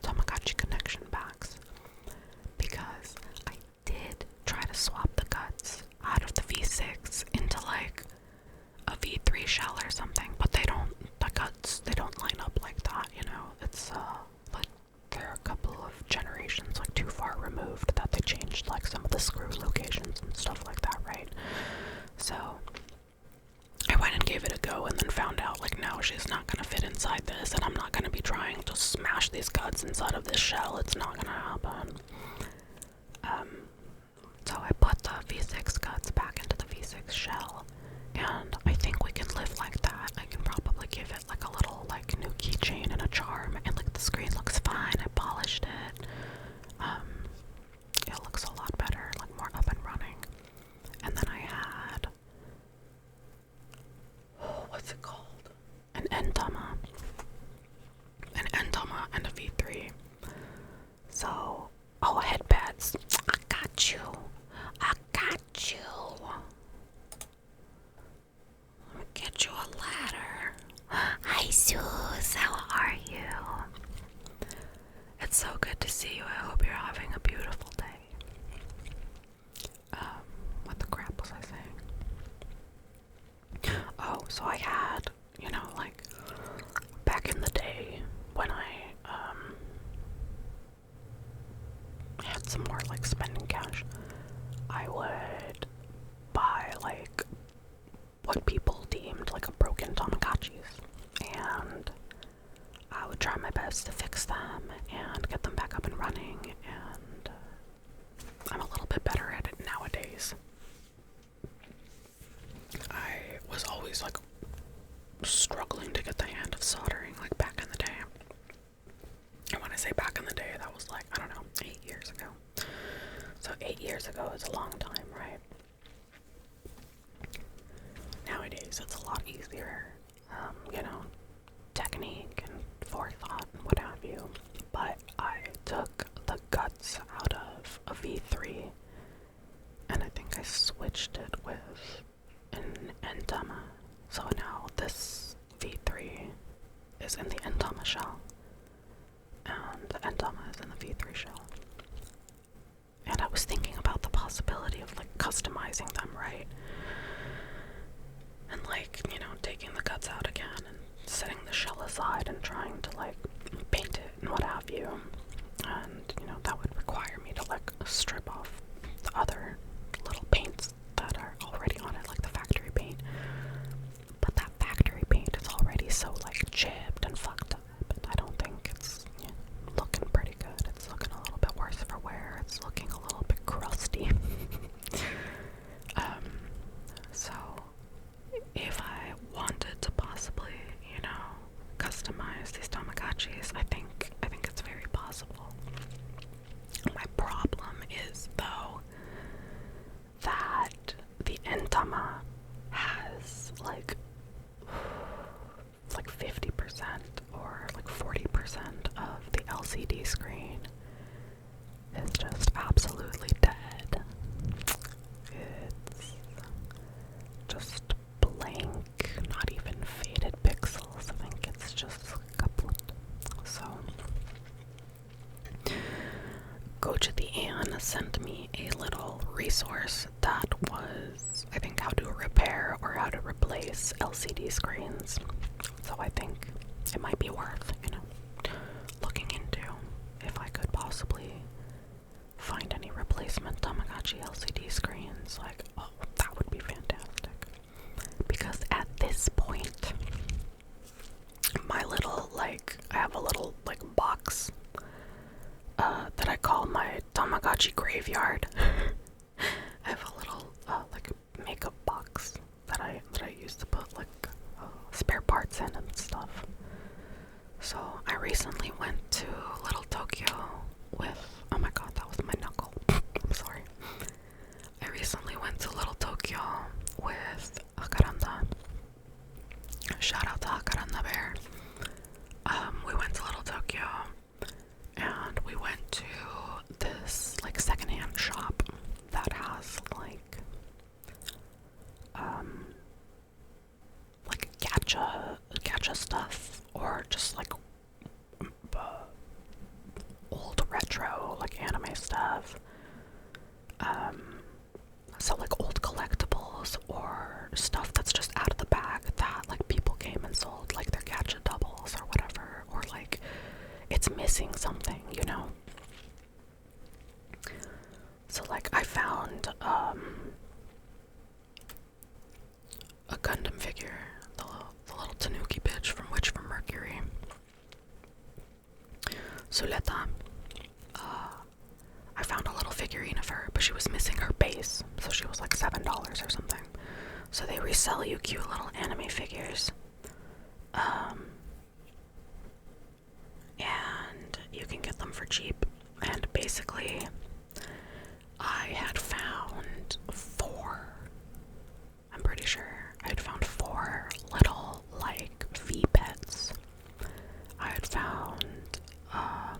Tamagotchi connection backs because I did try to swap the guts out of the V6 into like a V3 shell or something, but the guts, they don't line up like that, you know. It's like they're a couple of generations like too far removed that they changed like some of the screw locations and stuff like that, right? So I went and gave it a ago and then found out, like, no, she's not gonna fit inside this, and I'm not gonna be trying to smash these guts inside of this shell. It's not gonna happen. So I put the V6 guts back into the V6 shell, and I think we can live like that. I can probably give it like a little like new keychain and a charm, and like the screen looks fine. I polished it. It looks a lot better, like more up and running. And then I had, what's it called? An Endama. An Endama and a V3. So, oh, headpads. I got you. I got you. Let me get you a ladder. Hi, Suze. How are you? It's so good to see you. I hope you're having a beautiful day. What the crap was I saying? Oh, so I had, you know, like, back in the day when I, had some more, like, spending cash, I would buy, like, what people deemed, like, a broken Tamagotchis, and I would try my best to fix them and get them back up and running, and I'm a little bit better at it nowadays. I was always, like, struggling to get the hand of soldering, like, back in the day. And when I say back in the day, that was, like, I don't know, 8 years ago. So 8 years ago is a long time, right? Nowadays, it's a lot easier, you know, technique and forethought and what have you. But I took the guts out of a V3, and I think I switched it with an Endama. So now this V3 is in the Endama shell, and the Endama is in the V3 shell. And I was thinking about the possibility of, like, customizing them, right? And, like, you know, taking the guts out again and setting the shell aside and trying to, like, paint it and what have you. And, you know, that would require me to, like, strip off the other little paints that are already on it, like the factory paint. But that factory paint is already so, like, chipped and fucked up. I don't think it's, you know, looking pretty good. It's looking a little bit worse for wear. It's looking a little bit crusty. So if I wanted to possibly, you know, customize these Tamagotchis, I think it's very possible. My problem is, though, that the Endama has like 50% or like 40% of the LCD screen is just absolutely dead. It's just blank, not even faded pixels. I think it's just kaput. So Coach at the Ann sent me a little resource that was, I think, how to repair or how to replace LCD screens. So I think it might be worth, you know, looking into if I could possibly find any replacement Tamagotchi LCD screens. Like, oh, that would be fantastic. Because at this point, my little, like, I have a little, like, box that I call my Tamagotchi graveyard. I have a little, like, makeup box that I used to put, like, spare parts in and stuff. So I recently went to Little Tokyo with, oh my god, that was my knuckle. I'm sorry. I recently went to Little Tokyo with Hakaranda. Shout out to Hakaranda Bear. We went to Little Tokyo and we went to this, like, secondhand shop that has, like gacha stuff, or just, like, old retro, like, anime stuff. So, like, old collectibles or stuff that's just out of the bag that, like, people came and sold, like, their gacha doubles or whatever, or, like, it's missing something, you know? So, like, I found, a Gundam figure, the figurine of her, but she was missing her base, so she was like $7 or something. So they resell you cute little anime figures. And you can get them for cheap. And basically, I had found 4. I'm pretty sure I had found 4 little, like, V-pets. I had found, I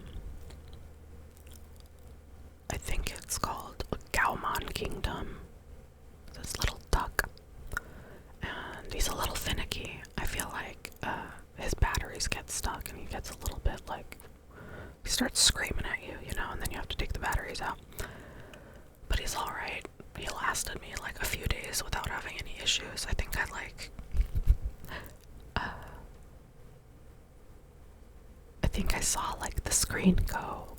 think it's called Gaomon Kingdom. This little duck. And he's a little finicky. I feel like, his batteries get stuck and he gets a little bit, like, he starts screaming at you, you know, and then you have to take the batteries out. But he's alright. He lasted me like a few days without having any issues. I think I saw like the screen go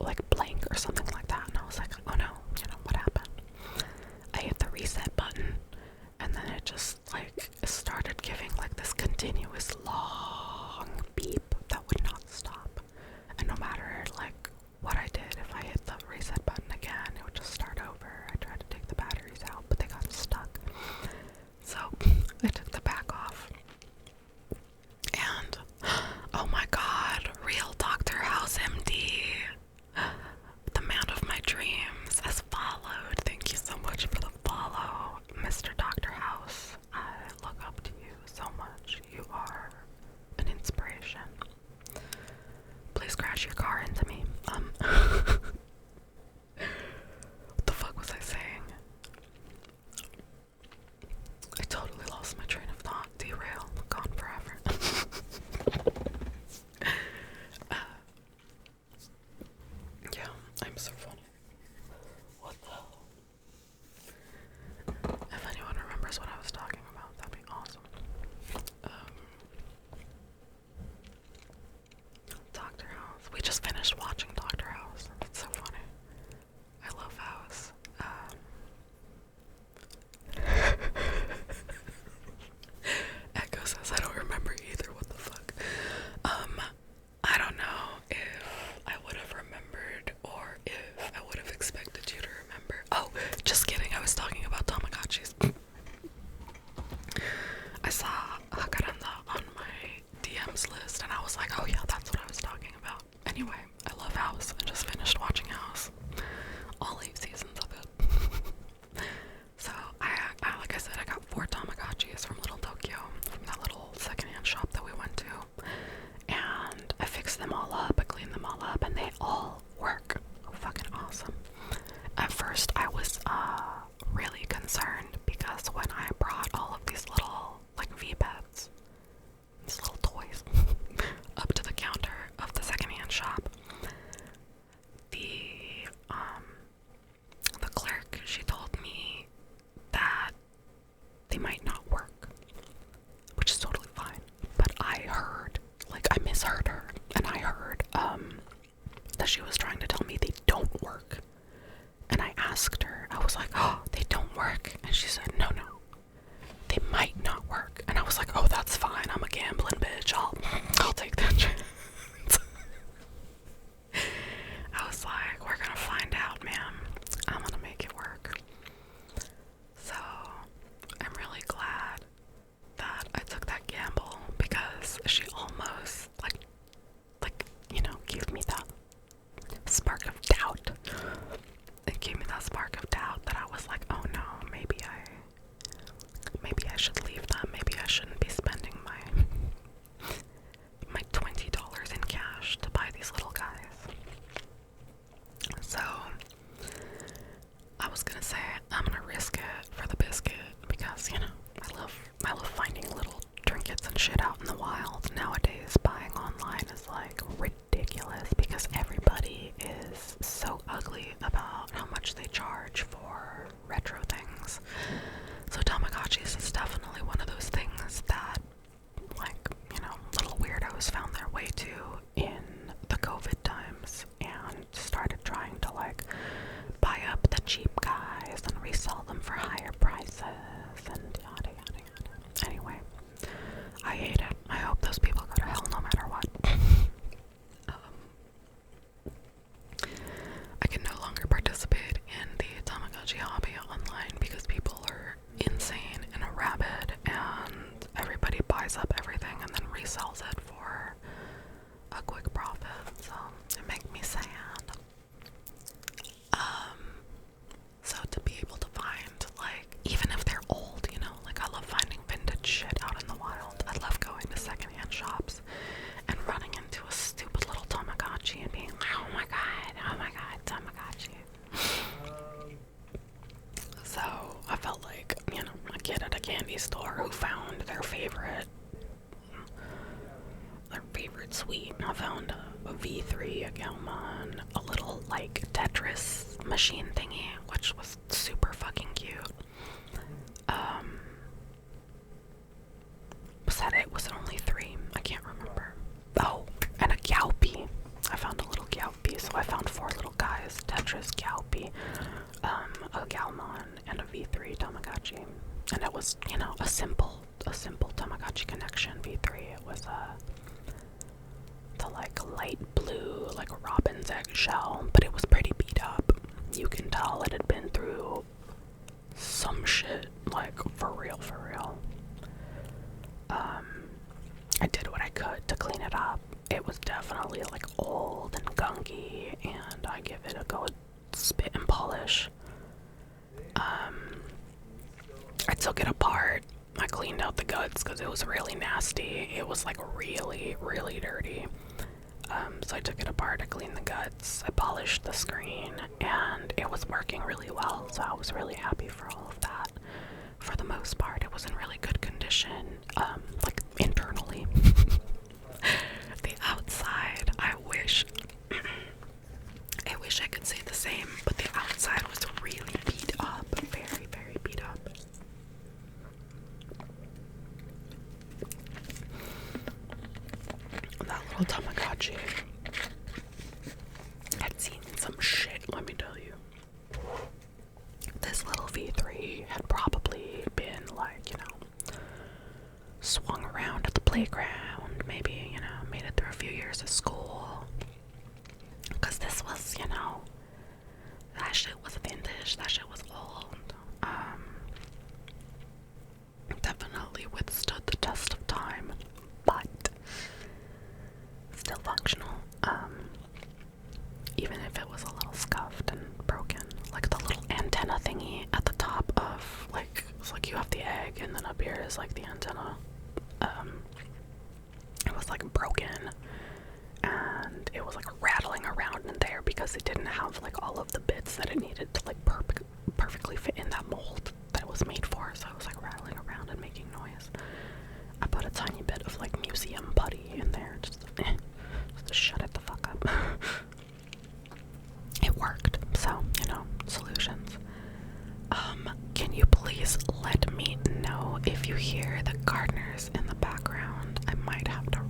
like blank or something like that, and I was like, oh no, you know, what happened? I hit the reset button, and then it just like started giving like this continuous long beep that would not stop. And no matter like what I did, if I hit the reset button again, it would just start over. I tried to take the batteries out, but they got stuck. So I took the back off. And oh my god, real Dr. House MD. The man of my dreams has followed. Thank you so much for the follow, Mr. Dr. House. I look up to you so much. You are an inspiration. Please crash your car into me. What the fuck was I saying? I totally lost my train of thought. Derail. Gone forever. Yeah, I'm so funny. What the hell? If anyone remembers what I was talking about, that'd be awesome. Dr. House. We just finished watching Dr. House. It's so funny. I love House. Echo says I don't remember either. What the fuck? I don't know if I would have remembered or if I would have expected you to remember. Oh, just kidding. I was talking about Tamagotchis. I saw Hakaranda on my DMs list and I was like, oh yeah, that's what I was talking about. Anyway, I love House. I just finished watching House. All 8 seasons of it. So, like I said, I got 4 Tamagotchis from Little Tokyo, from that little secondhand shop that we went to. And I fixed them all up, I cleaned them all up, and they all work. Fucking awesome. At first, I was, really concerned because when I brought all of these little, like, V-pets, these little toys, up to the counter of the secondhand shop, the clerk, she told me that they might not work, which is totally fine. But I heard, like, I misheard her, and I heard, that she was trying to tell me they don't work. And I asked her, I was like, oh, they don't work. And she said, no, they might not work. And I was like, oh, that's fine. I'm a gambling bitch. I'll take that chance. I was like, we're gonna find out, ma'am. I'm gonna make it work. So, I'm really glad that I took that gamble because she almost, like, you know, gave me that spark Galmon a little like Tetris machine thingy, which was super fucking cute. Was that it? Was it only 3? I can't remember. Oh, and a Gyalpi. I found a little Gyalpi, so I found 4 little guys. Tetris, Gyalpi, a Galmon, and a V3 Tamagotchi. And it was, you know, a simple Tamagotchi connection. V3, it was the like light blue, like robin's eggshell, but it was pretty beat up. You can tell it had been through some shit, like for real. I did what I could to clean it up. It was definitely like old and gunky, and I give it a good spit and polish. I took it apart. I cleaned out the guts because it was really nasty. It was like really dirty. So I took it apart, I cleaned the guts, I polished the screen, and it was working really well, so I was really happy for all of that. For the most part, it was in really good condition, like internally. The outside, I wish I could say the same, but the outside was really beat up, very beat up. That little Tamagotchi had seen some shit, let me tell you. This little V3 had probably been like, you know, swung around at the playground, maybe, you know, made it through a few years of school. Because this was, you know, that shit was vintage, that shit was old. Definitely withstood the test of time, but still functional. Even if it was a little scuffed and broken. Like the little antenna thingy at the top of, like, it's like you have the egg and then up here is like the antenna. It was like broken, and it was like rattling around in there because it didn't have like all of the bits that it needed to like perfectly fit in that mold that it was made for, so it was like rattling around and making noise. I put a tiny bit of like museum putty in there just to shut it the fuck up. It worked, so, you know, solutions. Can you please let me know if you hear the gardeners in the background? I might have to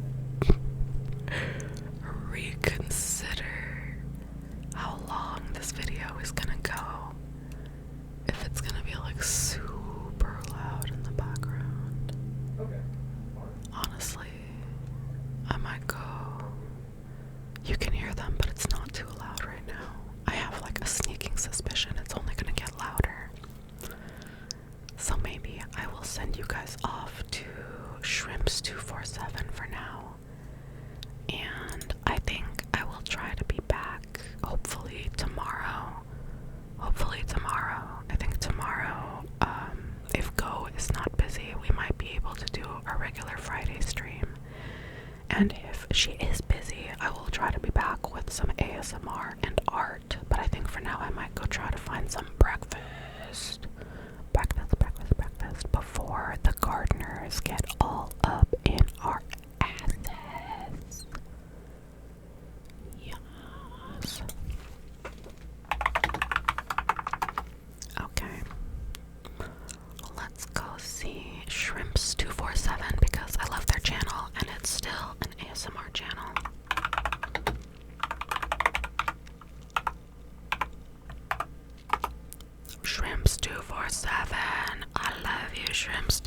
reconsider how long this video is gonna go. If it's gonna be like super loud in the background. Okay. Honestly, I might go. You can hear them, but it's not too loud right now. I have like a sneaking suspicion it's only gonna get louder. So maybe I will send you guys off to Shrimps 247 for now. And I think I will try to be back hopefully tomorrow. I think tomorrow, if Go is not busy, we might be able to do a regular Friday stream. And if she is busy, I will try to be back with some ASMR and art. But I think for now I might go try to find some breakfast before the gardeners get all up in our asses. Yes. Okay. Let's go see Shrimps 247 because I love their channel and it's still an ASMR channel. Shrimps 247, I love you, Shrimps